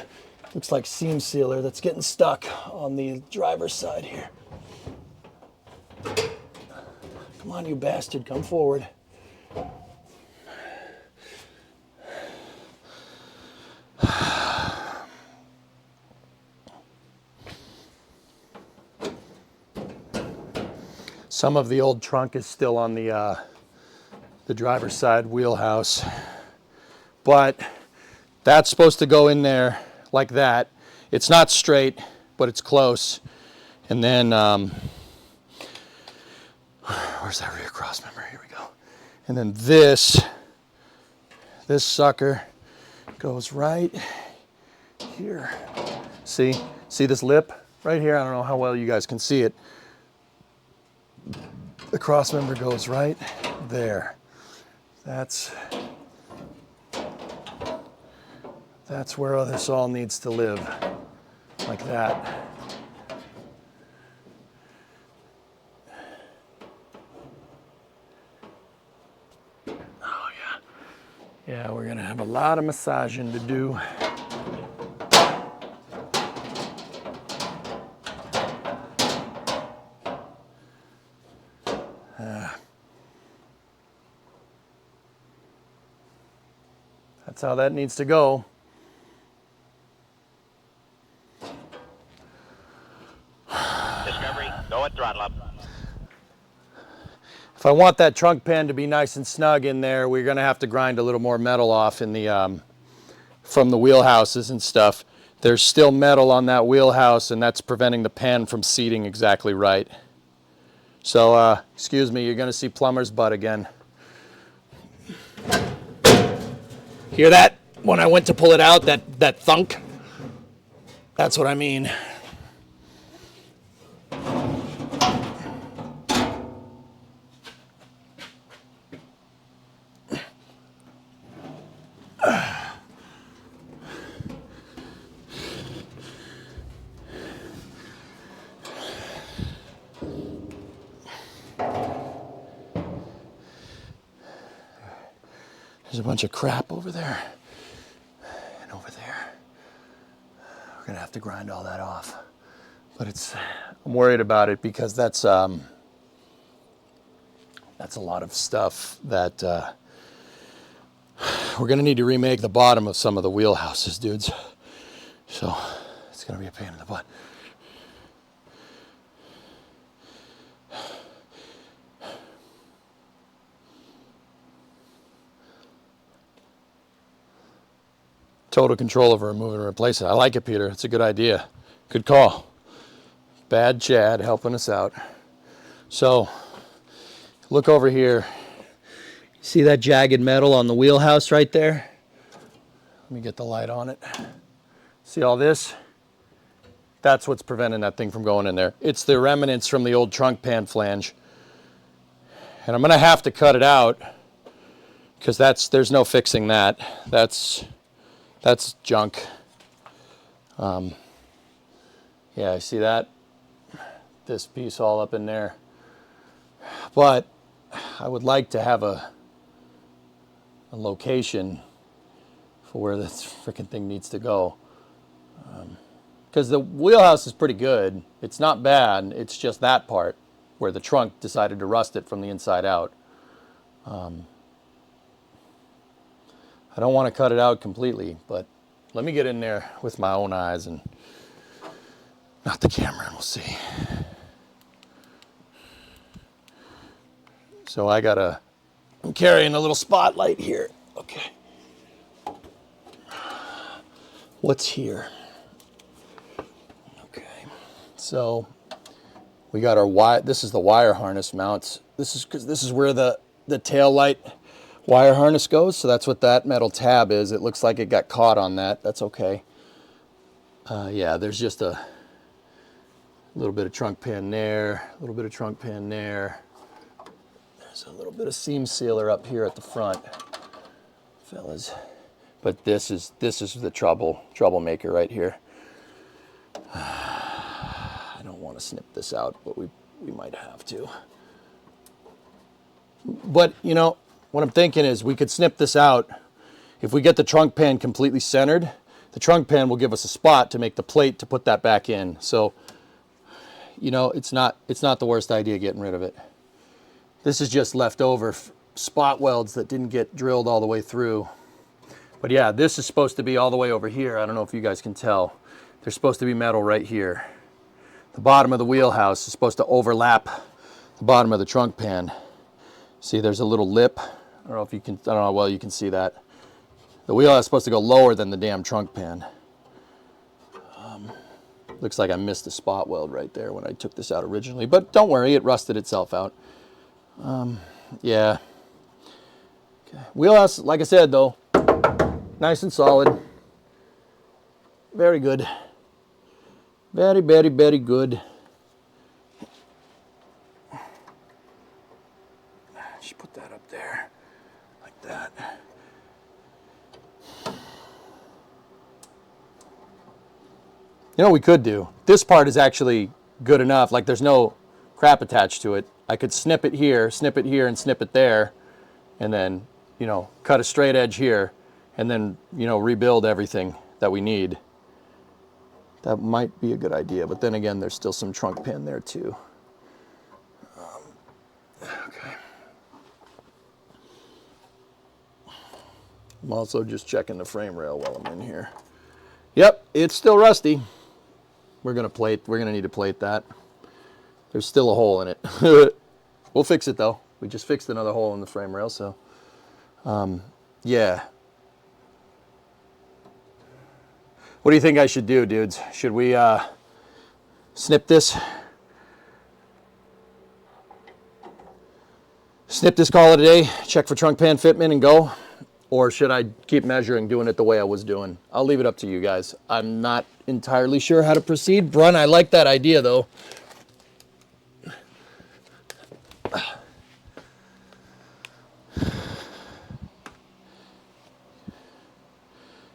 looks like seam sealer that's getting stuck on the driver's side here. Come on, you bastard, come forward. Some of the old trunk is still on the driver's side wheelhouse, but that's supposed to go in there like that. It's not straight, but it's close. And then, where's that rear cross member? Here we go. And then this sucker goes right here. See this lip right here? I don't know how well you guys can see it. The cross member goes right there. That's where this all needs to live, like that. Oh yeah. Yeah, we're gonna have a lot of massaging to do. That's how that needs to go. Discovery, go at throttle up. If I want that trunk pan to be nice and snug in there, we're gonna have to grind a little more metal off in the from the wheelhouses and stuff. There's still metal on that wheelhouse, and that's preventing the pan from seating exactly right. So, excuse me, you're gonna see plumber's butt again. Hear that? When I went to pull it out, that thunk? That's what I mean. There's a bunch of crap over there and over there. We're gonna have to grind all that off. But I'm worried about it because that's a lot of stuff that we're gonna need to remake the bottom of some of the wheelhouses, dudes. So it's gonna be a pain in the butt. Total control over remove and replace it. I like it, Peter. It's a good idea. Good call. Bad Chad helping us out. So, look over here. See that jagged metal on the wheelhouse right there? Let me get the light on it. See all this? That's what's preventing that thing from going in there. It's the remnants from the old trunk pan flange. And I'm gonna have to cut it out because there's no fixing that. That's junk. Yeah, I see that? This piece all up in there. But I would like to have a location for where this freaking thing needs to go. Because the wheelhouse is pretty good. It's not bad. It's just that part where the trunk decided to rust it from the inside out. I don't want to cut it out completely, but let me get in there with my own eyes and not the camera, and we'll see. So I'm carrying a little spotlight here. Okay. What's here? Okay. So we got our wire. This is the wire harness mounts. This is where the tail light wire harness goes. So that's what that metal tab is. It looks like it got caught on that. That's okay. Yeah, there's just a little bit of trunk pan there, a little bit of trunk pan there. There's a little bit of seam sealer up here at the front, fellas. But this is the troublemaker right here. I don't want to snip this out, but we might have to. But you know, what I'm thinking is we could snip this out. If we get the trunk pan completely centered, the trunk pan will give us a spot to make the plate to put that back in. So, you know, it's not the worst idea getting rid of it. This is just leftover spot welds that didn't get drilled all the way through. But yeah, this is supposed to be all the way over here. I don't know if you guys can tell. There's supposed to be metal right here. The bottom of the wheelhouse is supposed to overlap the bottom of the trunk pan. See, there's a little lip. I don't know how well you can see that. The wheelhouse is supposed to go lower than the damn trunk pan. Looks like I missed a spot weld right there when I took this out originally, but don't worry, it rusted itself out. Yeah. Okay. Wheelhouse, like I said though, nice and solid. Very good. Very, very, very good. Just put that up there, like that. You know what we could do? This part is actually good enough, like there's no crap attached to it. I could snip it here, and snip it there, and then, you know, cut a straight edge here, and then, you know, rebuild everything that we need. That might be a good idea, but then again, there's still some trunk pan there too. Okay. I'm also just checking the frame rail while I'm in here. Yep, it's still rusty. We're gonna need to plate that. There's still a hole in it. We'll fix it though. We just fixed another hole in the frame rail, so yeah. What do you think I should do, dudes? Should we snip this? Snip this, call it a day, check for trunk pan fitment and go? Or should I keep measuring, doing it the way I was doing? I'll leave it up to you guys. I'm not entirely sure how to proceed. Brun, I like that idea though.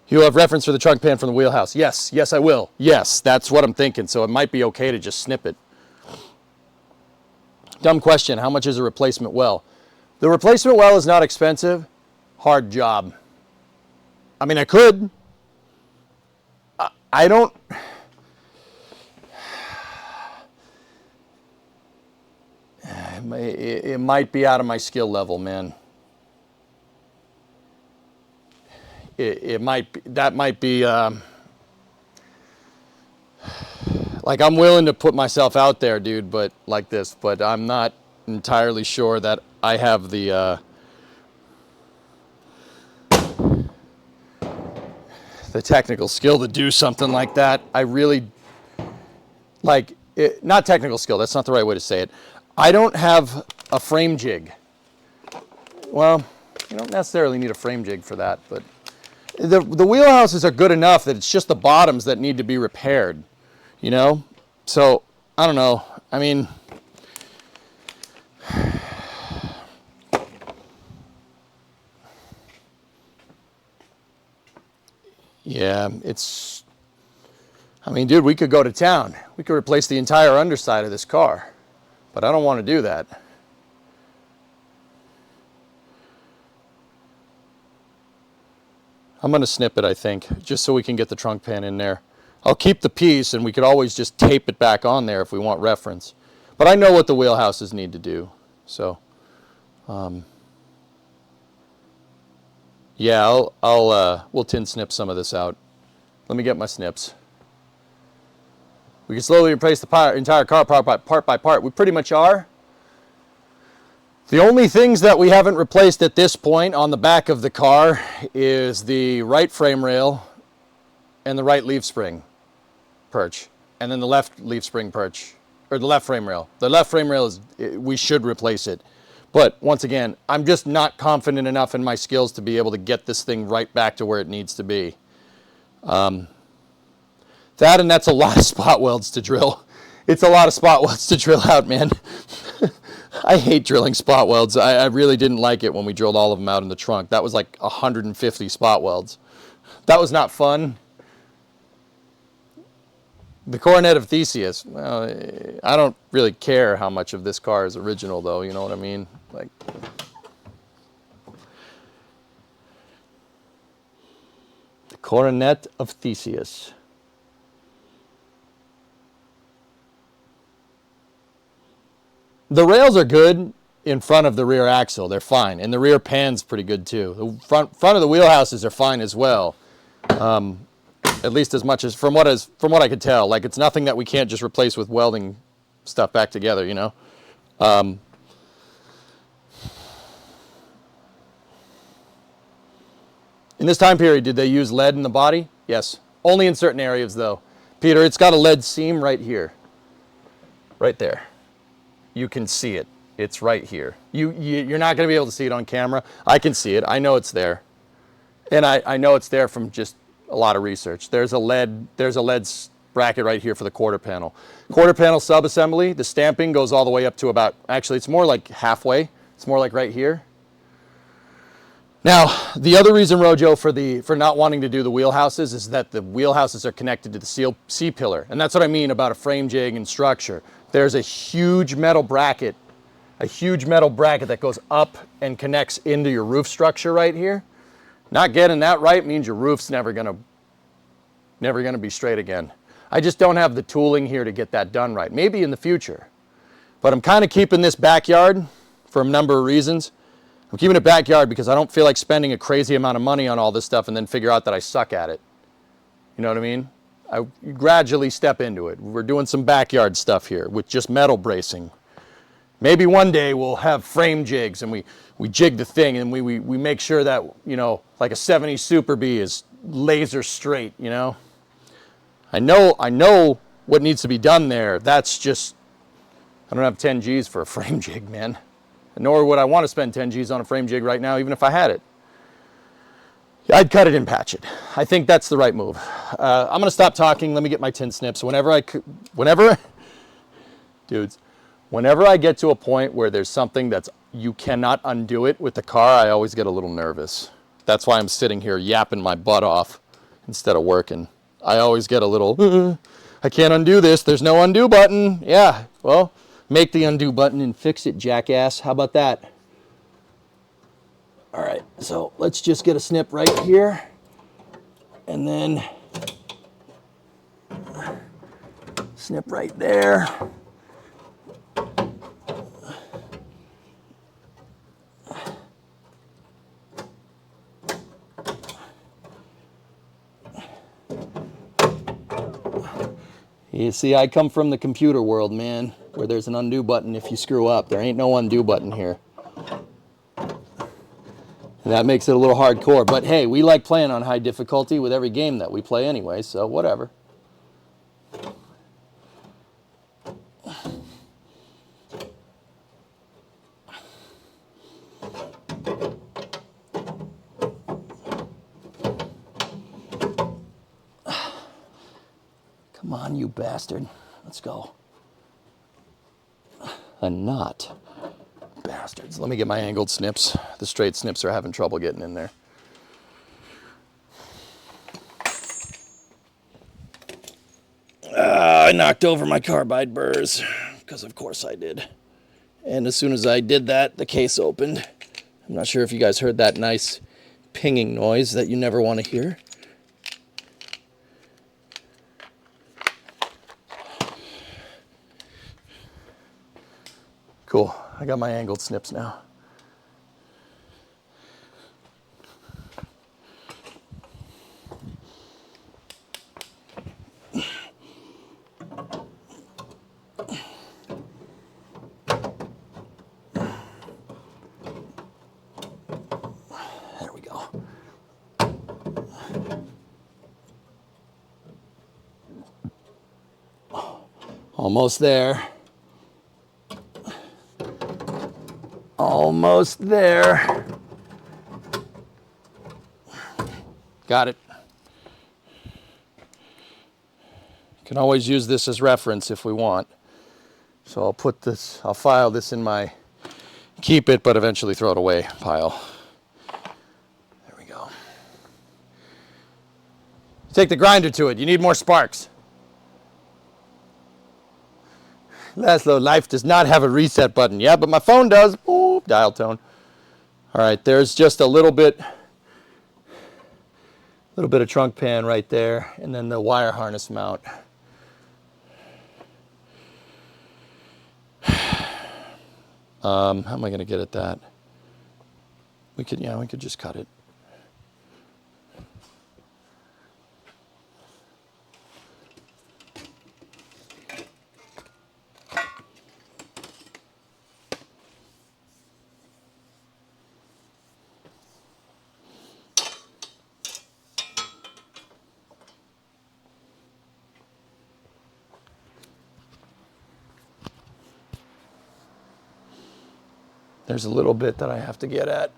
You have reference for the trunk pan from the wheelhouse. Yes, yes I will. Yes, that's what I'm thinking. So it might be okay to just snip it. Dumb question, how much is a replacement well? The replacement well is not expensive. Hard job. I mean, I could. I don't. It might be out of my skill level, man. It might be, that might be, like I'm willing to put myself out there, dude, but like this, but I'm not entirely sure that I have the technical skill to do something like that. I really, like, not technical skill, that's not the right way to say it. I don't have a frame jig. Well, you don't necessarily need a frame jig for that, but the wheelhouses are good enough that it's just the bottoms that need to be repaired, you know? So, I don't know. I mean, yeah, it's, I mean, dude, we could go to town. We could replace the entire underside of this car, but I don't want to do that. I'm going to snip it, I think, just so we can get the trunk pan in there. I'll keep the piece, and we could always just tape it back on there if we want reference. But I know what the wheelhouses need to do, so. Yeah, we'll tin snip some of this out. Let me get my snips. We can slowly replace the entire car part by part. We pretty much are. The only things that we haven't replaced at this point on the back of the car is the right frame rail and the right leaf spring perch, and then the left leaf spring perch, or the left frame rail. The left frame rail is, we should replace it. But once again, I'm just not confident enough in my skills to be able to get this thing right back to where it needs to be. That's a lot of spot welds to drill. It's a lot of spot welds to drill out, man. I hate drilling spot welds. I really didn't like it when we drilled all of them out in the trunk. That was like 150 spot welds. That was not fun. The Coronet of Theseus. Well, I don't really care how much of this car is original, though. You know what I mean? Like, the Coronet of Theseus. The rails are good in front of the rear axle. They're fine. And the rear pan's pretty good too. The front of the wheelhouses are fine as well. At least as much as from what I could tell. Like, it's nothing that we can't just replace with welding stuff back together, you know? In this time period, did they use lead in the body? Yes. Only in certain areas though. Peter, it's got a lead seam right here. Right there. You can see it. It's right here. You're not going to be able to see it on camera. I can see it. I know it's there. And I know it's there from just a lot of research. There's a lead bracket right here for the quarter panel. Quarter panel sub-assembly, the stamping goes all the way up to about, actually it's more like halfway. It's more like right here. Now, the other reason, Rojo, for not wanting to do the wheelhouses is that the wheelhouses are connected to the C-pillar. And that's what I mean about a frame jig and structure. There's a huge metal bracket that goes up and connects into your roof structure right here. Not getting that right means your roof's never gonna be straight again. I just don't have the tooling here to get that done right. Maybe in the future. But I'm kind of keeping this backyard for a number of reasons. I'm keeping it backyard because I don't feel like spending a crazy amount of money on all this stuff and then figure out that I suck at it. You know what I mean? I gradually step into it. We're doing some backyard stuff here with just metal bracing. Maybe one day we'll have frame jigs and we jig the thing and we make sure that, you know, like a 70 Super Bee is laser straight, you know? I know what needs to be done there. That's just, I don't have 10 G's for a frame jig, man. Nor would I want to spend 10 G's on a frame jig right now, even if I had it. I'd cut it and patch it. I think that's the right move. I'm gonna stop talking. Let me get my tin snips. Whenever I get to a point where there's something that's, you cannot undo it with the car, I always get a little nervous. That's why I'm sitting here yapping my butt off instead of working. I always get a little, I can't undo this. There's no undo button. Yeah, well, make the undo button and fix it, jackass. How about that? All right, so let's just get a snip right here, and then snip right there. You see, I come from the computer world, man, where there's an undo button if you screw up. There ain't no undo button here. And that makes it a little hardcore. But hey, we like playing on high difficulty with every game that we play anyway, so whatever. Come on, you bastard. Let's go. A knot. Bastards. Let me get my angled snips. The straight snips are having trouble getting in there. I knocked over my carbide burrs, because of course I did. And as soon as I did that, the case opened. I'm not sure if you guys heard that nice pinging noise that you never want to hear. Cool. I got my angled snips now. There we go. Almost there. Almost there. Got it. Can always use this as reference if we want. So I'll put this, I'll file this in my keep it but eventually throw it away pile. There we go. Take the grinder to it. You need more sparks. Laszlo, life does not have a reset button. Yeah, but my phone does. Boop, dial tone. All right, there's just a little bit of trunk pan right there, and then the wire harness mount. How am I going to get at that? We could just cut it. There's a little bit that I have to get at.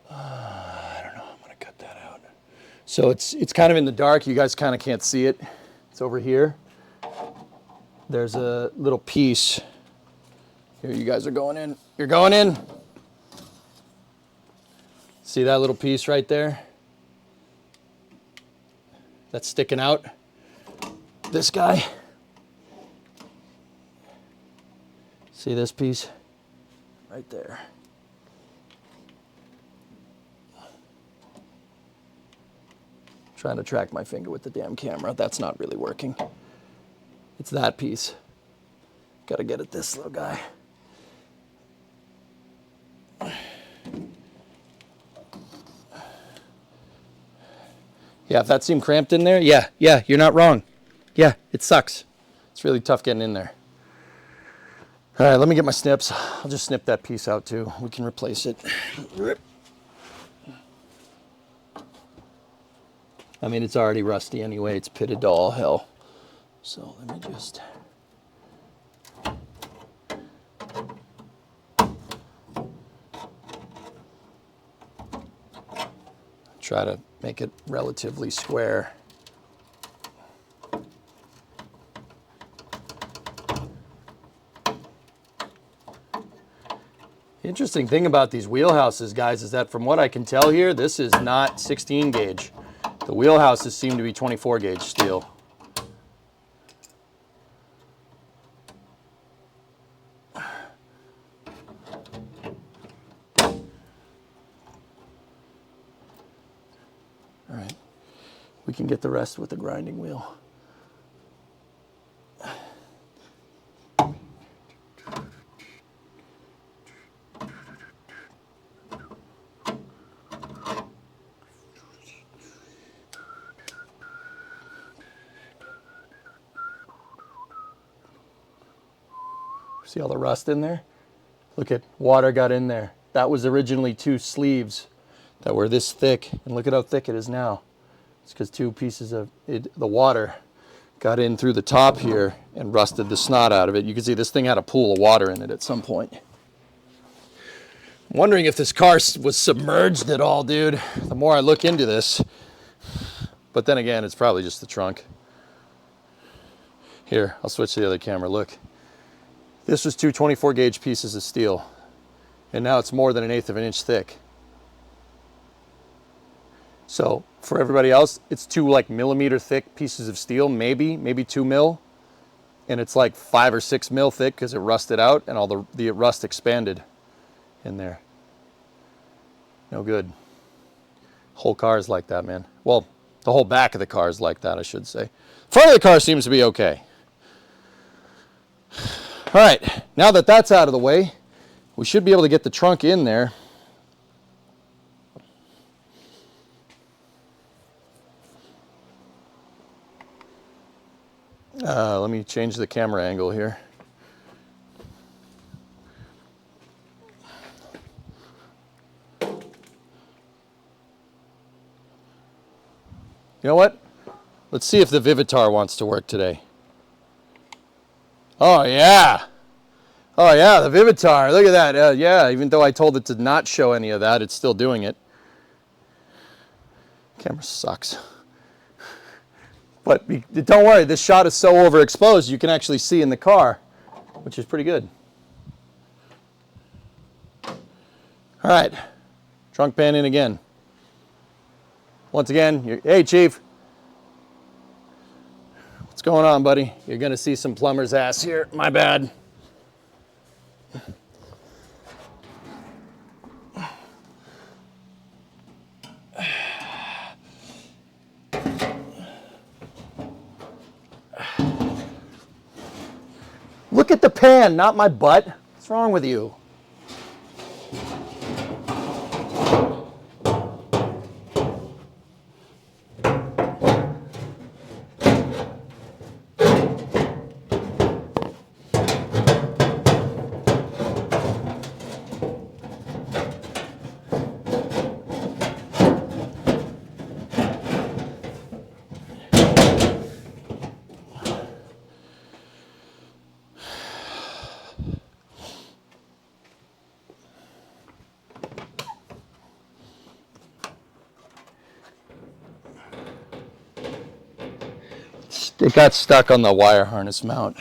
I don't know. I'm going to cut that out. So it's kind of in the dark. You guys kind of can't see it. It's over here. There's a little piece. Here, you guys are going in. You're going in. See that little piece right there? That's sticking out. This guy. See this piece? Right there. Trying to track my finger with the damn camera. That's not really working. It's that piece. Got to get at this little guy. Yeah, if that seemed cramped in there, yeah, you're not wrong. Yeah, it sucks. It's really tough getting in there. All right, let me get my snips. I'll just snip that piece out too. We can replace it. I mean, it's already rusty anyway. It's pitted to all hell. So let me just... try to make it relatively square. The interesting thing about these wheelhouses, guys, is that from what I can tell here, this is not 16 gauge. The wheelhouses seem to be 24 gauge steel. All right, we can get the rest with the grinding wheel. See all the rust in there? Look at water got in there. That was originally 2 sleeves that were this thick, and look at how thick it is now. It's because 2 pieces of it, the water got in through the top here and rusted the snot out of it. You can see this thing had a pool of water in it at some point. I'm wondering if this car was submerged at all, dude. The more I look into this, but then again, it's probably just the trunk. Here, I'll switch to the other camera. Look, this was 2 24 gauge pieces of steel, and now it's more than 1/8 of an inch thick. So for everybody else, it's 2 like millimeter thick pieces of steel, maybe 2 mil, and it's like 5 or 6 mil thick because it rusted out and all the rust expanded in there. No good. Whole car is like that, man. Well, the whole back of the car is like that, I should say. Front of the car seems to be okay. All right, now that that's out of the way, we should be able to get the trunk in there. Let me change the camera angle here. You know what? Let's see if the Vivitar wants to work today. Oh, yeah. Oh, yeah, the Vivitar. Look at that. Yeah, even though I told it to not show any of that, it's still doing it. Camera sucks. But don't worry, this shot is so overexposed you can actually see in the car, which is pretty good. All right, trunk pan in again. Once again, hey, Chief. What's going on, buddy? You're going to see some plumber's ass here. My bad. Look at the pan, not my butt. What's wrong with you? It got stuck on the wire harness mount.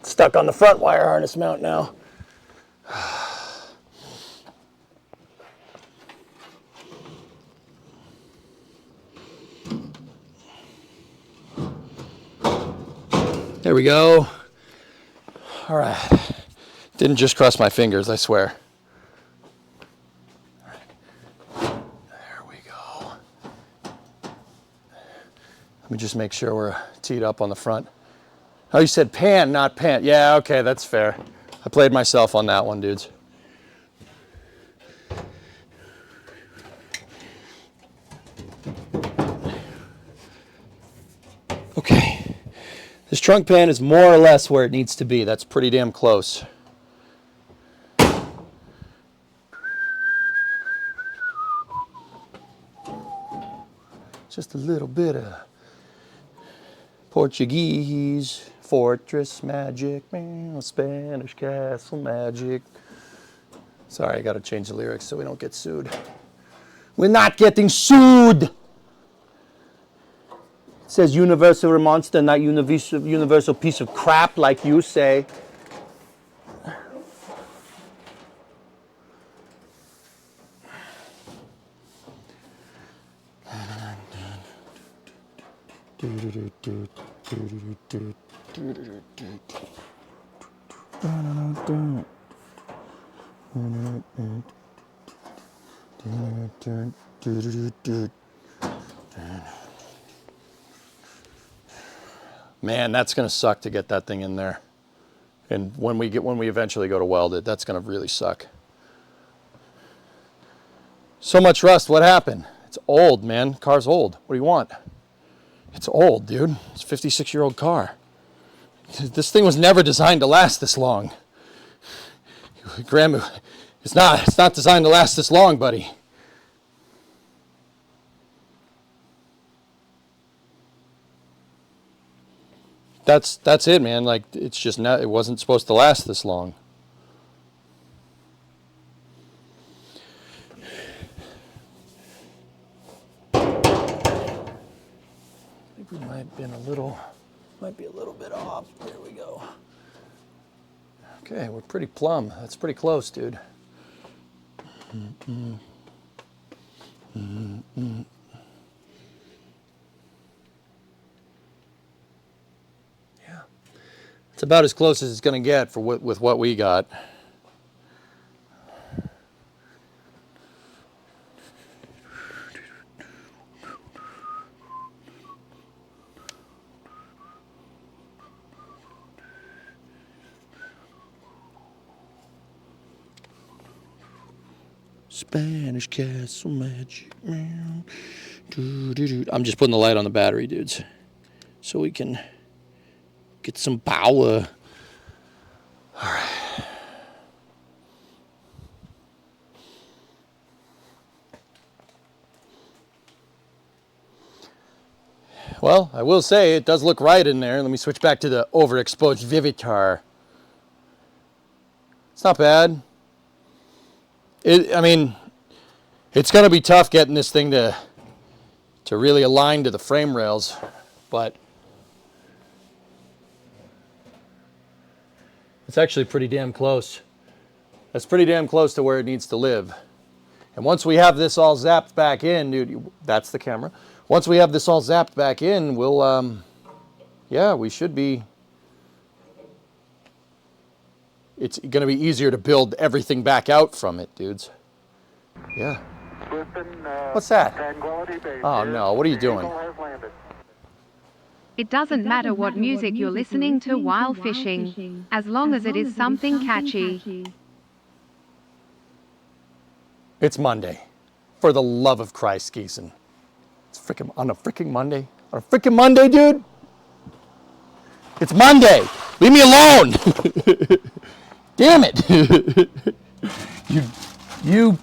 Stuck on the front wire harness mount now. There we go. All right. Didn't just cross my fingers, I swear. There we go. Let me just make sure we're teed up on the front. Oh, you said pan, not pant. Yeah, okay, that's fair. I played myself on that one, dudes. Okay. This trunk pan is more or less where it needs to be. That's pretty damn close. Just a little bit of Portuguese fortress magic, Spanish castle magic. Sorry, I gotta change the lyrics so we don't get sued. We're not getting sued! It says universal monster, not universal piece of crap like you say. Man, that's gonna suck to get that thing in there. And when we eventually go to weld it, that's gonna really suck. So much rust, what happened? It's old, man. Car's old. What do you want? It's old, dude. It's a 56-year-old car. This thing was never designed to last this long. Grandma, it's not designed to last this long, buddy. That's it, man. Like, it's just not, it wasn't supposed to last this long. I think we might be a little bit off. There we go. Okay, we're pretty plumb. That's pretty close, dude. Yeah. It's about as close as it's going to get for with what we got. Spanish castle magic. I'm just putting the light on the battery, dudes, so we can get some power. All right. Well, I will say it does look right in there. Let me switch back to the overexposed Vivitar. It's not bad. I mean, it's going to be tough getting this thing to really align to the frame rails, but it's actually pretty damn close. That's pretty damn close to where it needs to live. And once we have this all zapped back in, dude, that's the camera. Once we have this all zapped back in, we'll, yeah, we should be. It's going to be easier to build everything back out from it, dudes. Yeah. What's that? Oh, no. What are you doing? It doesn't matter what music you're listening to while fishing, as long as it is something catchy. It's Monday. For the love of Christ, Geeson. It's freaking on a freaking Monday. On a freaking Monday, dude. It's Monday. Leave me alone. Damn it. You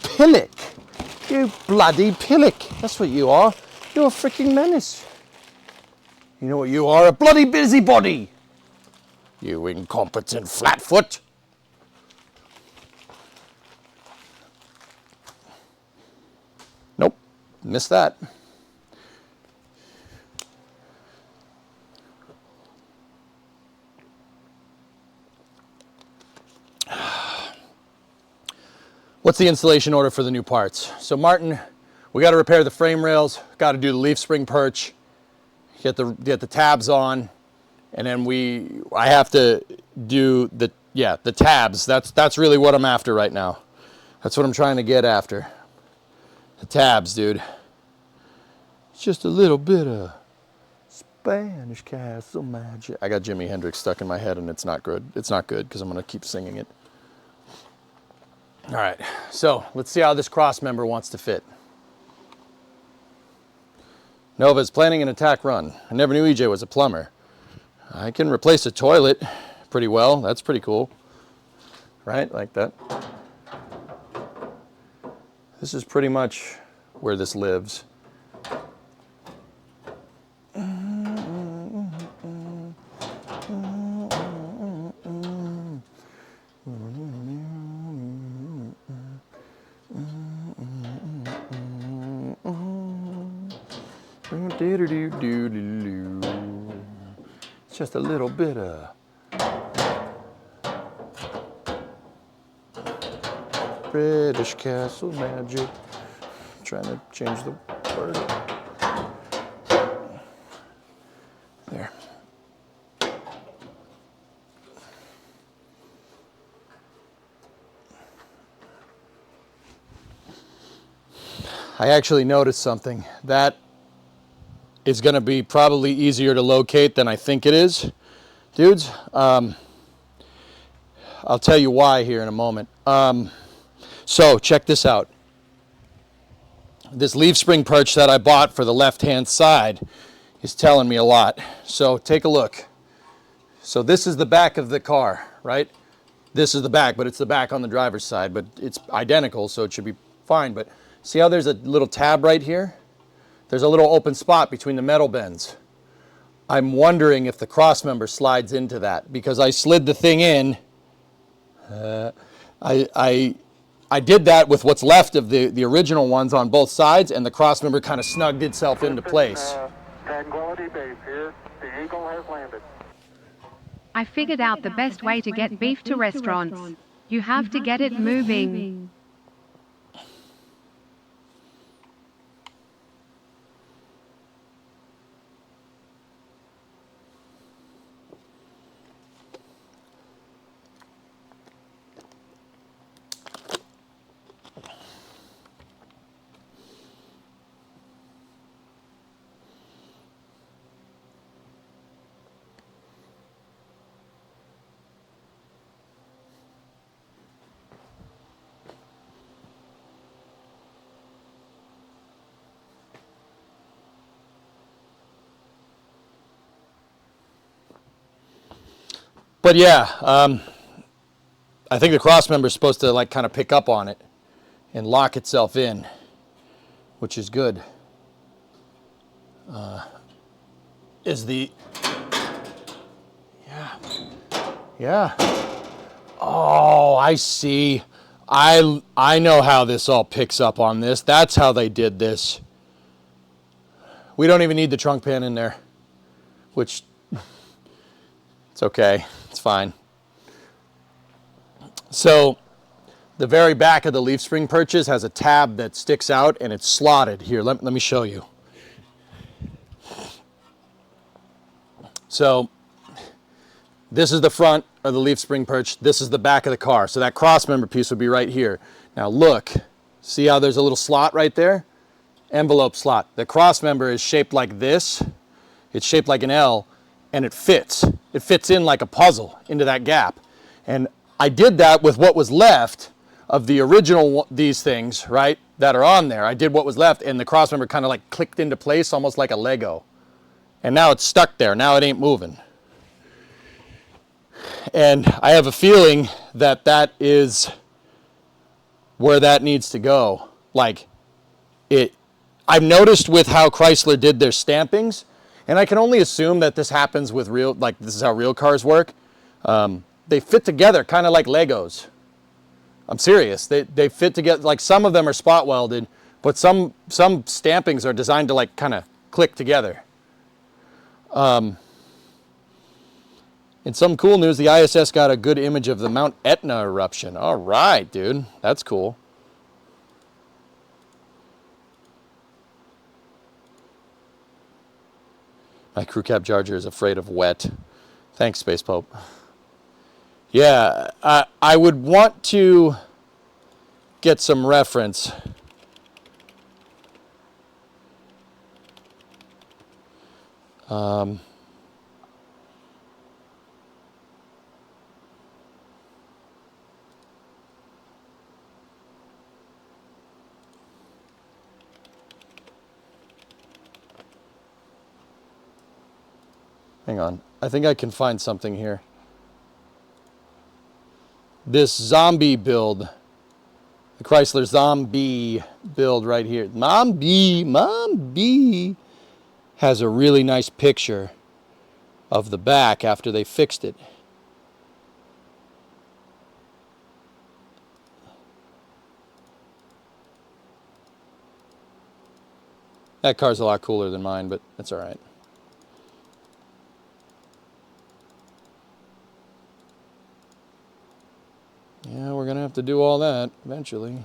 pillock. You bloody pillock. That's what you are. You're a freaking menace. You know what you are? A bloody busybody. You incompetent flatfoot. Nope. Missed that. What's the installation order for the new parts? So Martin, we got to repair the frame rails, got to do the leaf spring perch, get the tabs on, And then I have to do the tabs. That's really what I'm after right now. That's what I'm trying to get after. The tabs, dude. It's just a little bit of Spanish Castle magic. I got Jimi Hendrix stuck in my head, and it's not good. It's not good because I'm going to keep singing it. All right, so let's see how this cross member wants to fit. Nova's planning an attack run. I never knew EJ was a plumber. I can replace a toilet pretty well. That's pretty cool. Right, like that. This is pretty much where this lives. It's just a little bit of British Castle magic. I'm trying to change the word. There. I actually noticed something. That is going to be probably easier to locate than I think it is. Dudes, I'll tell you why here in a moment. So check this out. This leaf spring perch that I bought for the left-hand side is telling me a lot. So take a look. So this is the back of the car, right? This is the back, but it's the back on the driver's side, but it's identical, so it should be fine. But see how there's a little tab right here? There's a little open spot between the metal bends. I'm wondering if the cross member slides into that, because I slid the thing in. I did that with what's left of the original ones on both sides, and the cross member kind of snugged itself into place. Tranquility Base here. The Eagle has landed. I figured out the best way to get beef to restaurants. You have to get it moving. But yeah, I think the cross member is supposed to like kind of pick up on it and lock itself in, which is good. Yeah. Oh, I see. I know how this all picks up on this. That's how they did this. We don't even need the trunk pan in there, which it's okay. It's fine. So the very back of the leaf spring perches has a tab that sticks out and it's slotted. Here, let me show you. So this is the front of the leaf spring perch. This is the back of the car. So that cross member piece would be right here. Now look, see how there's a little slot right there? Envelope slot. The cross member is shaped like this. It's shaped like an L, and it fits. It fits in like a puzzle into that gap. And I did that with what was left of the original, these things, right, that are on there. I did what was left, and the cross member kind of like clicked into place almost like a Lego. And now it's stuck there. Now it ain't moving. And I have a feeling that that is where that needs to go. Like, I've noticed with how Chrysler did their stampings, and I can only assume that this happens with real, like this is how real cars work. They fit together kind of like Legos. I'm serious. They fit together, like some of them are spot welded, but some stampings are designed to like kind of click together. In some cool news, the ISS got a good image of the Mount Etna eruption. All right, dude. That's cool. My crew cab charger is afraid of wet. Thanks, Space Pope. Yeah, I would want to get some reference. Hang on. I think I can find something here. This zombie build, the Chrysler zombie build right here. Mom B has a really nice picture of the back after they fixed it. That car's a lot cooler than mine, but that's all right. Yeah, we're going to have to do all that eventually.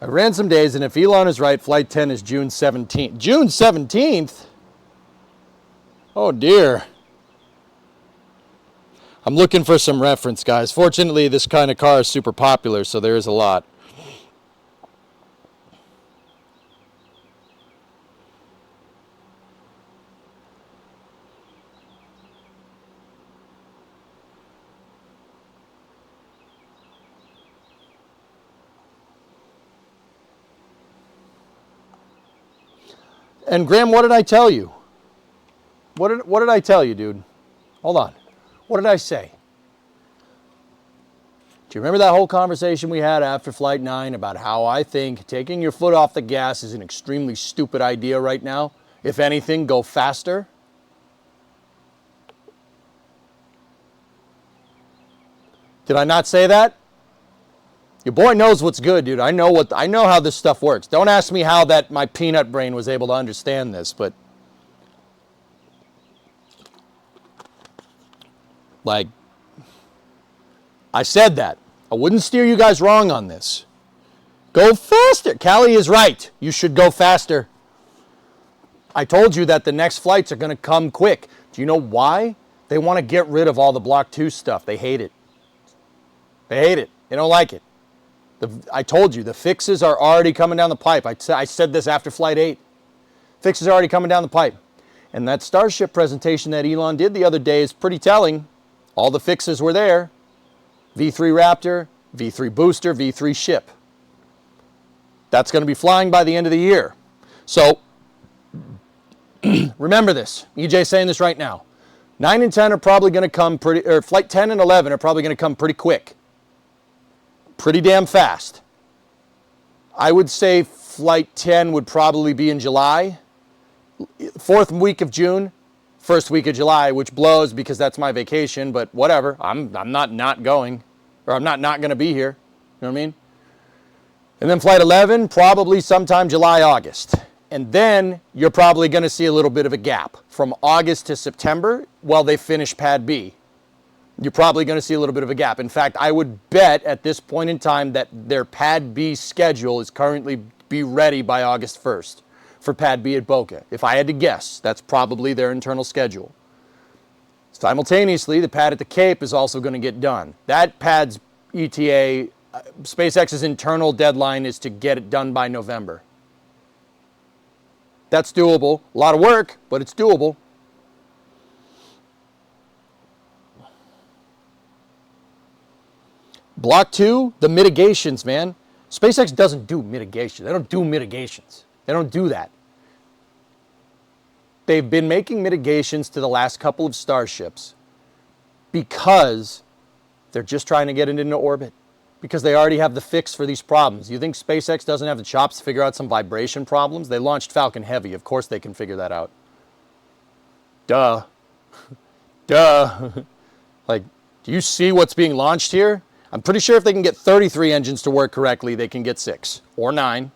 I ran some days, and if Elon is right, Flight 10 is June 17th. June 17th? Oh, dear. I'm looking for some reference, guys. Fortunately, this kind of car is super popular, so there is a lot. And Graham, what did I tell you? What did I tell you, dude? Hold on. What did I say? Do you remember that whole conversation we had after Flight 9 about how I think taking your foot off the gas is an extremely stupid idea right now? If anything, go faster. Did I not say that? Your boy knows what's good, dude. I know how this stuff works. Don't ask me how that my peanut brain was able to understand this, but like I said that. I wouldn't steer you guys wrong on this. Go faster. Callie is right. You should go faster. I told you that the next flights are going to come quick. Do you know why? They want to get rid of all the Block 2 stuff. They hate it. They hate it. They don't like it. I told you, the fixes are already coming down the pipe. I said this after Flight 8. Fixes are already coming down the pipe. And that Starship presentation that Elon did the other day is pretty telling. All the fixes were there. V3 Raptor, V3 Booster, V3 Ship. That's going to be flying by the end of the year. So, remember this. EJ's saying this right now. 9 and 10 are probably going to come pretty, or Flight 10 and 11 are probably going to come pretty quick. Pretty damn fast. I would say Flight 10 would probably be in July. 4th week of June, 1st week of July, which blows because that's my vacation, but whatever. I'm not going, or I'm not going to be here. You know what I mean? And then Flight 11, probably sometime July, August. And then you're probably going to see a little bit of a gap from August to September while they finish Pad B. You're probably going to see a little bit of a gap. In fact, I would bet at this point in time that their Pad B schedule is currently be ready by August 1st for Pad B at Boca. If I had to guess, that's probably their internal schedule. Simultaneously, the pad at the Cape is also going to get done. That pad's ETA, SpaceX's internal deadline is to get it done by November. That's doable. A lot of work, but it's doable. Block 2, the mitigations, man. SpaceX doesn't do mitigation. They don't do mitigations. They don't do that. They've been making mitigations to the last couple of Starships because they're just trying to get it into orbit. Because they already have the fix for these problems. You think SpaceX doesn't have the chops to figure out some vibration problems? They launched Falcon Heavy. Of course they can figure that out. Duh. Duh. Like, do you see what's being launched here? I'm pretty sure if they can get 33 engines to work correctly, they can get 6 or 9.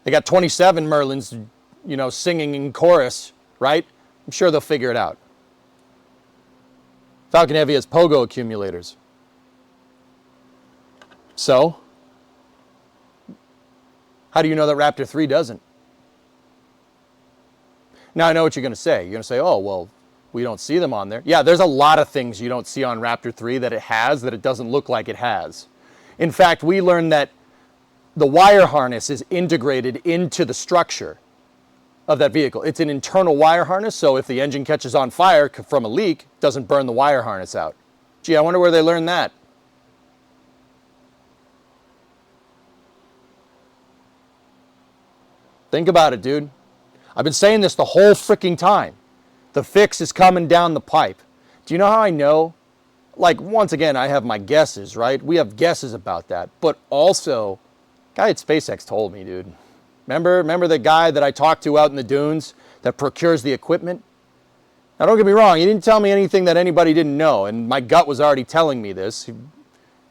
They got 27 Merlins, you know, singing in chorus, right? I'm sure they'll figure it out. Falcon Heavy has pogo accumulators. So, how do you know that Raptor 3 doesn't? Now I know what you're going to say. You're going to say, oh, well, we don't see them on there. Yeah, there's a lot of things you don't see on Raptor 3 that it has that it doesn't look like it has. In fact, we learned that the wire harness is integrated into the structure of that vehicle. It's an internal wire harness, so if the engine catches on fire from a leak, it doesn't burn the wire harness out. Gee, I wonder where they learned that. Think about it, dude. I've been saying this the whole freaking time. The fix is coming down the pipe. Do you know how I know? Like, once again, I have my guesses, right? We have guesses about that. But also, guy at SpaceX told me, dude. Remember the guy that I talked to out in the dunes that procures the equipment? Now, don't get me wrong. He didn't tell me anything that anybody didn't know. And my gut was already telling me this.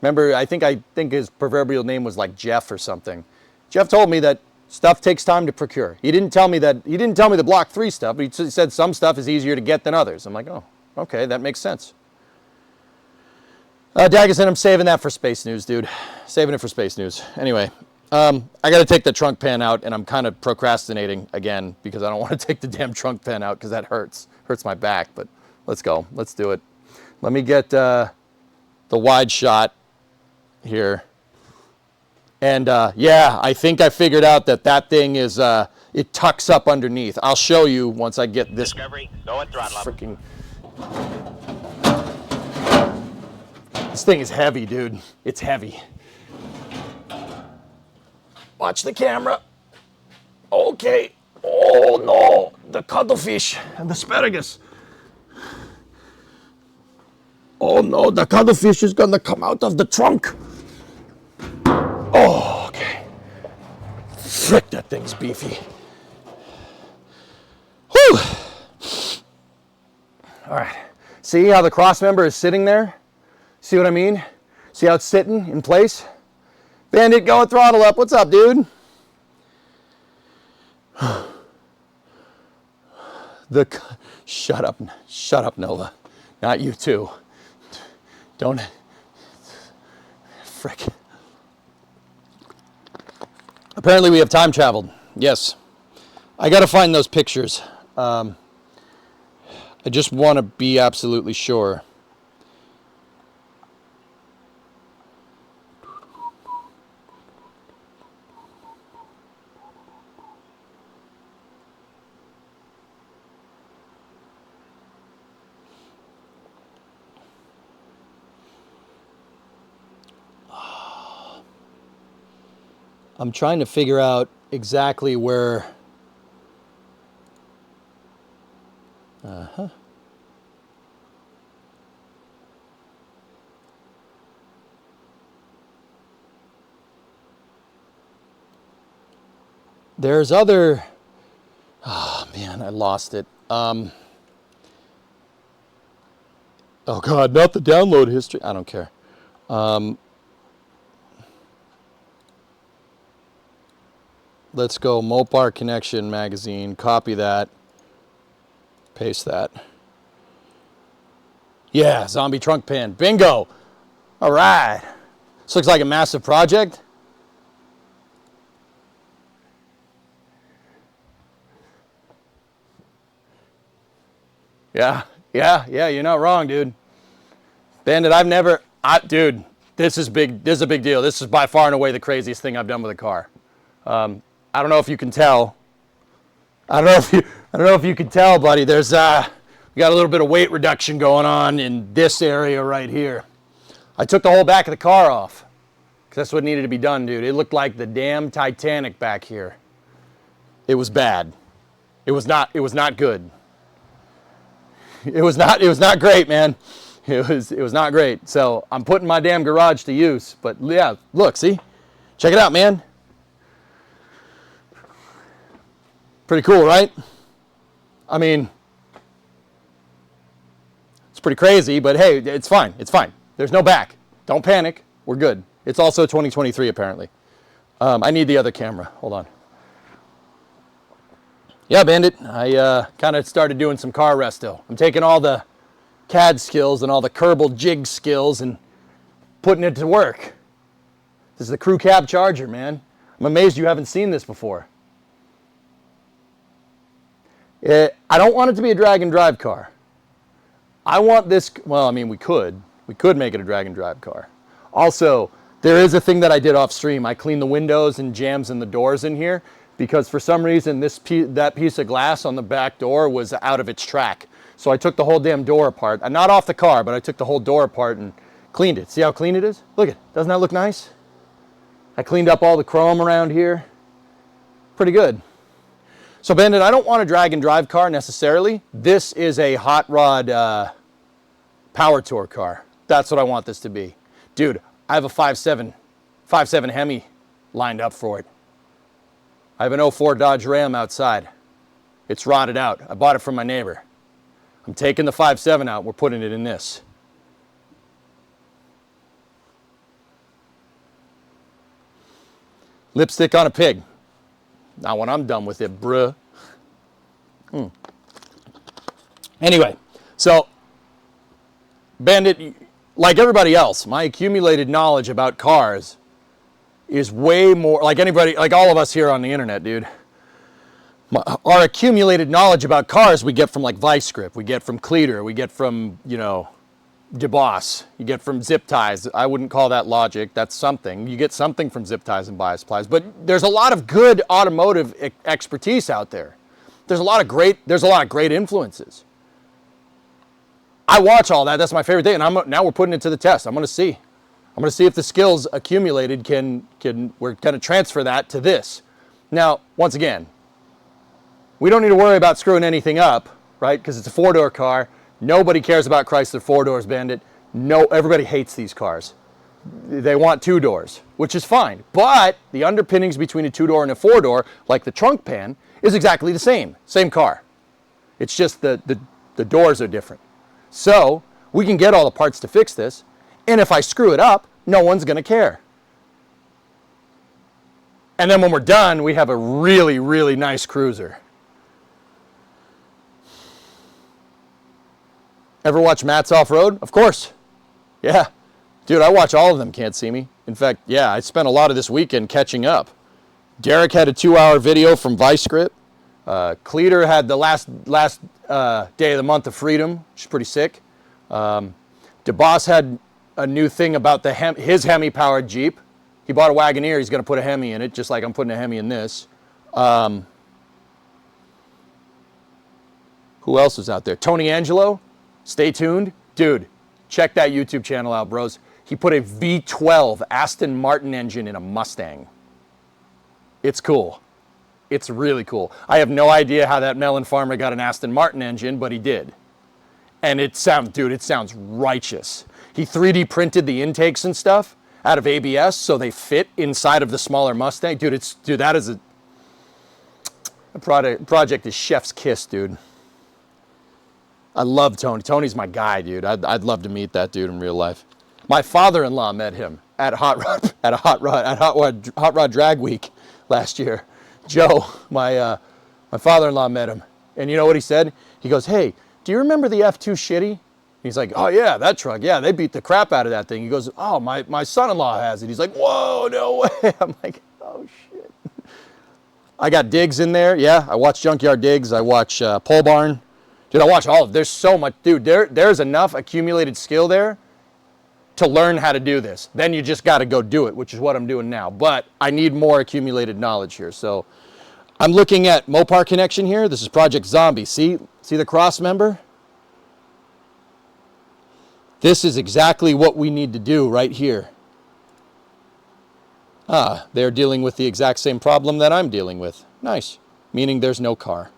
Remember, I think his proverbial name was like Jeff or something. Jeff told me that stuff takes time to procure. He didn't tell me the Block 3 stuff, but he said some stuff is easier to get than others. I'm like, oh, okay, that makes sense. Daggison, I'm saving that for space news, dude. Saving it for space news. Anyway, I got to take the trunk pan out, and I'm kind of procrastinating again because I don't want to take the damn trunk pan out because that hurts my back, but let's go. Let's do it. Let me get the wide shot here. And yeah, I think I figured out that thing is, it tucks up underneath. I'll show you once I get this Discovery, go at throttle up. freaking... This thing is heavy, dude. It's heavy. Watch the camera. Okay. Oh no, the cuttlefish and the asparagus. Oh no, the cuttlefish is gonna come out of the trunk. Oh, okay. Frick, that thing's beefy. Whew. All right. See how the cross member is sitting there? See what I mean? See how it's sitting in place? Bandit, go at throttle up. What's up, dude? Shut up, Nova. Not you too. Don't. Frick. Apparently we have time traveled. Yes. I got to find those pictures. I just want to be absolutely sure. I'm trying to figure out exactly where... There's other... Oh, man, I lost it. Oh, God, not the download history. I don't care. Let's go Mopar Connection magazine, copy that, paste that. Yeah, zombie trunk pan, bingo. All right, this looks like a massive project. Yeah, you're not wrong, dude. Bandit, dude, this is big, this is a big deal. This is by far and away the craziest thing I've done with a car. I don't know if you can tell. I don't know if you can tell, buddy. There's we got a little bit of weight reduction going on in this area right here. I took the whole back of the car off because that's what needed to be done, dude. It looked like the damn Titanic back here. It was bad. It was not good. It was not great, man. It was not great. So I'm putting my damn garage to use. But yeah, look, see? Check it out, man. Pretty cool, right? I mean, it's pretty crazy, but hey, it's fine. It's fine. There's no back. Don't panic. We're good. It's also 2023, apparently. I need the other camera. Hold on. Yeah, Bandit. I kind of started doing some car resto. I'm taking all the CAD skills and all the Kerbal jig skills and putting it to work. This is the crew cab Charger, man. I'm amazed you haven't seen this before. I don't want it to be a drag and drive car. I want this, well, I mean, we could make it a drag and drive car. Also, there is a thing that I did off stream. I cleaned the windows and jams in the doors in here because for some reason that piece of glass on the back door was out of its track. So I took the whole damn door apart. Not off the car, but I took the whole door apart and cleaned it. See how clean it is? Look at it. Doesn't that look nice? I cleaned up all the chrome around here. Pretty good. So Bandit, I don't want a drag and drive car necessarily. This is a hot rod power tour car. That's what I want this to be. Dude, I have a 5.7 Hemi lined up for it. I have an 04 Dodge Ram outside. It's rotted out. I bought it from my neighbor. I'm taking the 5.7 out. We're putting it in this. Lipstick on a pig. Not when I'm done with it, bruh. Anyway, so Bandit, like everybody else, my accumulated knowledge about cars is way more, like anybody, like all of us here on the internet, dude. Our accumulated knowledge about cars we get from like Vice Grip, we get from Cleater, we get from, you know, DeBoss, you get from Zip Ties. I wouldn't call that logic. That's something. You get something from Zip Ties and Bias Plies. But there's a lot of good automotive expertise out there. There's a lot of great influences. I watch all that. That's my favorite thing. And now we're putting it to the test. I'm going to see. I'm going to see if the skills accumulated we're going to transfer that to this. Now, once again, we don't need to worry about screwing anything up, right? Because it's a four-door car. Nobody cares about Chrysler four-doors, Bandit. No, everybody hates these cars. They want two doors, which is fine. But the underpinnings between a two-door and a four-door, like the trunk pan, is exactly the same. Same car. It's just the doors are different. So we can get all the parts to fix this. And if I screw it up, no one's going to care. And then when we're done, we have a really, really nice cruiser. Ever watch Matt's Off-Road? Of course. Yeah. Dude, I watch all of them, Can't See Me. In fact, yeah, I spent a lot of this weekend catching up. Derek had a 2-hour video from Vice Grip. Cleater had the last day of the month of freedom, which is pretty sick. DeBoss had a new thing about his Hemi-powered Jeep. He bought a Wagoneer. He's going to put a Hemi in it, just like I'm putting a Hemi in this. Who else was out there? Tony Angelo. Stay tuned. Dude, check that YouTube channel out, bros. He put a V12 Aston Martin engine in a Mustang. It's cool. It's really cool. I have no idea how that melon farmer got an Aston Martin engine, but he did. And it sounds righteous. He 3D printed the intakes and stuff out of ABS so they fit inside of the smaller Mustang. Dude, that is a project is chef's kiss, dude. I love Tony. Tony's my guy, dude. I'd love to meet that dude in real life. My father-in-law met him at Hot Rod Drag Week last year. Joe, my father-in-law met him, and you know what he said? He goes, "Hey, do you remember the F2 Shitty?" He's like, "Oh yeah, that truck. Yeah, they beat the crap out of that thing." He goes, "Oh, my son-in-law has it." He's like, "Whoa, no way!" I'm like, "Oh shit." I got digs in there. Yeah, I watch Junkyard Digs. I watch Pole Barn. Dude, I watch all of it. There's so much. Dude, there's enough accumulated skill there to learn how to do this. Then you just got to go do it, which is what I'm doing now. But I need more accumulated knowledge here. So I'm looking at Mopar Connection here. This is Project Zombie. See the cross member? This is exactly what we need to do right here. They're dealing with the exact same problem that I'm dealing with. Nice. Meaning there's no car.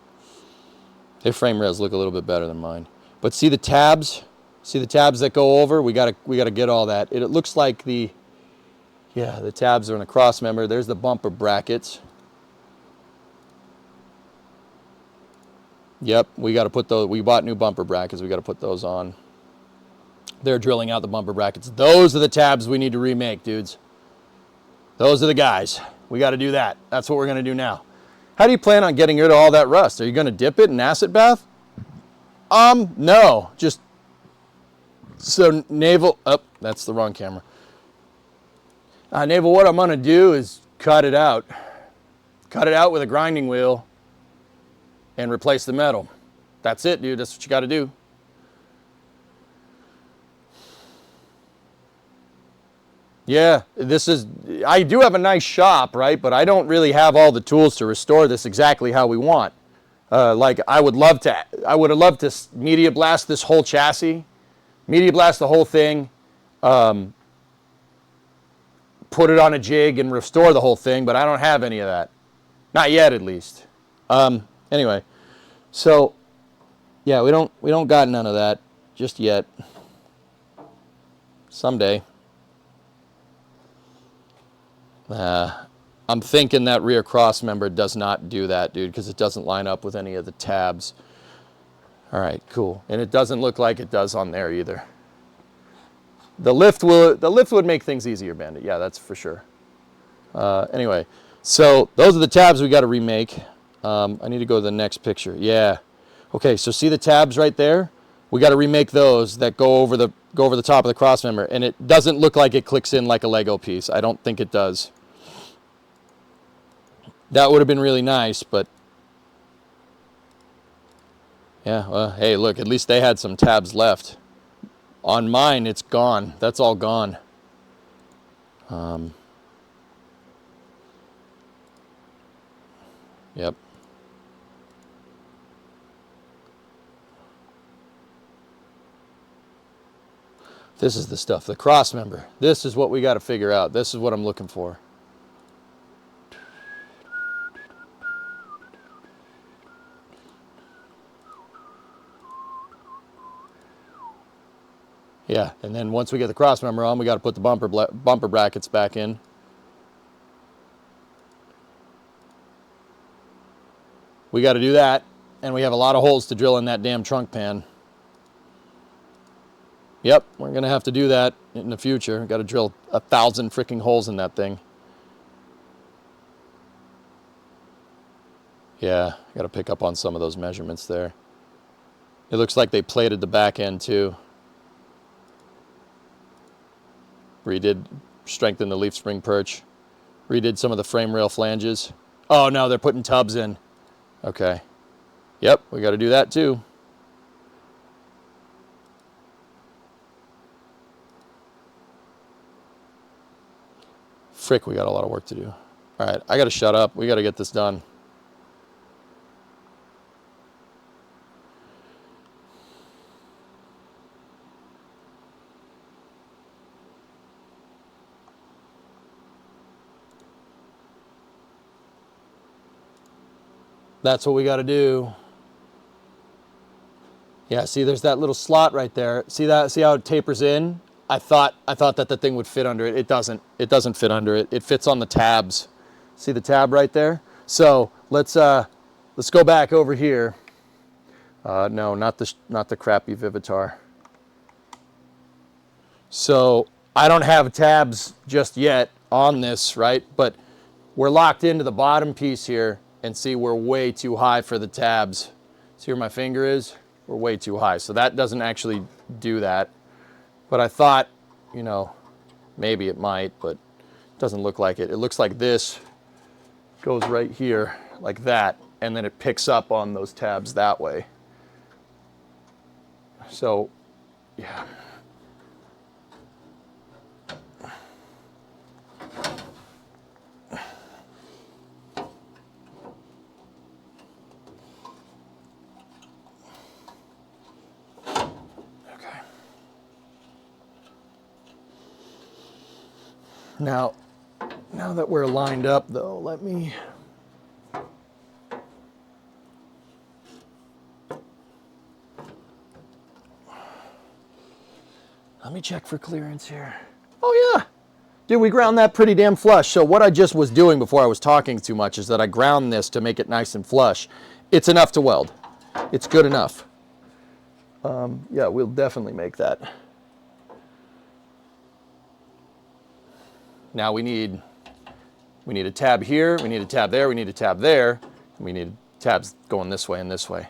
Their frame rails look a little bit better than mine. But see the tabs? See the tabs that go over? We gotta get all that. It looks like the tabs are in a cross member. There's the bumper brackets. Yep, we gotta put those. We bought new bumper brackets. We gotta put those on. They're drilling out the bumper brackets. Those are the tabs we need to remake, dudes. Those are the guys. We gotta do that. That's what we're gonna do now. How do you plan on getting rid of all that rust? Are you going to dip it in acid bath? No. Just So Naval, oh, that's the wrong camera. Naval, what I'm gonna do is cut it out. Cut it out with a grinding wheel and replace the metal. That's it, dude. That's what you gotta do. Yeah, I do have a nice shop, right? But I don't really have all the tools to restore this exactly how we want. Like I would have loved to media blast this whole chassis, media blast the whole thing, put it on a jig and restore the whole thing, but I don't have any of that. Not yet, at least. Anyway, so yeah, we don't got none of that just yet. Someday. I'm thinking that rear cross member does not do that, dude, because it doesn't line up with any of the tabs. All right, cool. And it doesn't look like it does on there either. The lift would make things easier, Bandit. Yeah, that's for sure. Anyway, so those are the tabs we got to remake. I need to go to the next picture. Yeah. Okay, so see the tabs right there? We got to remake those that go over the top of the cross member, and it doesn't look like it clicks in like a Lego piece. I don't think it does. That would have been really nice, but yeah, well, hey, look, at least they had some tabs left. On mine, it's gone. That's all gone. Yep. This is the stuff, the cross member. This is what we got to figure out. This is what I'm looking for. Yeah, and then once we get the cross member on, we got to put the bumper brackets back in. We got to do that, and we have a lot of holes to drill in that damn trunk pan. Yep, we're going to have to do that in the future. Got to drill 1,000 freaking holes in that thing. Yeah, got to pick up on some of those measurements there. It looks like they plated the back end too. Redid, strengthened the leaf spring perch. Redid some of the frame rail flanges. Oh no, they're putting tubs in. Okay. Yep, we got to do that too. Frick, we got a lot of work to do. All right, I got to shut up. We got to get this done. That's what we got to do. Yeah, see, there's that little slot right there. See that? See how it tapers in? I thought that the thing would fit under it. It doesn't. It doesn't fit under it. It fits on the tabs. See the tab right there? So let's go back over here. No, not the crappy Vivitar. So I don't have tabs just yet on this, right? But we're locked into the bottom piece here, and see, we're way too high for the tabs. See where my finger is? We're way too high. So that doesn't actually do that. But I thought, you know, maybe it might, but it doesn't look like it. It looks like this goes right here, like that, and then it picks up on those tabs that way. So, yeah. Now that we're lined up, though, let me check for clearance here. Oh yeah, dude, we ground that pretty damn flush. So what I just was doing before I was talking too much is that I ground this to make it nice and flush. It's enough to weld. It's good enough. Yeah, we'll definitely make that. Now we need a tab here, we need a tab there, we need a tab there, and we need tabs going this way and this way.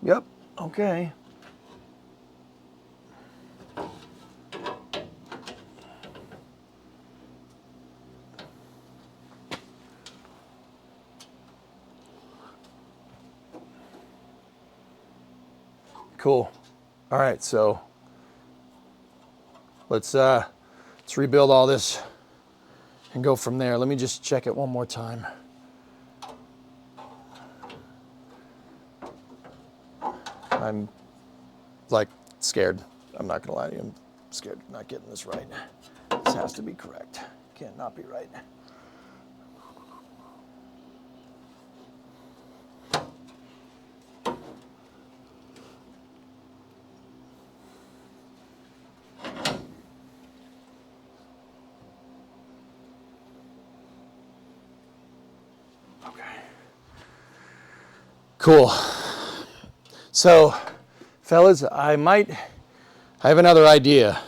Yep. Okay. Cool. All right, so let's rebuild all this and go from there. Let me just check it one more time. I'm like scared. I'm not gonna lie to you. I'm scared of not getting this right. This has to be correct. Can't not be right. Okay. Cool. So, fellas, I have another idea.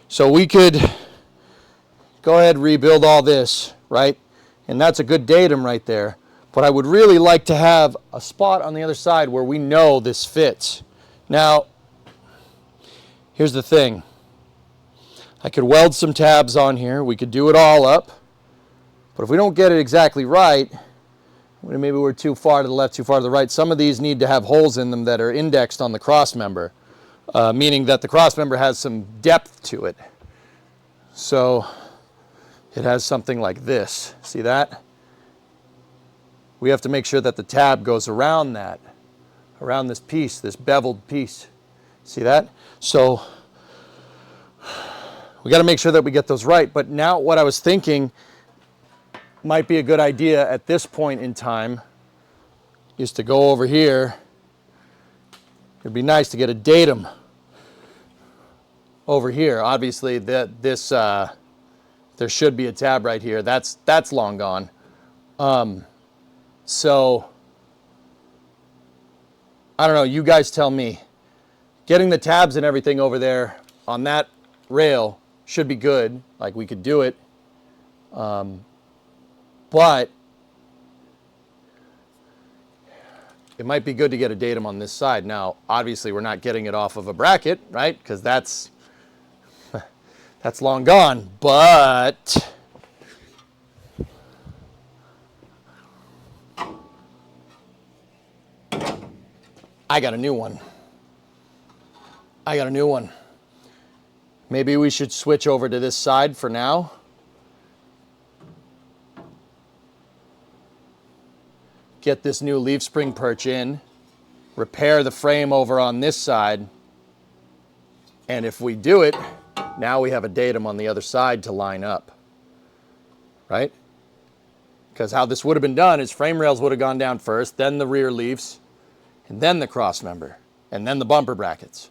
So we could go ahead and rebuild all this, right? And that's a good datum right there. But I would really like to have a spot on the other side where we know this fits. Now, here's the thing. I could weld some tabs on here. We could do it all up. But if we don't get it exactly right, maybe we're too far to the left, too far to the right. Some of these need to have holes in them that are indexed on the cross member, meaning that the cross member has some depth to it. So it has something like this. See that? We have to make sure that the tab goes around that, around this piece, this beveled piece. See that? So we got to make sure that we get those right. But now what I was thinking might be a good idea at this point in time is to go over here. It'd be nice to get a datum over here. Obviously, there should be a tab right here. That's long gone. So I don't know. You guys tell me. Getting the tabs and everything over there on that rail should be good. Like we could do it. But it might be good to get a datum on this side. Now, obviously, we're not getting it off of a bracket, right? Because that's long gone. But I got a new one. Maybe we should switch over to this side for now. Get this new leaf spring perch in, repair the frame over on this side, and if we do it, now we have a datum on the other side to line up, right? Because how this would have been done is frame rails would have gone down first, then the rear leaves, and then the cross member, and then the bumper brackets,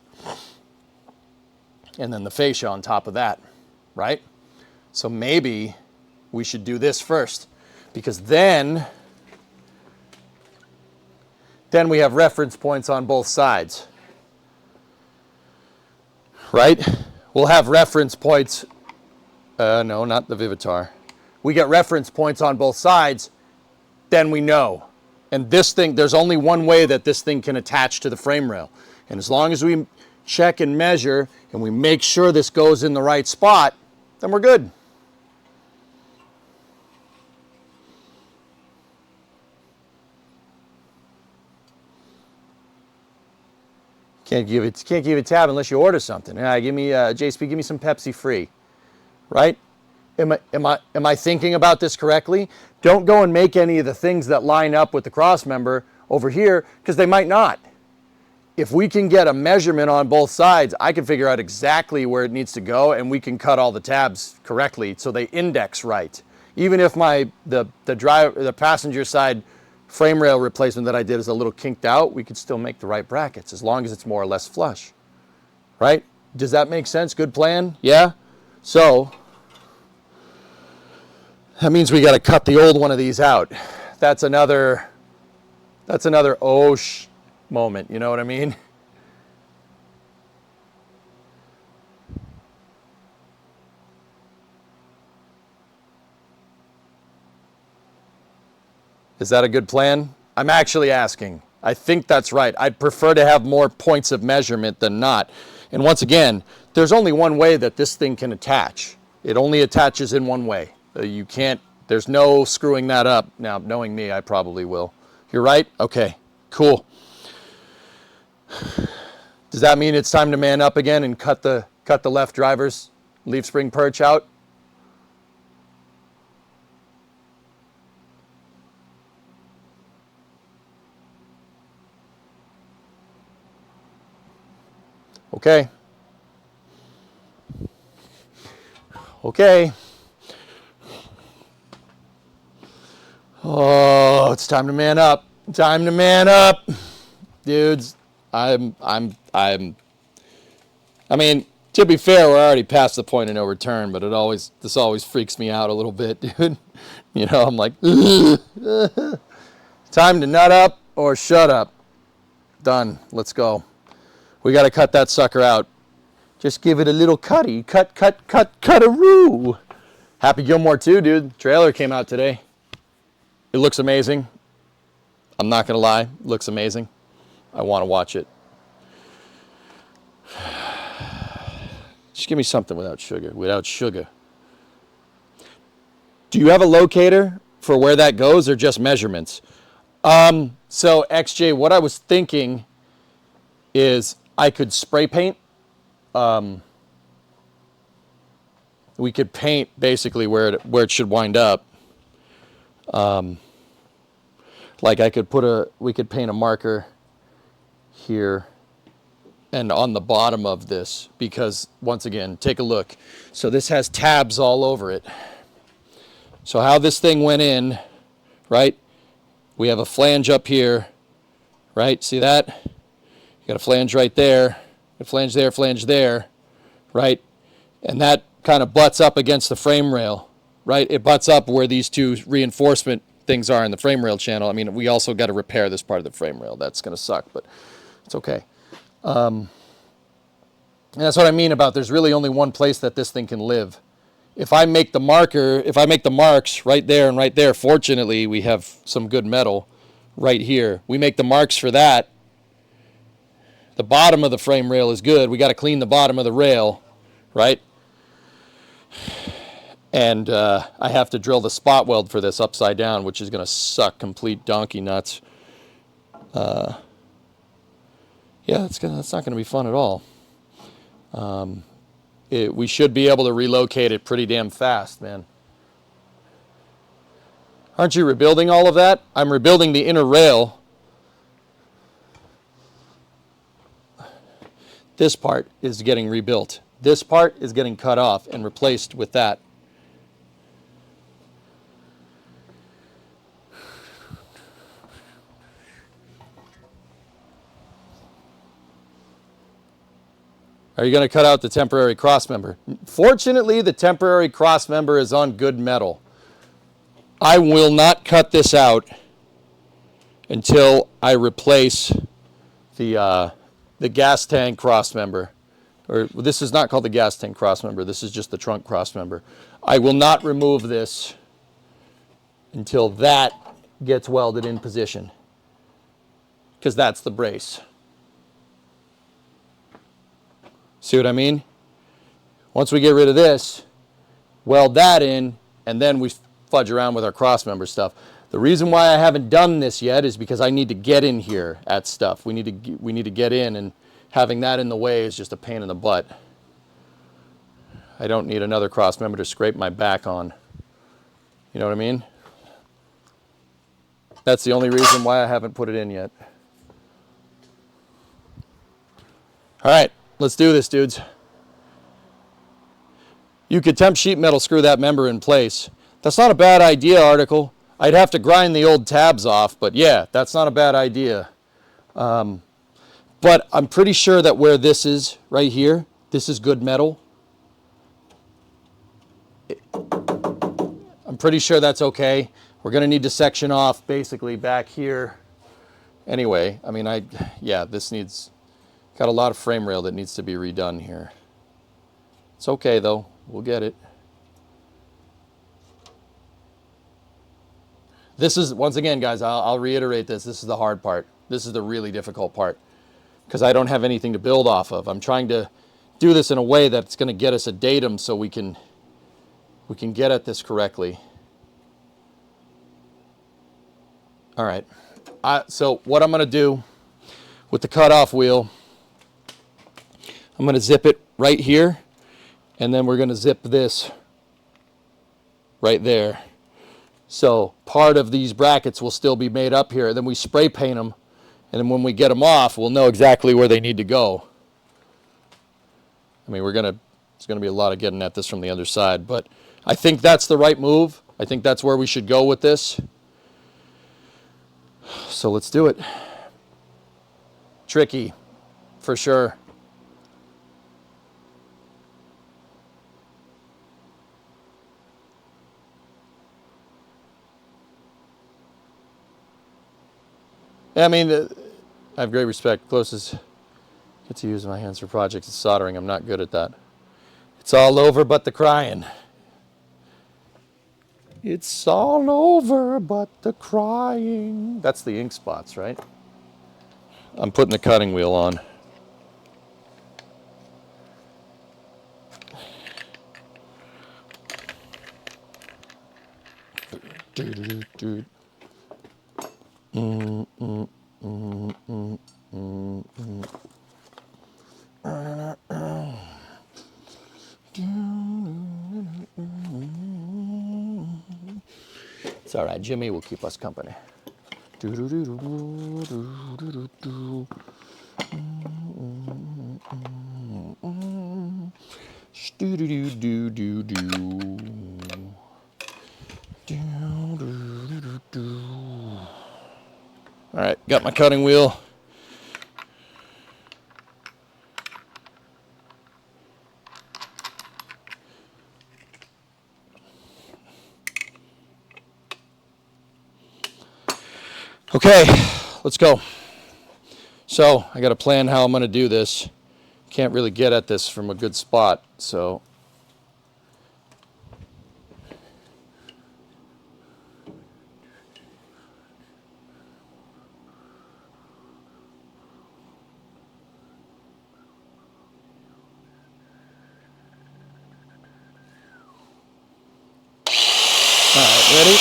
and then the fascia on top of that, right? So maybe we should do this first, because then we have reference points on both sides, right? We'll have reference points, no, not the Vivitar. We get reference points on both sides, then we know. And this thing, there's only one way that this thing can attach to the frame rail. And as long as we check and measure and we make sure this goes in the right spot, then we're good. Can't give a tab unless you order something. Give me JSP, give me some Pepsi free, right? Am I thinking about this correctly? Don't go and make any of the things that line up with the cross member over here because they might not. If we can get a measurement on both sides, I can figure out exactly where it needs to go, and we can cut all the tabs correctly so they index right. Even if the passenger side frame rail replacement that I did is a little kinked out, we could still make the right brackets as long as it's more or less flush, right? Does that make sense? Good plan? Yeah? So that means we got to cut the old one of these out. That's another moment, you know what I mean? Is that a good plan? I'm actually asking. I think that's right. I'd prefer to have more points of measurement than not. And once again, there's only one way that this thing can attach. It only attaches in one way. You can't, there's no screwing that up. Now, knowing me, I probably will. You're right? Okay, cool. Does that mean it's time to man up again and cut the left driver's leaf spring perch out? Okay. Okay. Oh, it's time to man up. Time to man up. Dudes, I mean, to be fair, we're already past the point of no return, but this always freaks me out a little bit, dude. You know, I'm like, time to nut up or shut up. Done. Let's go. We got to cut that sucker out. Just give it a little cutty. Cut-a-roo. Happy Gilmore 2, dude. Trailer came out today. It looks amazing. I'm not going to lie. It looks amazing. I want to watch it. Just give me something without sugar. Without sugar. Do you have a locator for where that goes or just measurements? So XJ, what I was thinking is I could spray paint. We could paint basically where it should wind up. Like we could paint a marker here and on the bottom of this, because once again, take a look. So this has tabs all over it. So how this thing went in, right? We have a flange up here, right? See that? You got a flange right there, a flange there, right? And that kind of butts up against the frame rail, right? It butts up where these two reinforcement things are in the frame rail channel. I mean, we also got to repair this part of the frame rail. That's going to suck, but it's okay. And that's what I mean about there's really only one place that this thing can live. If I make the marks right there and right there, fortunately we have some good metal right here. We make the marks for that. The bottom of the frame rail is good. We got to clean the bottom of the rail, right? And I have to drill the spot weld for this upside down, which is going to suck complete donkey nuts. Yeah, that's not going to be fun at all. We should be able to relocate it pretty damn fast, man. Aren't you rebuilding all of that? I'm rebuilding the inner rail. This part is getting rebuilt. This part is getting cut off and replaced with that. Are you going to cut out the temporary cross member? Fortunately, the temporary cross member is on good metal. I will not cut this out until I replace the gas tank cross member. Or this is not called the gas tank cross member. This is just the trunk cross member. I will not remove this until that gets welded in position, because that's the brace. See what I mean? Once we get rid of this, weld that in, and then we fudge around with our cross member stuff. The reason why I haven't done this yet is because I need to get in here at stuff. We need to get in, and having that in the way is just a pain in the butt. I don't need another cross member to scrape my back on. You know what I mean? That's the only reason why I haven't put it in yet. All right. Let's do this, dudes. You could temp sheet metal screw that member in place. That's not a bad idea, Article. I'd have to grind the old tabs off, but yeah, that's not a bad idea. But I'm pretty sure that where this is, right here, this is good metal. I'm pretty sure that's okay. We're going to need to section off basically back here. Anyway, I mean, this needs... Got a lot of frame rail that needs to be redone here. It's okay though, we'll get it. This is, once again guys, I'll reiterate this is the hard part. This is the really difficult part because I don't have anything to build off of. I'm trying to do this in a way that's going to get us a datum so we can get at this correctly. All right. So what I'm going to do with the cutoff wheel, I'm going to zip it right here, and then we're going to zip this right there. So part of these brackets will still be made up here. Then we spray paint them, and then when we get them off, we'll know exactly where they need to go. I mean, it's going to be a lot of getting at this from the other side, but I think that's the right move. I think that's where we should go with this. So let's do it. Tricky, for sure. I mean, I have great respect. Closest get to use my hands for projects is soldering. I'm not good at that. It's all over but the crying. It's all over but the crying. That's the ink spots, right? I'm putting the cutting wheel on. It's all right, Jimmy will keep us company. All right, got my cutting wheel. Okay, let's go. So I got to plan how I'm going to do this. Can't really get at this from a good spot, so. All right, ready?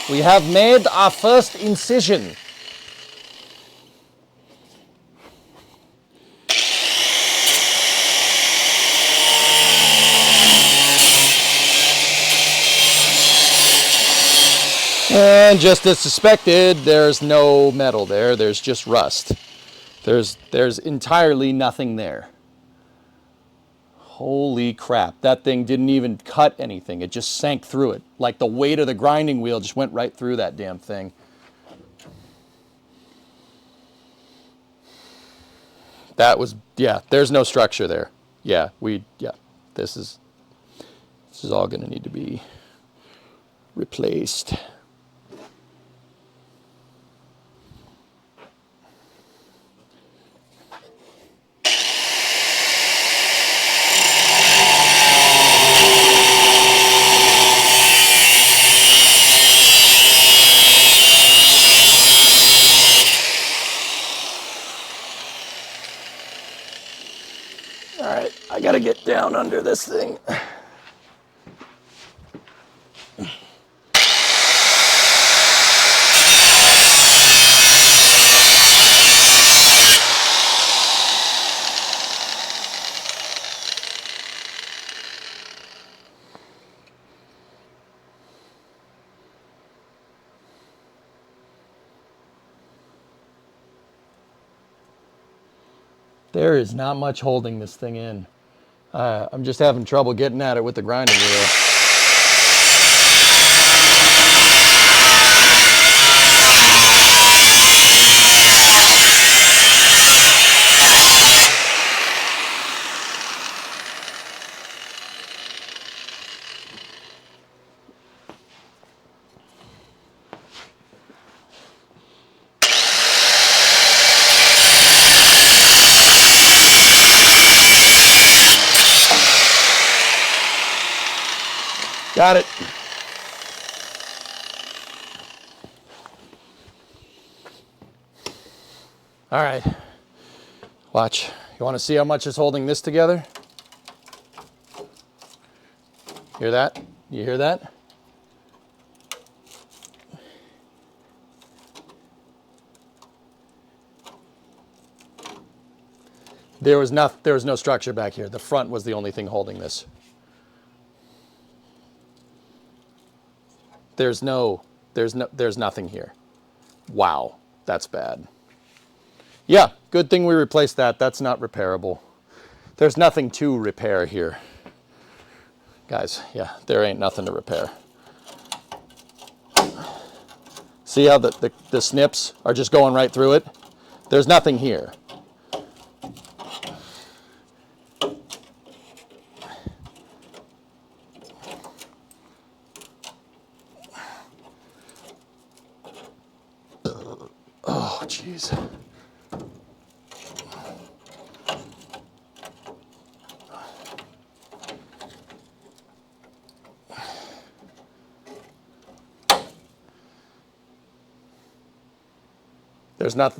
We have made our first incision. And just as suspected, there's no metal there, there's just rust. There's entirely nothing there. Holy crap, that thing didn't even cut anything. It just sank through it. Like the weight of the grinding wheel just went right through that damn thing. That was, yeah, there's no structure there. Yeah, this is all gonna need to be replaced. All right, I gotta get down under this thing. There is not much holding this thing in. I'm just having trouble getting at it with the grinding wheel. Got it. All right. Watch. You want to see how much is holding this together? Hear that? You hear that? There was no structure back here. The front was the only thing holding this. There's nothing here. Wow, that's bad. Yeah, good thing we replaced that. That's not repairable. There's nothing to repair here. Guys, yeah, there ain't nothing to repair. See how the snips are just going right through it? There's nothing here. Oh, jeez.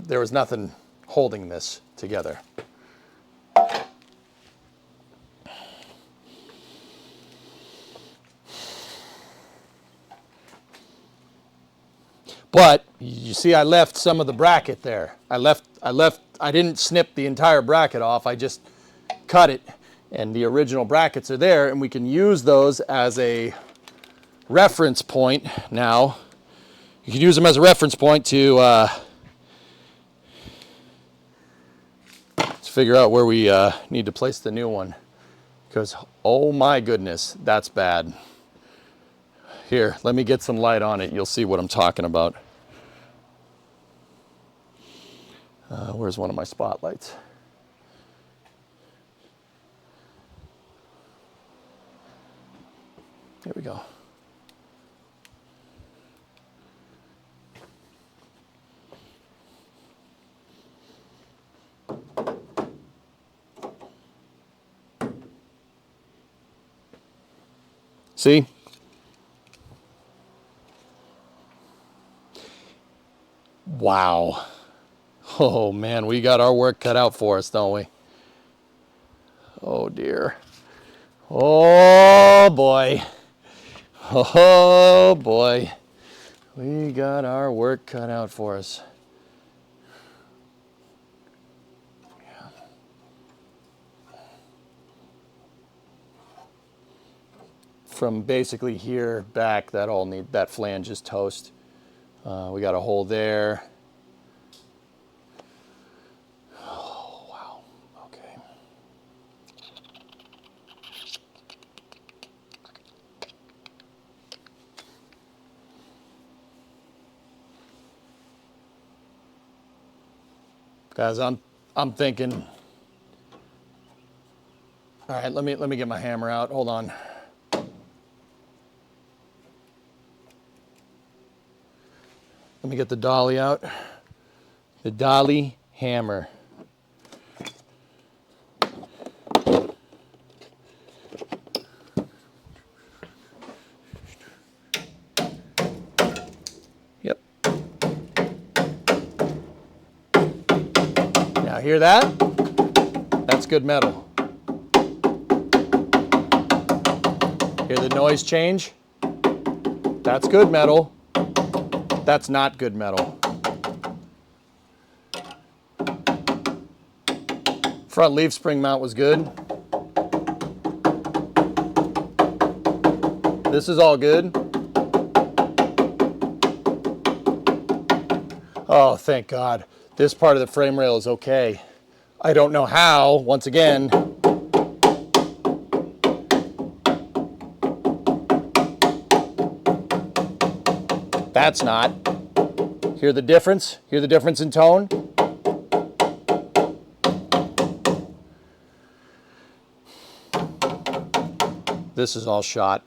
There was nothing holding this together. But you see, I left some of the bracket there. I didn't snip the entire bracket off. I just cut it, and the original brackets are there, and we can use those as a reference point now. You can use them as a reference point to figure out where we need to place the new one. Because, oh my goodness, that's bad. Here, let me get some light on it. You'll see what I'm talking about. Where's one of my spotlights? Here we go. See? Wow. Oh man, we got our work cut out for us, don't we? Oh dear. Oh boy. Oh boy. We got our work cut out for us. From basically here back, that flange is toast. We got a hole there. Oh wow. Okay. Guys, I'm thinking. All right, let me get my hammer out. Hold on. Let me get the dolly out. The dolly hammer. Yep. Now hear that? That's good metal. Hear the noise change? That's good metal. That's not good metal. Front leaf spring mount was good. This is all good. Oh, thank God. This part of the frame rail is okay. I don't know how, once again. That's not. Hear the difference? Hear the difference in tone? This is all shot.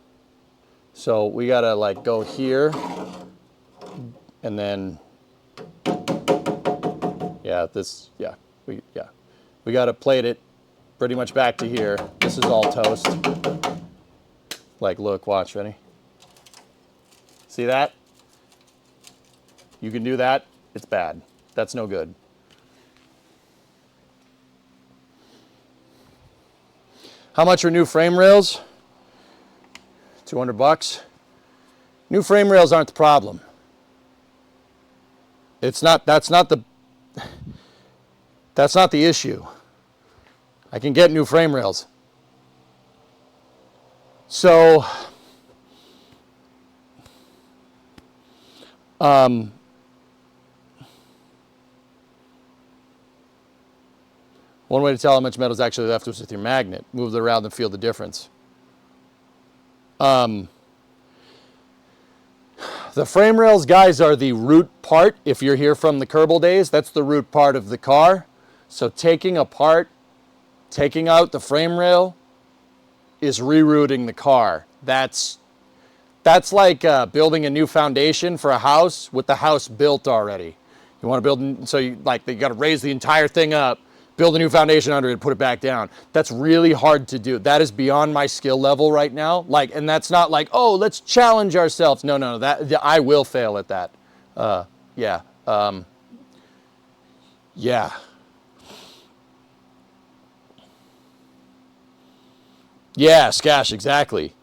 So we gotta like go here and then, we gotta plate it pretty much back to here. This is all toast. Like, look, watch, ready? See that? You can do that. It's bad. That's no good. How much are new frame rails? $200. New frame rails aren't the problem. That's not the issue. I can get new frame rails. So, one way to tell how much metal is actually left was with your magnet. Move it around and feel the difference. The frame rails, guys, are the root part. If you're here from the Kerbal days, that's the root part of the car. So taking out the frame rail is rerouting the car. That's like building a new foundation for a house with the house built already. You want to build, so you got to raise the entire thing up, build a new foundation under it, put it back down. That's really hard to do. That is beyond my skill level right now. And that's not like, oh, let's challenge ourselves. No, I will fail at that. Yeah. Yeah. Yeah, Skash, exactly.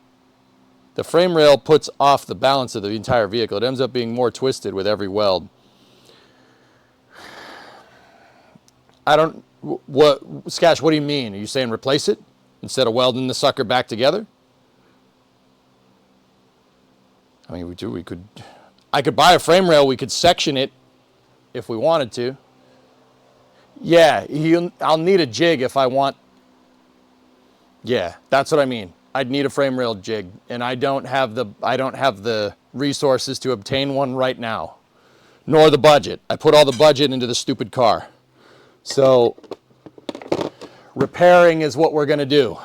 The frame rail puts off the balance of the entire vehicle. It ends up being more twisted with every weld. Skash, what do you mean? Are you saying replace it instead of welding the sucker back together? I mean, I could buy a frame rail. We could section it if we wanted to. Yeah, I'll need a jig if I want. Yeah, that's what I mean. I'd need a frame rail jig, and I don't have the resources to obtain one right now, nor the budget. I put all the budget into the stupid car. So repairing is what we're going to do.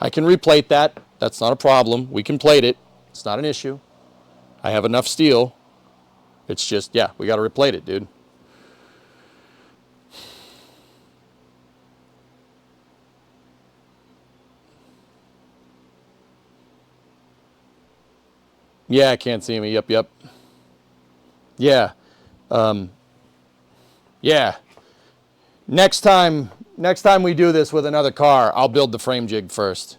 I can replate that. That's not a problem. We can plate it. It's not an issue. I have enough steel. It's just, yeah, we got to replate it, dude. Yeah, can't see me. Yep. Yeah. Yeah. Next time we do this with another car, I'll build the frame jig first.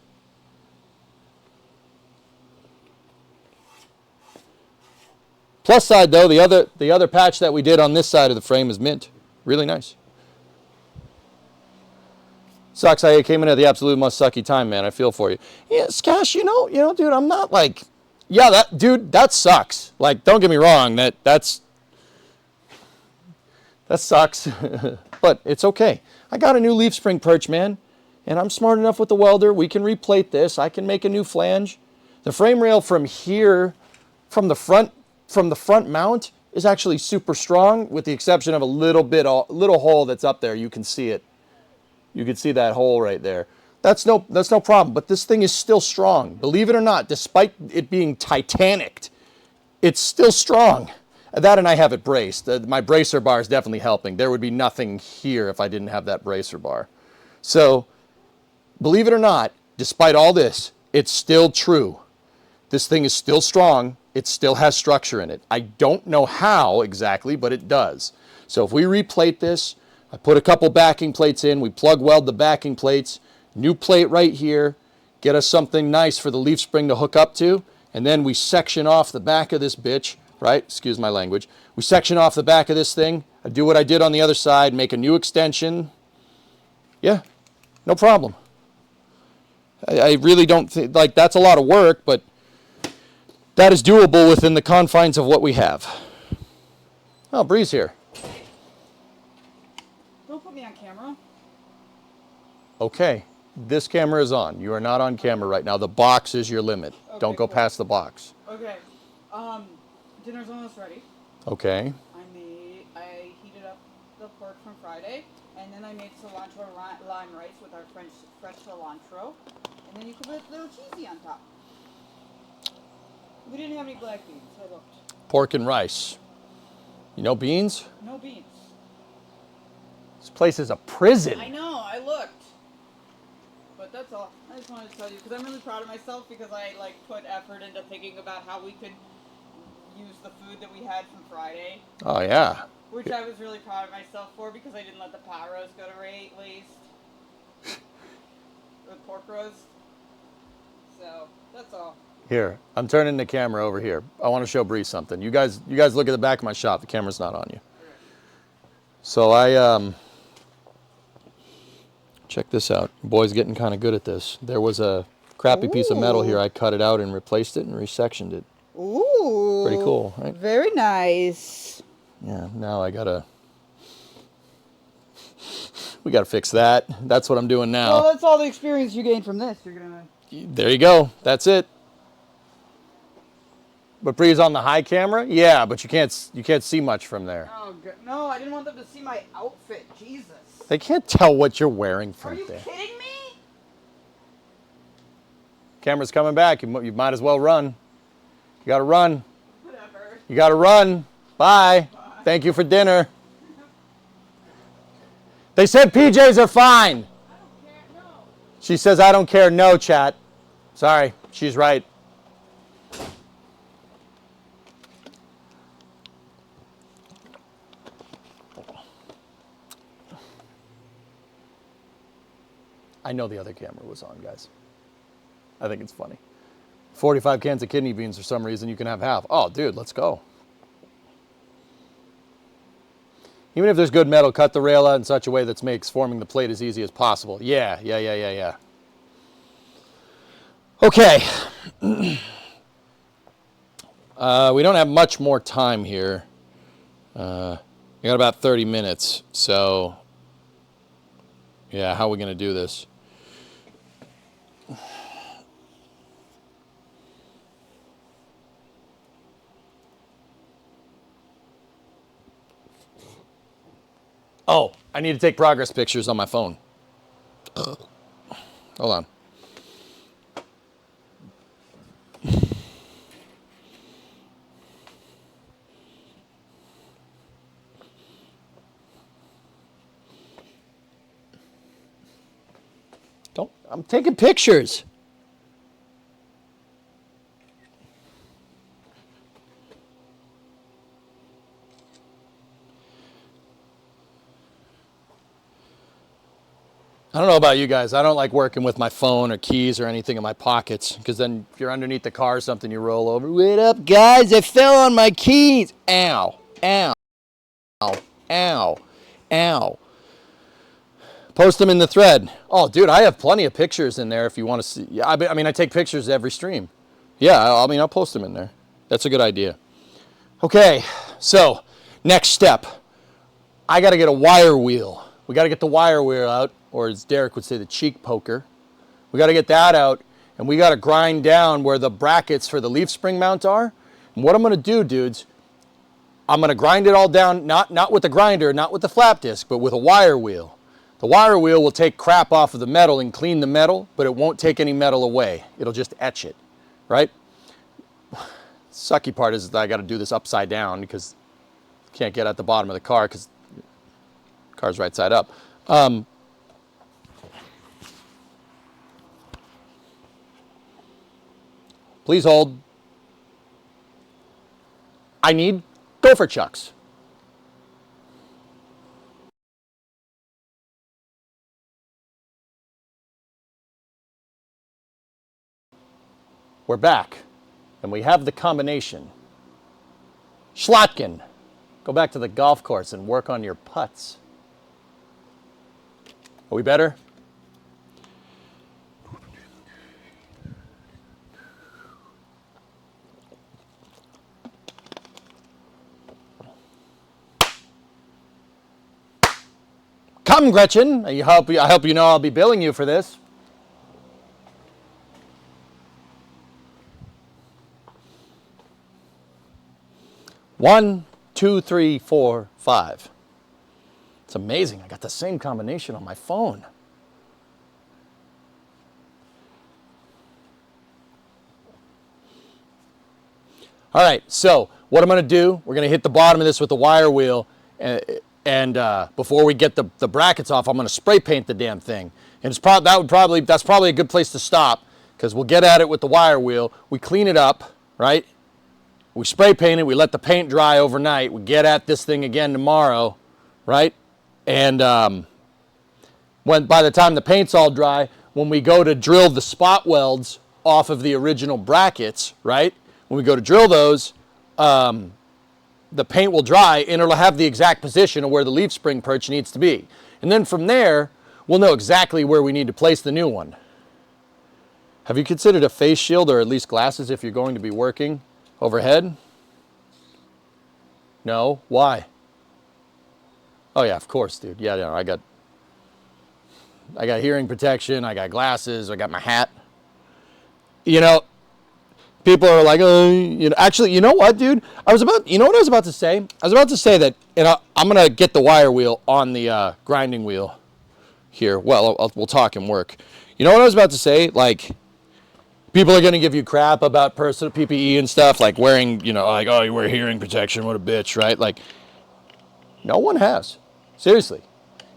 Plus side though, the other patch that we did on this side of the frame is mint. Really nice. Sucks I came in at the absolute most sucky time, man. I feel for you. Yeah, Skash, you know, dude, I'm not like, yeah, that sucks. Like, don't get me wrong, that sucks. But it's okay. I got a new leaf spring perch, man, and I'm smart enough with the welder. We can replate this. I can make a new flange. The frame rail from here, from the front mount, is actually super strong, with the exception of a little hole that's up there. You can see it. You can see that hole right there. That's no problem. But this thing is still strong. Believe it or not, despite it being Titanic, it's still strong. That, and I have it braced. My bracer bar is definitely helping. There would be nothing here if I didn't have that bracer bar. So, believe it or not, despite all this, it's still true. This thing is still strong. It still has structure in it. I don't know how exactly, but it does. So if we replate this, I put a couple backing plates in, we plug weld the backing plates, new plate right here, get us something nice for the leaf spring to hook up to, and then we section off the back of this bitch, right? Excuse my language. We section off the back of this thing. I do what I did on the other side, make a new extension. Yeah, no problem. I really don't think, like, that's a lot of work, but that is doable within the confines of what we have. Oh, Bree's here. Don't put me on camera. Okay, this camera is on. You are not on camera right now. The box is your limit. Okay, Don't go cool. past the box. Okay. Dinner's almost ready. Okay. I heated up the pork from Friday, and then I made cilantro lime rice with our fresh cilantro, and then you could put a little cheesy on top. We didn't have any black beans, I looked. Pork and rice. You know beans? No beans. This place is a prison. I know, I looked. But that's all. I just wanted to tell you, because I'm really proud of myself, because I put effort into thinking about how we could used the food that we had from Friday, Oh yeah. which I was really proud of myself for because I didn't let the pot roast go to waste. Or the pork roast. So, that's all. Here, I'm turning the camera over here. I want to show Bree something. You guys look at the back of my shop. The camera's not on you. So I check this out. Boy's getting kind of good at this. There was a crappy piece of metal here. I cut it out and replaced it and resectioned it. Ooh. Pretty cool, right? Very nice. Yeah, now we gotta fix that. That's what I'm doing now. Well, that's all the experience you gain from this. You're gonna. There you go. That's it. But Bree's on the high camera? Yeah, but you can't see much from there. Oh, good. No, I didn't want them to see my outfit. Jesus. They can't tell what you're wearing Are from you there. kidding me? Camera's coming back. You might as well run. You gotta run. Whatever. You gotta run. Bye. Thank you for dinner. They said PJs are fine. I don't care. No. She says, I don't care. No, chat. Sorry, she's right. I know the other camera was on, guys. I think it's funny. 45 cans of kidney beans for some reason, you can have half. Oh, dude, let's go. Even if there's good metal, cut the rail out in such a way that makes forming the plate as easy as possible. Yeah. Okay. We don't have much more time here. We got about 30 minutes, so yeah, how are we going to do this? Oh, I need to take progress pictures on my phone. Hold on. I'm taking pictures. I don't know about you guys. I don't like working with my phone or keys or anything in my pockets because then if you're underneath the car or something, you roll over. Wait up, guys. I fell on my keys. Ow. Ow. Ow. Ow. Ow. Post them in the thread. Oh, dude, I have plenty of pictures in there if you want to see. Yeah, I mean, I take pictures every stream. Yeah, I'll post them in there. That's a good idea. Okay, so next step. I got to get a wire wheel. We got to get the wire wheel out, or as Derek would say, the cheek poker. We got to get that out, and we got to grind down where the brackets for the leaf spring mount are. And what I'm going to do, dudes, I'm going to grind it all down, not with the grinder, not with the flap disc, but with a wire wheel. The wire wheel will take crap off of the metal and clean the metal, but it won't take any metal away. It'll just etch it, right? Sucky part is that I got to do this upside down because I can't get at the bottom of the car because the car's right side up. Please hold. I need gopher chucks. We're back, and we have the combination. Schlotkin, go back to the golf course and work on your putts. Are we better? Come, Gretchen. I hope you know I'll be billing you for this. One, 2, 3, 4, 5. It's amazing. I got the same combination on my phone. All right, so what I'm going to do, we're going to hit the bottom of this with the wire wheel, and before we get the brackets off, I'm going to spray paint the damn thing. And that's probably a good place to stop because we'll get at it with the wire wheel. We clean it up, right? we spray paint it, we let the paint dry overnight, we get at this thing again tomorrow, right? And by the time the paint's all dry, when we go to drill the spot welds off of the original brackets, right? When we go to drill those, the paint will dry and it'll have the exact position of where the leaf spring perch needs to be. And then from there, we'll know exactly where we need to place the new one. Have you considered a face shield or at least glasses if you're going to be working overhead? No? Why? Oh yeah, of course, dude. Yeah, I got hearing protection, I got glasses, I got my hat. You know, people are like, oh, you know, actually, you know what, dude? You know what I was about to say? I was about to say that, and I'm going to get the wire wheel on the grinding wheel here. Well, we'll talk and work. You know what I was about to say? Like, people are going to give you crap about personal PPE and stuff, like wearing, you know, like, oh, you wear hearing protection, what a bitch, right? Like, no one has. Seriously.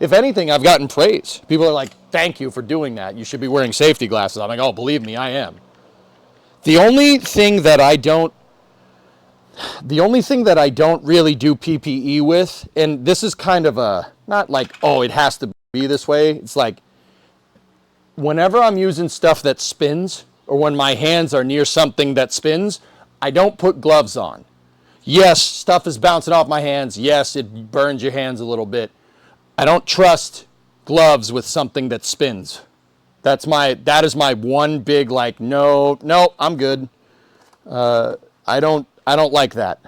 If anything, I've gotten praise. People are like, thank you for doing that. You should be wearing safety glasses. I'm like, oh, believe me, I am. The only thing that I don't really do PPE with, and this is kind of not like, oh, it has to be this way. It's like, whenever I'm using stuff that spins, or when my hands are near something that spins, I don't put gloves on. Yes, stuff is bouncing off my hands. Yes, it burns your hands a little bit. I don't trust gloves with something that spins. That is my one big, like, no, I'm good. I don't like that.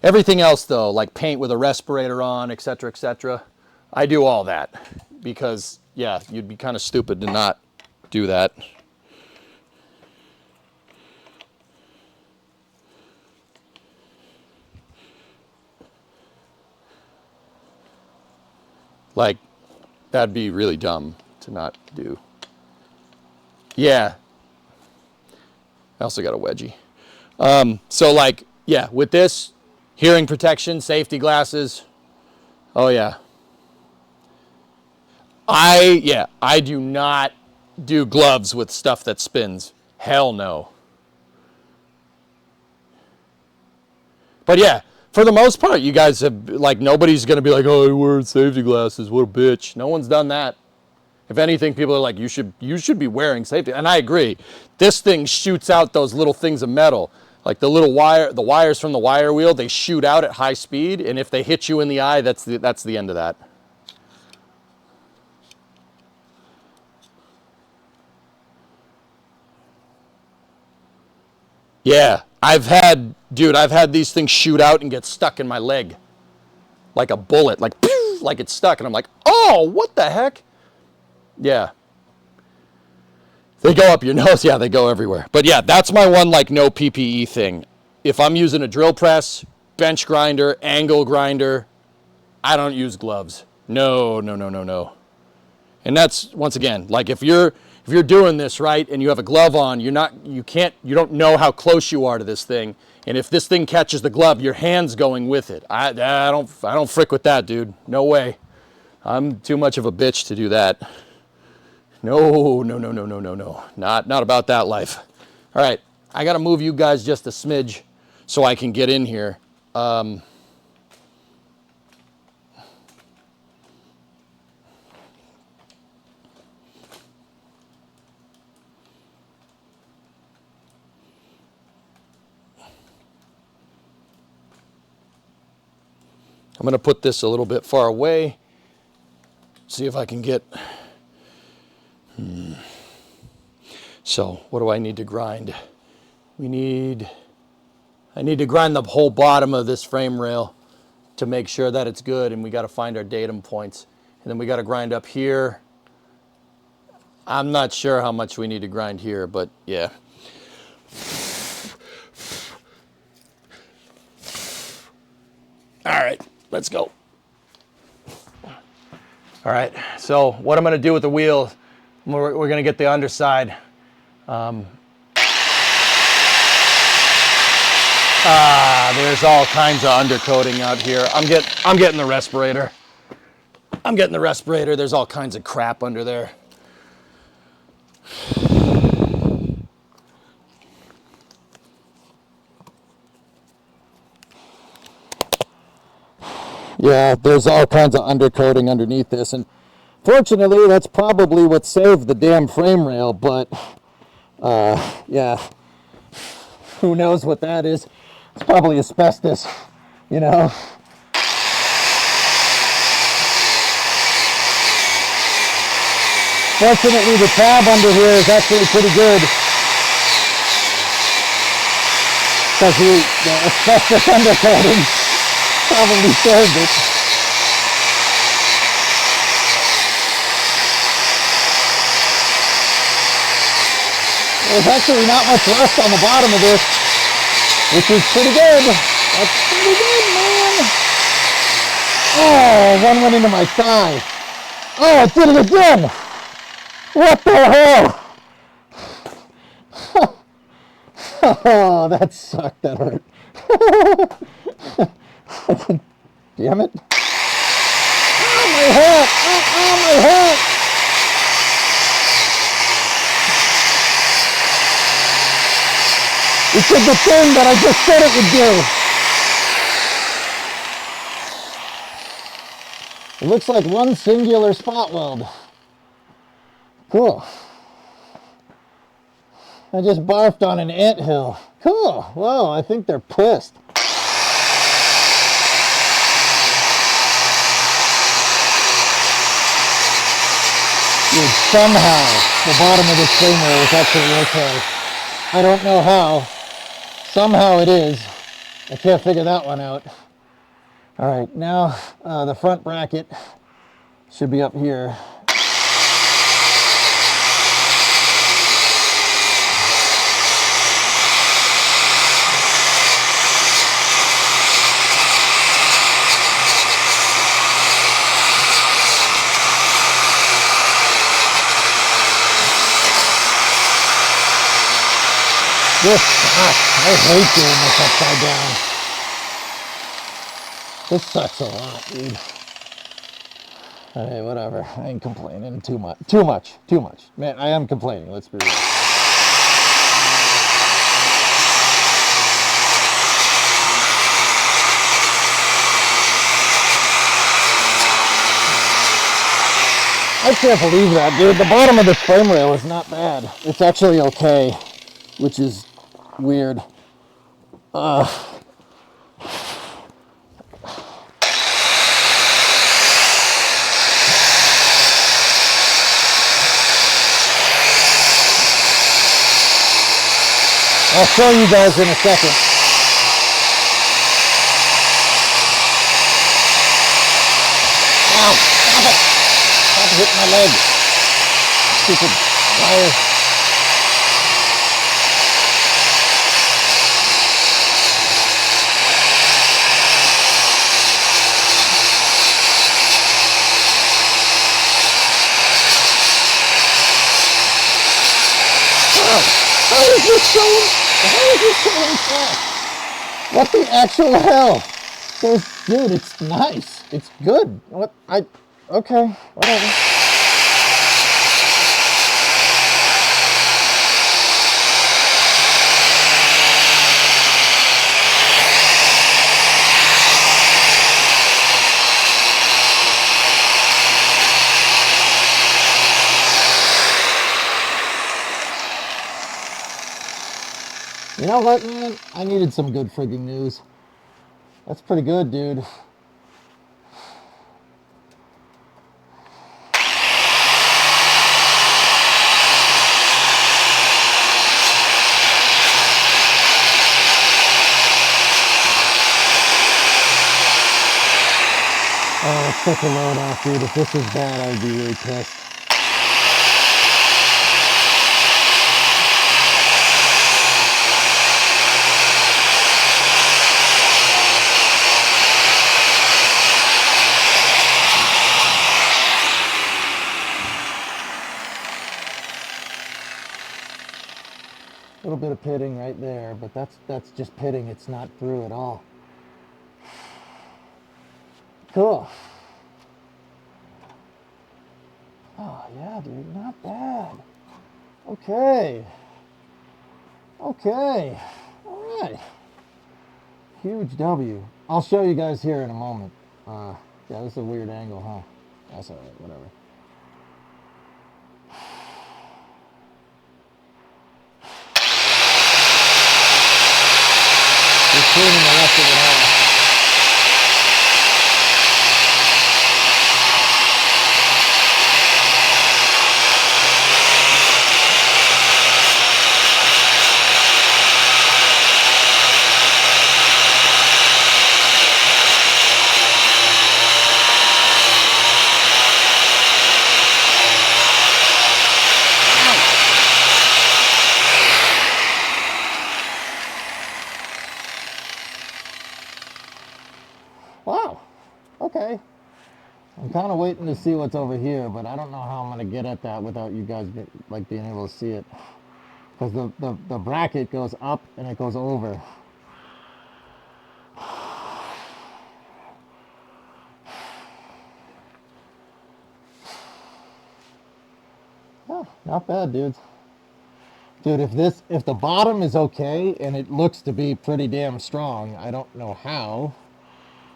Everything else though, like paint with a respirator on, etc., I do all that because, yeah, you'd be kind of stupid to not do that. Like, that'd be really dumb to not do. Yeah. I also got a wedgie. So like, yeah, with this, hearing protection, safety glasses. Oh yeah. I do not do gloves with stuff that spins. Hell no. But yeah, for the most part, you guys have, like, nobody's going to be like, oh, you're wearing safety glasses, what a bitch. No one's done that. If anything, people are like, you should be wearing safety. And I agree. This thing shoots out those little things of metal. Like the wires from the wire wheel, they shoot out at high speed. And if they hit you in the eye, that's the end of that. Yeah, I've had these things shoot out and get stuck in my leg. Like a bullet, like, pew, like it's stuck. And I'm like, oh, what the heck? Yeah. They go up your nose. Yeah, they go everywhere. But yeah, that's my one, like, no PPE thing. If I'm using a drill press, bench grinder, angle grinder, I don't use gloves. No. And that's, once again, like, if you're doing this right and you have a glove on, you don't know how close you are to this thing. And if this thing catches the glove, your hand's going with it. I don't frick with that, dude. No way. I'm too much of a bitch to do that. No. Not about that life. All right, I got to move you guys just a smidge so I can get in here. I'm going to put this a little bit far away. See if I can get... So, what do I need to grind? I need to grind the whole bottom of this frame rail to make sure that it's good, and we got to find our datum points. And then we got to grind up here. I'm not sure how much we need to grind here, but yeah. All right, let's go. All right, so what I'm going to do with the wheel, we're going to get the underside. There's all kinds of undercoating out here. I'm getting the respirator. There's all kinds of crap under there. Yeah, there's all kinds of undercoating underneath this, and fortunately, that's probably what saved the damn frame rail, but, yeah, who knows what that is? It's probably asbestos, you know? Fortunately, the tab under here is actually pretty good, because the asbestos undercoating probably saved it. There's actually not much rust on the bottom of this, which is pretty good. That's pretty good, man. Oh, one went into my thigh. Oh, it did it again. What the hell? Oh, that sucked. That hurt. Damn it. Oh, my hat. Oh, my hat. It did the thing that I just said it would do. It looks like one singular spot weld. Cool. I just barfed on an anthill. Cool. Whoa, I think they're pissed. Dude, somehow the bottom of this frame rail is actually okay. I don't know how. Somehow it is. I can't figure that one out. All right, now the front bracket should be up here. This sucks. I hate doing this upside down. This sucks a lot, dude. Hey, whatever. I ain't complaining too much. Too much. Man, I am complaining. Let's be real. I can't believe that, dude. The bottom of this frame rail is not bad. It's actually okay, which is weird. I'll show you guys in a second. Ow! Stop it! Stop hitting my leg. Stupid wire. How is this going fast? What the actual hell? Dude, it's nice. It's good. Okay, whatever. You know what, man? I needed some good frigging news. That's pretty good, dude. Oh, it's such a load off, dude. If this is bad, I would be really pissed. A little bit of pitting right there, but that's just pitting. It's not through at all. Cool. Oh yeah, dude, not bad. Okay. All right. Huge W. I'll show you guys here in a moment. Yeah, this is a weird angle, huh? That's all right, whatever. Just cleaning the rest of it off. Wow. Okay. I'm kind of waiting to see what's over here, but I don't know how I'm going to get at that without you guys being able to see it. Because the bracket goes up and it goes over. Oh, not bad, dudes. Dude, if the bottom is okay and it looks to be pretty damn strong, I don't know how.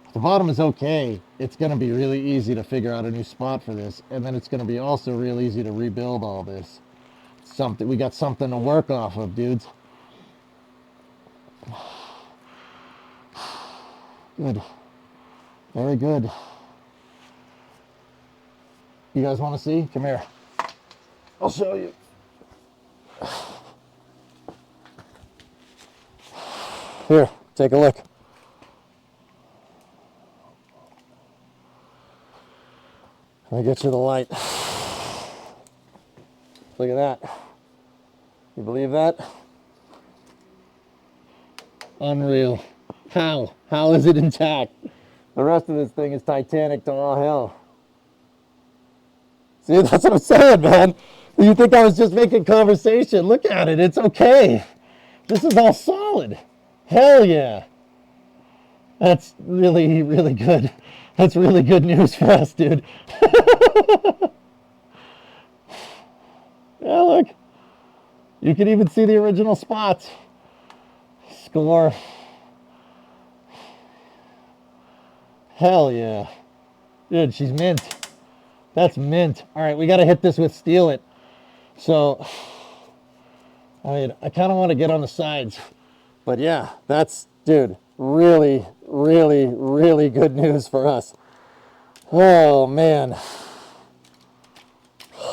If the bottom is okay, it's going to be really easy to figure out a new spot for this, and then it's going to be also real easy to rebuild all this. We got something to work off of, dudes. Good. Very good. You guys want to see? Come here. I'll show you. Here, take a look. Let me get you the light. Look at that. You believe that? Unreal. How? How is it intact? The rest of this thing is Titanic to all hell. See, that's what I'm saying, man. You think I was just making conversation? Look at it. It's okay. This is all solid. Hell yeah. That's really, really good. That's really good news for us, dude. Yeah, look. You can even see the original spots. Score. Hell yeah. Dude, she's mint. That's mint. All right, we got to hit this with Steel It. So, I mean, I kind of want to get on the sides. But yeah, that's, dude, really, really, really good news for us. Oh, man.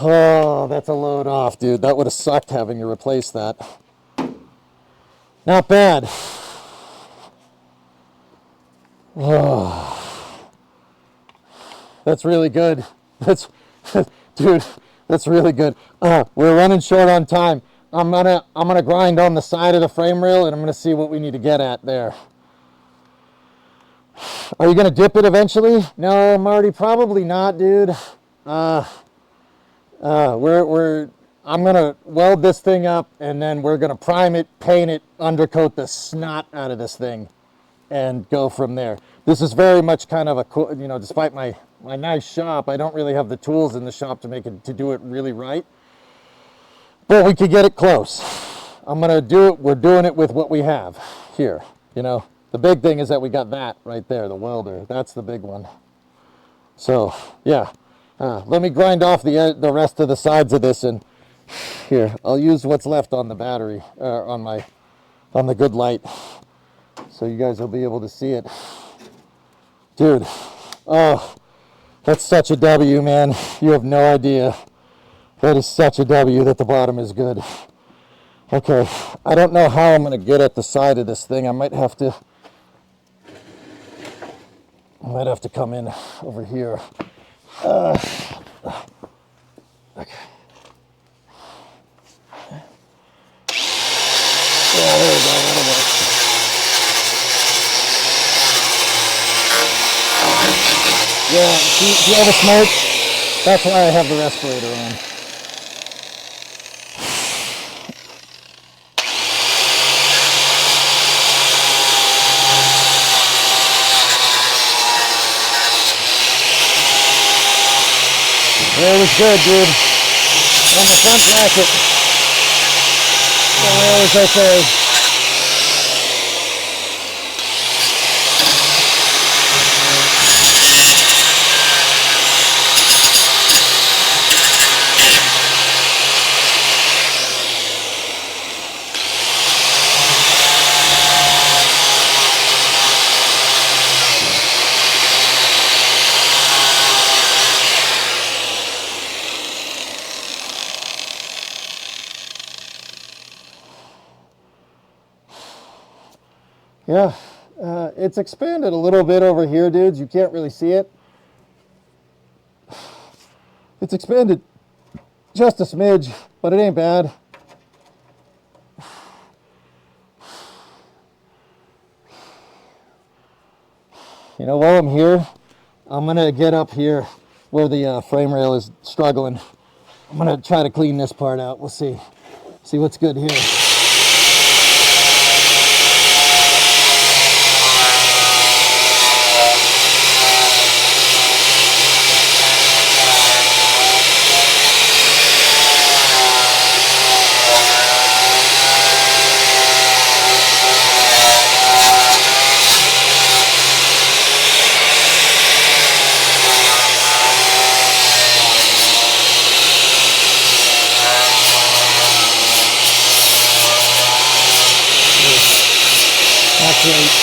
Oh, that's a load off, dude. That would have sucked having to replace that. Not bad. Oh, that's really good. That's, dude, that's really good. We're running short on time. I'm gonna grind on the side of the frame rail, and I'm gonna see what we need to get at there. Are you gonna dip it eventually? No, Marty, probably not, dude. I'm gonna weld this thing up, and then we're gonna prime it, paint it, undercoat the snot out of this thing, and go from there. This is very much kind of a cool, you know, despite my nice shop, I don't really have the tools in the shop to do it really right. But we could get it close. I'm gonna do it. We're doing it with what we have here. You know, the big thing is that we got that right there, the welder. That's the big one. So yeah, let me grind off the rest of the sides of this, and here I'll use what's left on the battery, on the good light, so you guys will be able to see it, dude. Oh, that's such a W, man. You have no idea. That is such a W that the bottom is good. Okay, I don't know how I'm going to get at the side of this thing. I might have to come in over here. Okay. Yeah, there we go. That'll work. Yeah, see all the smoke? That's why I have the respirator on. Rail was good, dude. On the front bracket, the rail is okay. Yeah, it's expanded a little bit over here, dudes. You can't really see it. It's expanded just a smidge, but it ain't bad. You know, while I'm here, I'm gonna get up here where the frame rail is struggling. I'm gonna try to clean this part out. We'll see what's good here. That's right.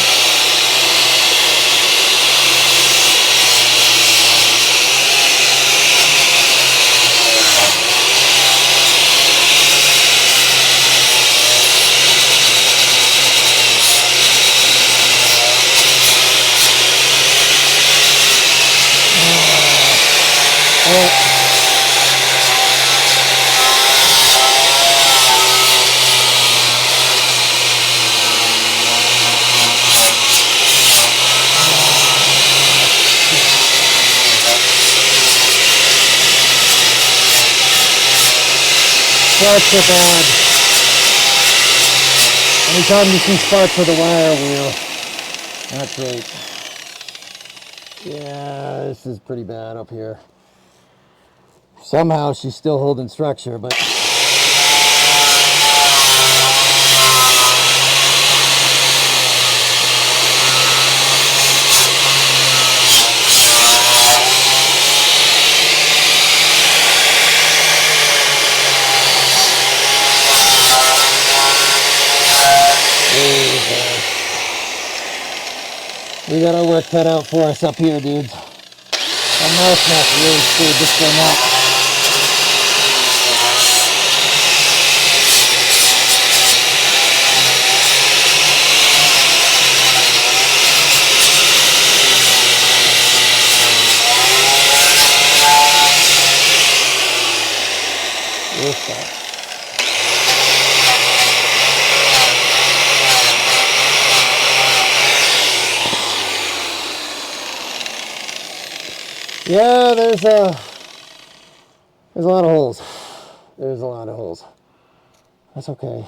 Sparks are bad. Anytime you see sparks with a wire wheel, that's right. Yeah, this is pretty bad up here. Somehow she's still holding structure, but we got our work cut out for us up here, dudes. That mouse nest really screwed this thing up. Yeah, there's a lot of holes. There's a lot of holes. That's okay.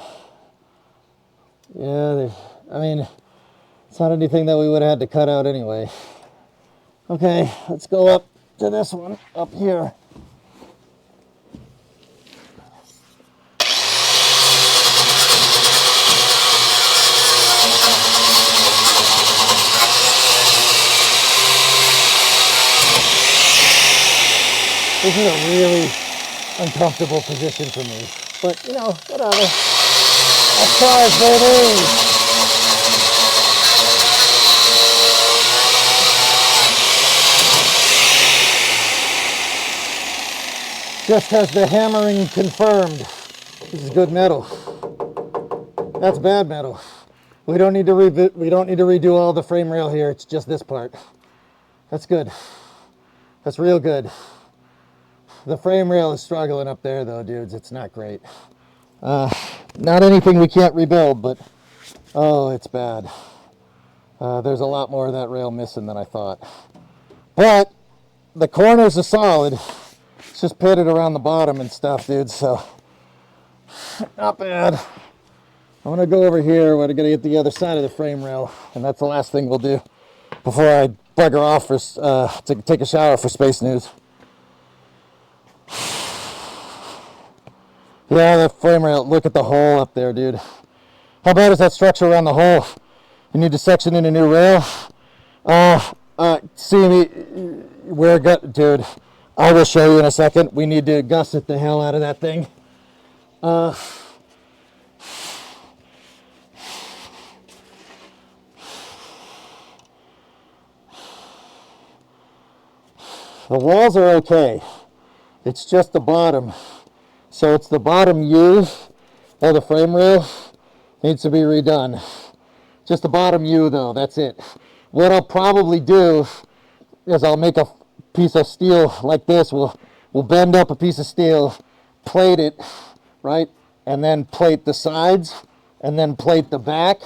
Yeah, I mean, it's not anything that we would have had to cut out anyway. Okay, let's go up to this one up here. This is a really uncomfortable position for me, but you know, whatever. That's cars, baby. Just has the hammering confirmed. This is good metal. That's bad metal. We don't need to redo all the frame rail here. It's just this part. That's good. That's real good. The frame rail is struggling up there though, dudes. It's not great. Not anything we can't rebuild, but oh, it's bad. There's a lot more of that rail missing than I thought. But the corners are solid. It's just pitted around the bottom and stuff, dudes, so not bad. I'm gonna go over here. We're gonna get the other side of the frame rail, and that's the last thing we'll do before I bugger off for to take a shower for Space News. Yeah, that frame rail, look at the hole up there, dude. How bad is that structure around the hole? You need to section in a new rail? See me, dude, I will show you in a second. We need to gusset the hell out of that thing. The walls are okay. It's just the bottom. So it's the bottom U of the frame rail needs to be redone. Just the bottom U though, that's it. What I'll probably do is I'll make a piece of steel like this. We'll bend up a piece of steel, plate it, right? And then plate the sides, and then plate the back.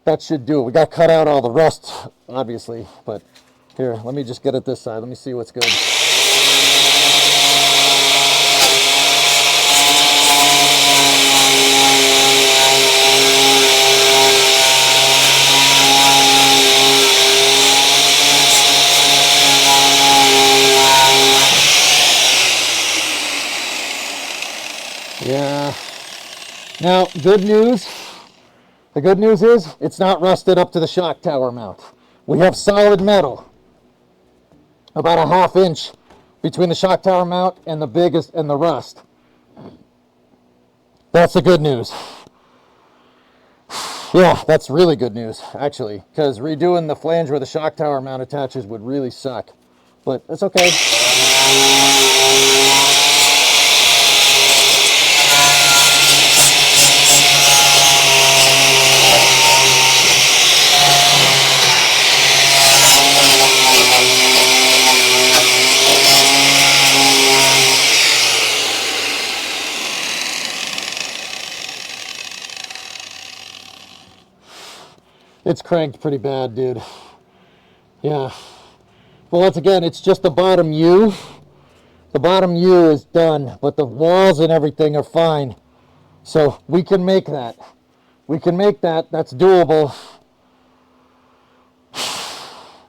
That should do it. We got to cut out all the rust, obviously, but here, let me just get at this side. Let me see what's good. Yeah. Now, good news. The good news is it's not rusted up to the shock tower mount. We have solid metal, about a 1/2 inch between the shock tower mount and the biggest and the rust. That's the good news. Yeah, that's really good news, actually, because redoing the flange where the shock tower mount attaches would really suck. But it's okay. It's cranked pretty bad, dude. Yeah. Well, once again, it's just the bottom U. The bottom U is done, but the walls and everything are fine. So we can make that. We can make that. That's doable.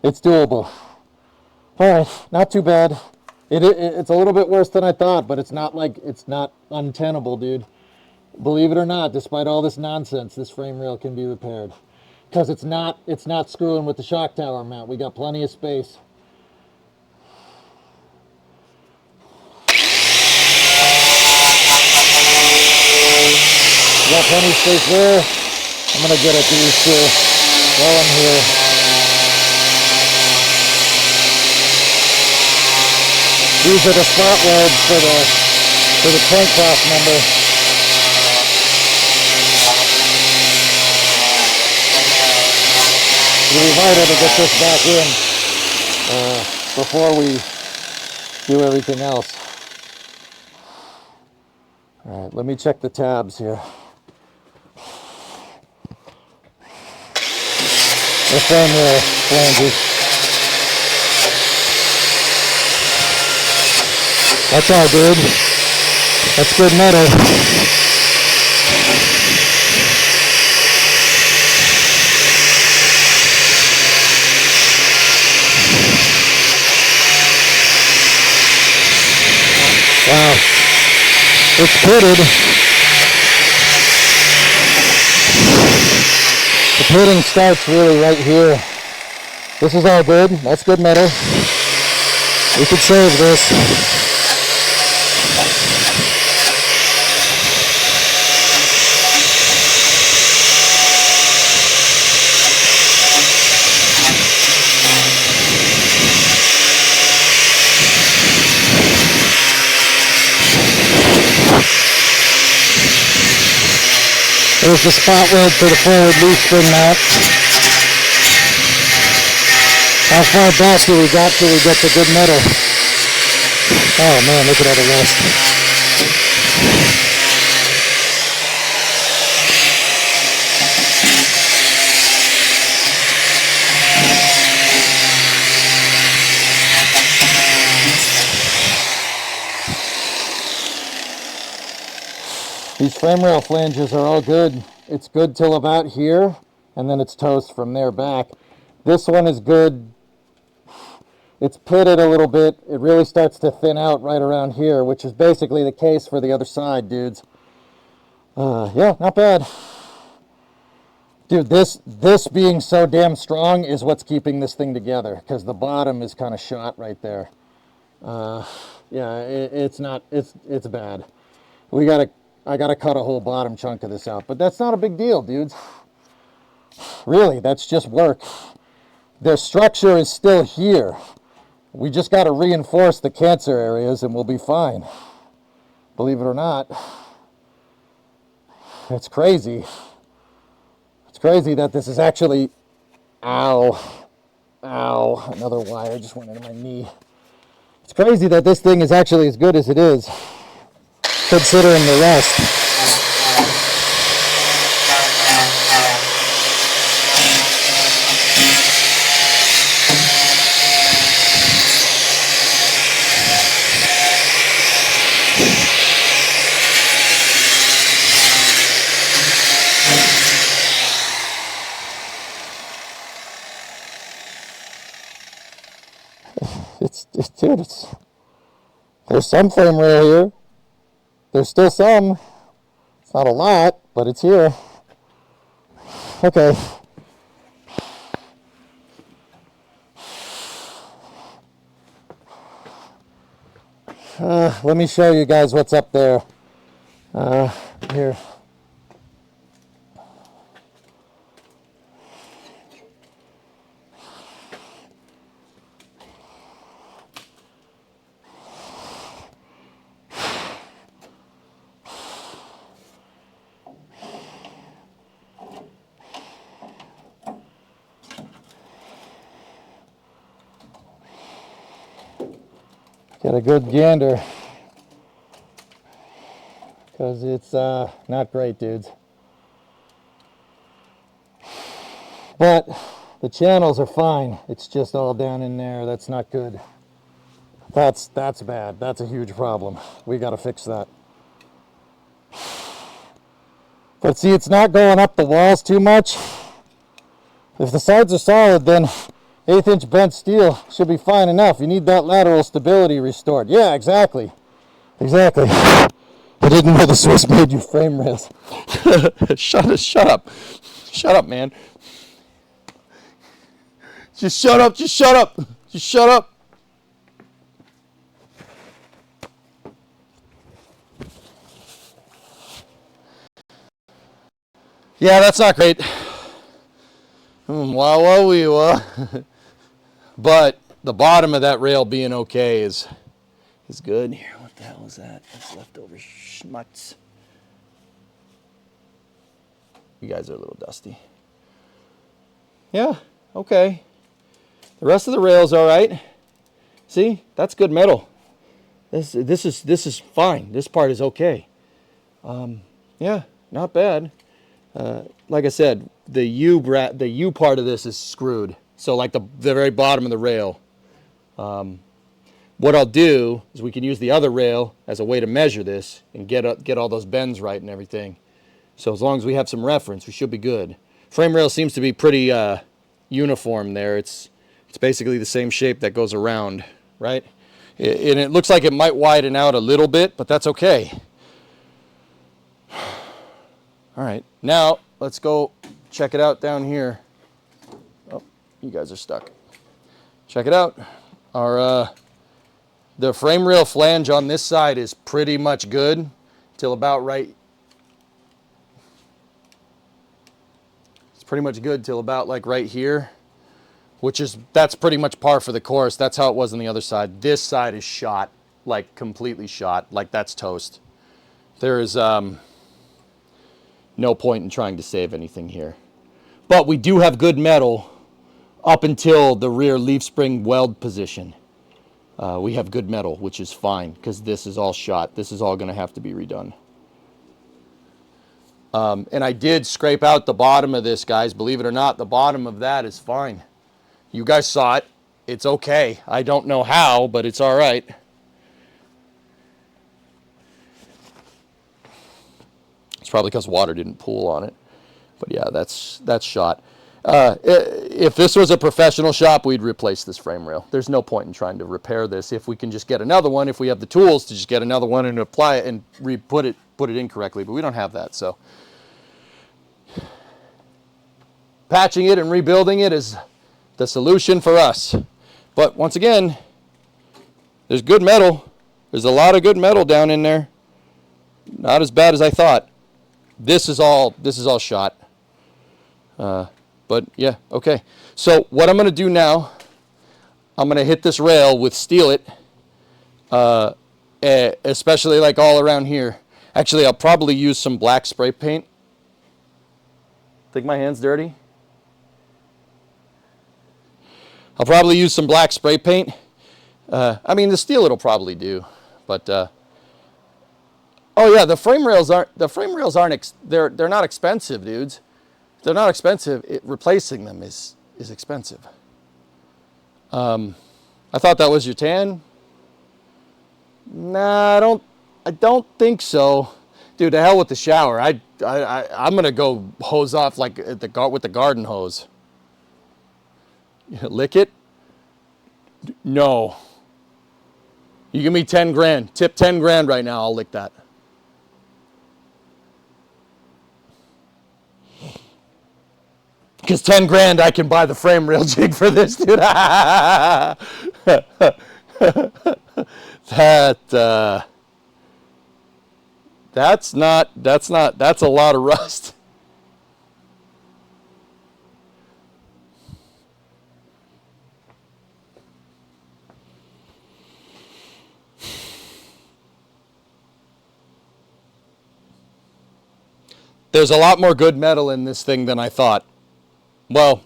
It's doable. All right, not too bad. It's a little bit worse than I thought, but it's not untenable, dude. Believe it or not, despite all this nonsense, this frame rail can be repaired. Because it's not screwing with the shock tower mount. We got plenty of space. We got plenty of space there. I'm gonna get at these two while I'm here. These are the spot welds for the tank cross member. It'll be vital to get this back in before we do everything else. All right, let me check the tabs here. The frame rail flanges. That's all good. That's good metal. Wow, it's pitted. The pitting starts really right here. This is all good. That's good metal. We could save this. There's the spot weld for the forward leaf spring mount. How far back do we got till we get the good metal? Oh man, look at all the rust. These frame rail flanges are all good. It's good till about here, and then it's toast from there back. This one is good. It's pitted a little bit. It really starts to thin out right around here, which is basically the case for the other side, dudes. Yeah, not bad. Dude, this being so damn strong is what's keeping this thing together, because the bottom is kind of shot right there. Yeah, it's bad. I gotta cut a whole bottom chunk of this out, but that's not a big deal, dudes. Really, that's just work. The structure is still here. We just gotta reinforce the cancer areas and we'll be fine. Believe it or not. It's crazy. It's crazy that this is actually, ow, another wire just went into my knee. It's crazy that this thing is actually as good as it is, considering the rest. Dude, there's some frame rail here. There's still some. It's not a lot, but it's here. Okay. Let me show you guys what's up there. Here. Get a good gander, because it's not great, dudes. But the channels are fine. It's just all down in there. That's not good. That's bad. That's a huge problem. We got to fix that. But see, it's not going up the walls too much. If the sides are solid, then 1/8-inch bent steel should be fine enough. You need that lateral stability restored. Yeah, exactly. Exactly. I didn't know the Swiss made you frame rails. Shut up. Shut up, man. Just shut up. Just shut up. Just shut up. Yeah, that's not great. Wow. But the bottom of that rail being okay is good. Here, what the hell is that? That's leftover schmutz. You guys are a little dusty. Yeah, okay. The rest of the rail's all right. See, that's good metal. This is fine. This part is okay. Yeah, not bad. Like I said, the U part of this is screwed. So like the very bottom of the rail. What I'll do is we can use the other rail as a way to measure this and get all those bends right and everything. So as long as we have some reference, we should be good. Frame rail seems to be pretty uniform there. It's basically the same shape that goes around, right? And it looks like it might widen out a little bit, but that's okay. All right, now let's go check it out down here. Oh, you guys are stuck. Check it out. The frame rail flange on this side is pretty much good till about right. It's pretty much good till about like right here, that's pretty much par for the course. That's how it was on the other side. This side is shot, like completely shot, like that's toast. There is no point in trying to save anything here. But we do have good metal up until the rear leaf spring weld position. We have good metal, which is fine because this is all shot. This is all going to have to be redone. And I did scrape out the bottom of this, guys. Believe it or not, the bottom of that is fine. You guys saw it. It's okay. I don't know how, but it's all right. It's probably because water didn't pool on it. But yeah, that's shot. If this was a professional shop, we'd replace this frame rail. There's no point in trying to repair this if we can just get another one, if we have the tools to just get another one and apply it and put it in correctly, but we don't have that. So patching it and rebuilding it is the solution for us. But once again, there's good metal. There's a lot of good metal down in there. Not as bad as I thought. This is all shot. But yeah, okay. So what I'm going to do now, I'm going to hit this rail with Steel It, especially like all around here. Actually, I'll probably use some black spray paint Think my hand's dirty? I'll probably use some black spray paint. I mean, the steel it'll probably do, but oh yeah, the frame rails aren't they're not expensive, dudes. They're not expensive. Replacing them is expensive. I thought that was your tan. Nah, I don't think so. Dude, to hell with the shower. I'm gonna go hose off like with the garden hose. Lick it? No. You give me 10 grand. Tip 10 grand right now, I'll lick that. Because 10 grand I can buy the frame rail jig for this, dude. That's a lot of rust. There's a lot more good metal in this thing than I thought. Well,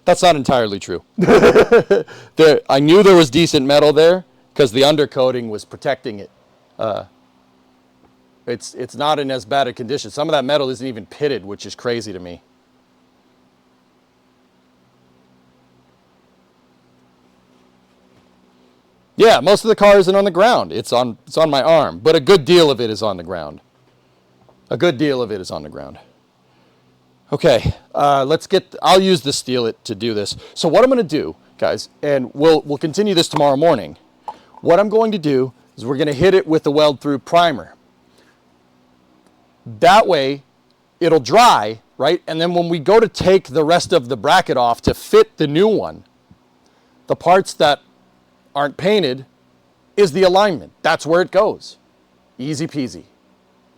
that's not entirely true. I knew there was decent metal there because the undercoating was protecting it. It's not in as bad a condition. Some of that metal isn't even pitted, which is crazy to me. Yeah, most of the car isn't on the ground. It's on my arm, but a good deal of it is on the ground. A good deal of it is on the ground. Okay, I'll use the steel to do this. So what I'm going to do, guys, and we'll continue this tomorrow morning. What I'm going to do is we're going to hit it with the weld-through primer. That way, it'll dry, right? And then when we go to take the rest of the bracket off to fit the new one, the parts that aren't painted is the alignment. That's where it goes. Easy peasy,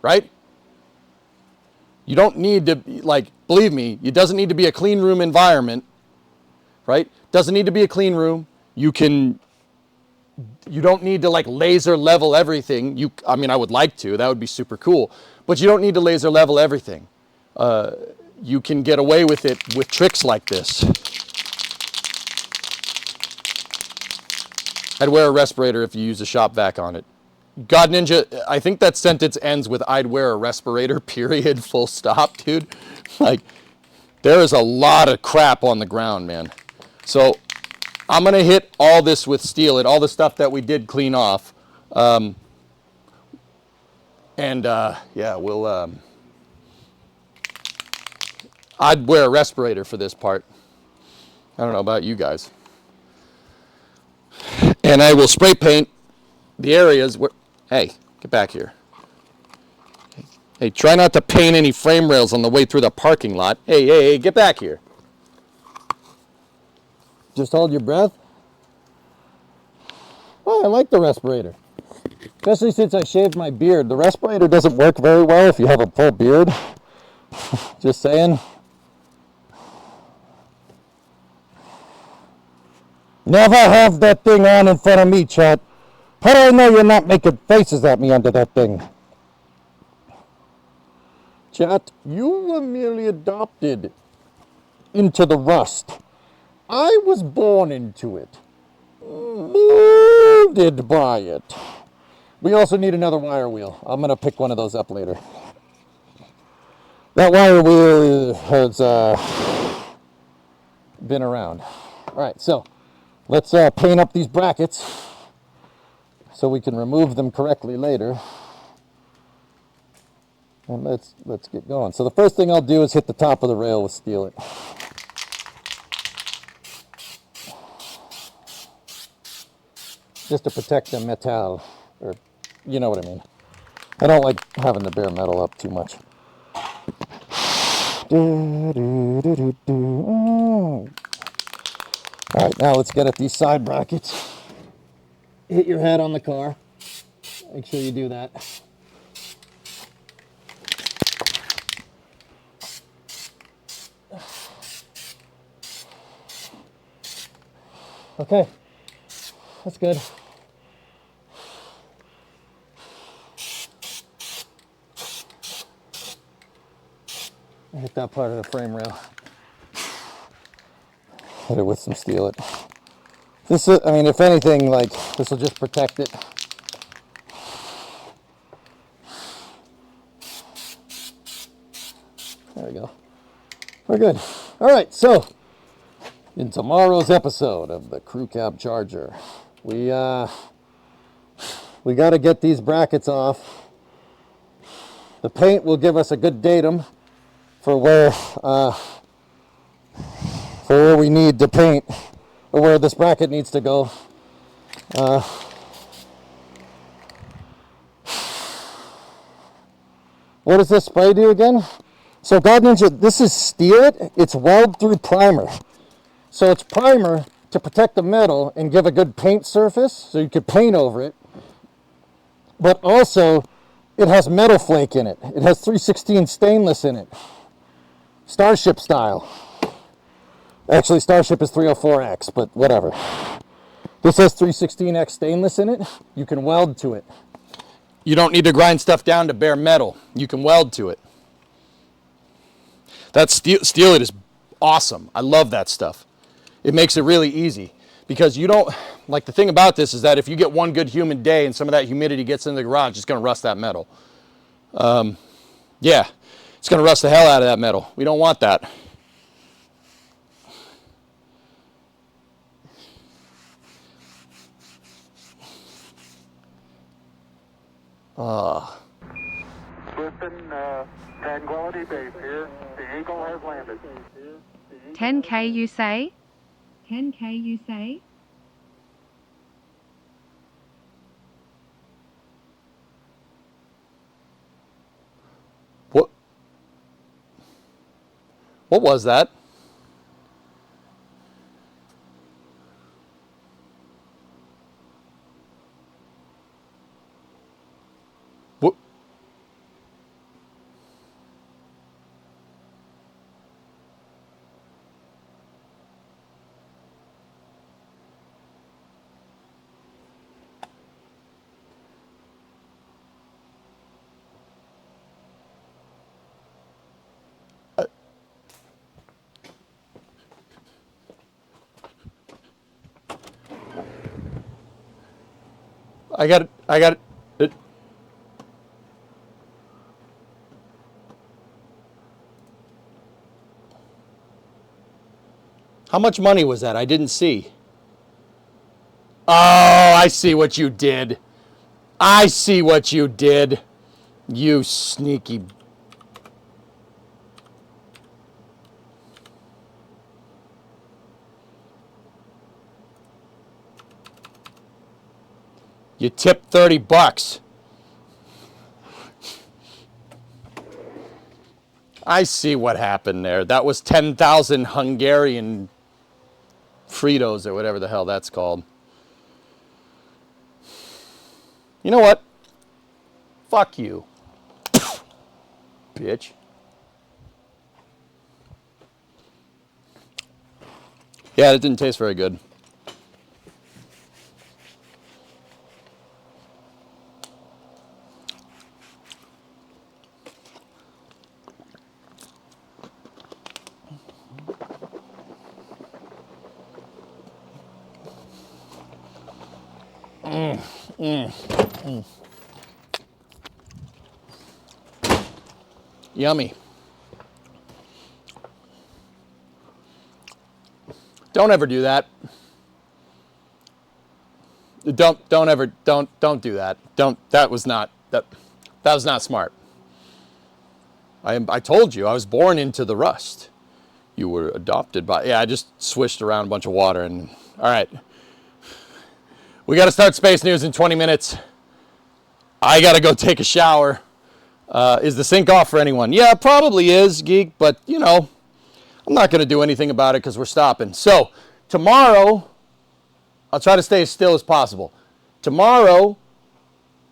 right? You don't need to, like, believe me, it doesn't need to be a clean room environment, right? Doesn't need to be a clean room. You don't need to like laser level everything. I mean, I would like to, that would be super cool, but you don't need to laser level everything. You can get away with it with tricks like this. I'd wear a respirator if you use a shop vac on it. God Ninja, I think that sentence ends with I'd wear a respirator, period, full stop, dude. Like, there is a lot of crap on the ground, man. So I'm going to hit all this with steel and all the stuff that we did clean off. Yeah, we'll... I'd wear a respirator for this part. I don't know about you guys. And I will spray paint the areas where... Hey, get back here. Hey, try not to paint any frame rails on the way through the parking lot. Hey, get back here. Just hold your breath. Oh, I like the respirator. Especially since I shaved my beard. The respirator doesn't work very well if you have a full beard. Just saying. Never have that thing on in front of me, chat. How do I know you're not making faces at me under that thing? Chat, you were merely adopted into the rust. I was born into it. Molded by it. We also need another wire wheel. I'm going to pick one of those up later. That wire wheel has been around. All right, so let's paint up these brackets so we can remove them correctly later. And let's get going. So the first thing I'll do is hit the top of the rail with Steel It. Just to protect the metal, or you know what I mean. I don't like having the bare metal up too much. Alright, now let's get at these side brackets. Hit your head on the car. Make sure you do that. Okay, that's good. hit that part of the frame rail. Hit it with some steel. This is, I mean, if anything, like, this will just protect it. There we go. We're good. All right, so in tomorrow's episode of the Crew Cab Charger, we got to get these brackets off. The paint will give us a good datum for where we need to paint, or where this bracket needs to go. What does this spray do again? So God Ninja, this is Steel It. It's weld through primer. So it's primer to protect the metal and give a good paint surface, so you could paint over it. But also, it has metal flake in it. It has 316 stainless in it. Starship style. Actually, Starship is 304X, but whatever. This has 316X stainless in it. You can weld to it. You don't need to grind stuff down to bare metal. You can weld to it. That Steel It is awesome. I love that stuff. It makes it really easy because you don't, like, the thing about this is that if you get one good humid day and some of that humidity gets into the garage, it's going to rust that metal. Yeah, it's going to rust the hell out of that metal. We don't want that. Listen, Tranquility Base here. The Eagle has landed. 10K you say? 10K you say? What was that? What? I got it. How much money was that? I didn't see. Oh, I see what you did. I see what you did. You sneaky. You tipped $30. I see what happened there. That was 10,000 Hungarian Fritos or whatever the hell that's called. You know what? Fuck you. Bitch. Yeah, it didn't taste very good. Yummy. Don't ever do that. Don't do that. That was not smart. I told you I was born into the rust. You were adopted by, yeah, I just swished around a bunch of water and, all right. We got to start Space News in 20 minutes. I got to go take a shower. Is the sink off for anyone? Yeah, it probably is, Geek, but, you know, I'm not going to do anything about it because we're stopping. So, tomorrow, I'll try to stay as still as possible. Tomorrow,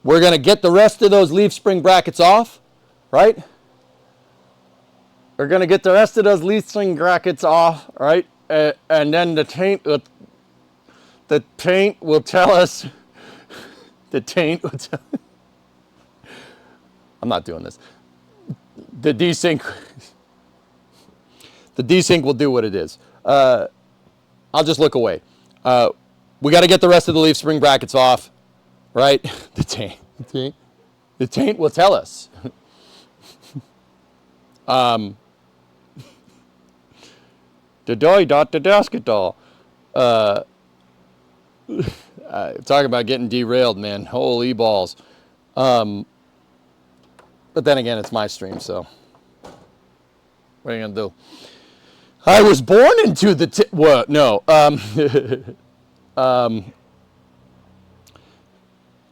we're going to get the rest of those leaf spring brackets off, right? We're going to get the rest of those leaf spring brackets off, right? And then the paint will tell us, I'm not doing this. The desync, The desync will do what it is. I'll just look away. We got to get the rest of the leaf spring brackets off, right? The taint will tell us. The doy dot the basketball. Talk about getting derailed, man. Holy balls. But then again, it's my stream, so what are you gonna do? I was born into the what? No.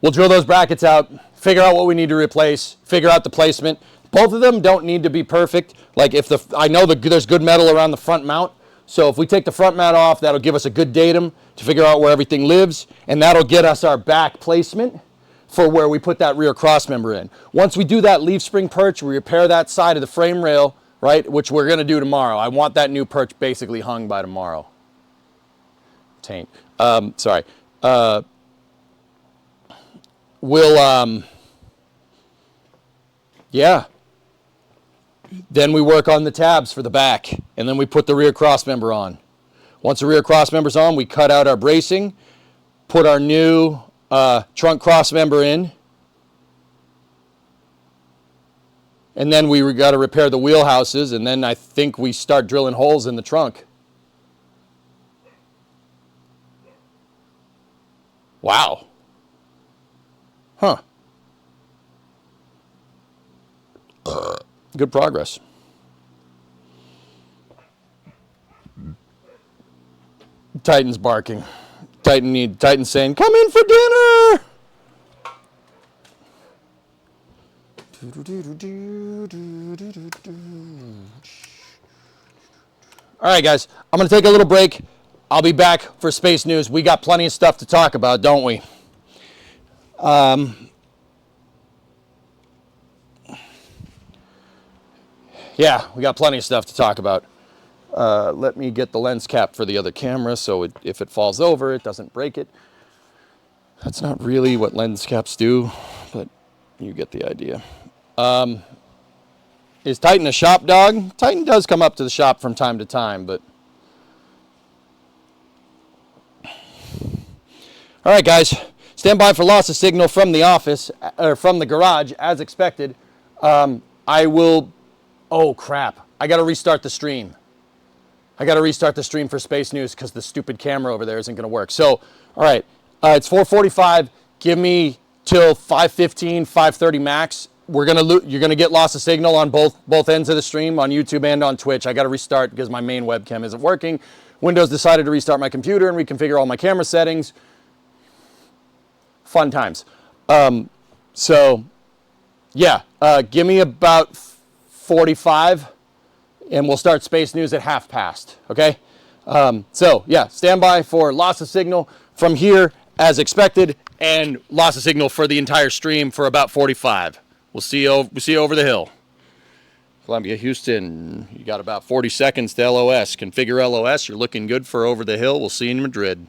We'll drill those brackets out, figure out what we need to replace, figure out the placement. Both of them don't need to be perfect. Like if I know there's good metal around the front mount, so if we take the front mount off, that'll give us a good datum to figure out where everything lives, and that'll get us our back placement for where we put that rear cross member in. Once we do that leaf spring perch, we repair that side of the frame rail, right, which we're gonna do tomorrow. I want that new perch basically hung by tomorrow. Taint. Sorry. Yeah. Then we work on the tabs for the back, and then we put the rear cross member on. Once the rear cross member's on, we cut out our bracing, put our new trunk cross member in, and then we got to repair the wheelhouses, and then I think we start drilling holes in the trunk. Wow. Huh. Good progress. Titan's barking. Titan's saying, "Come in for dinner." All right, guys. I'm going to take a little break. I'll be back for Space News. We got plenty of stuff to talk about, don't we? Yeah, we got plenty of stuff to talk about. Let me get the lens cap for the other camera so if it falls over, it doesn't break it. That's not really what lens caps do, but you get the idea. Is Titan a shop dog? Titan does come up to the shop from time to time, but... All right, guys. Stand by for loss of signal from the office, or from the garage, as expected. I will... Oh, crap. I got to restart the stream. I got to restart the stream for Space News because the stupid camera over there isn't going to work. So, all right. It's 4:45. Give me till 5:15, 5:30 max. You're going to get loss of signal on both ends of the stream, on YouTube and on Twitch. I got to restart because my main webcam isn't working. Windows decided to restart my computer and reconfigure all my camera settings. Fun times. So, yeah. Give me about 45, and we'll start Space News at 1/2 okay? So, yeah, stand by for loss of signal from here as expected, and loss of signal for the entire stream for about 45. We'll see you over the hill. Columbia, Houston, you got about 40 seconds to LOS. Configure LOS. You're looking good for over the hill. We'll see you in Madrid.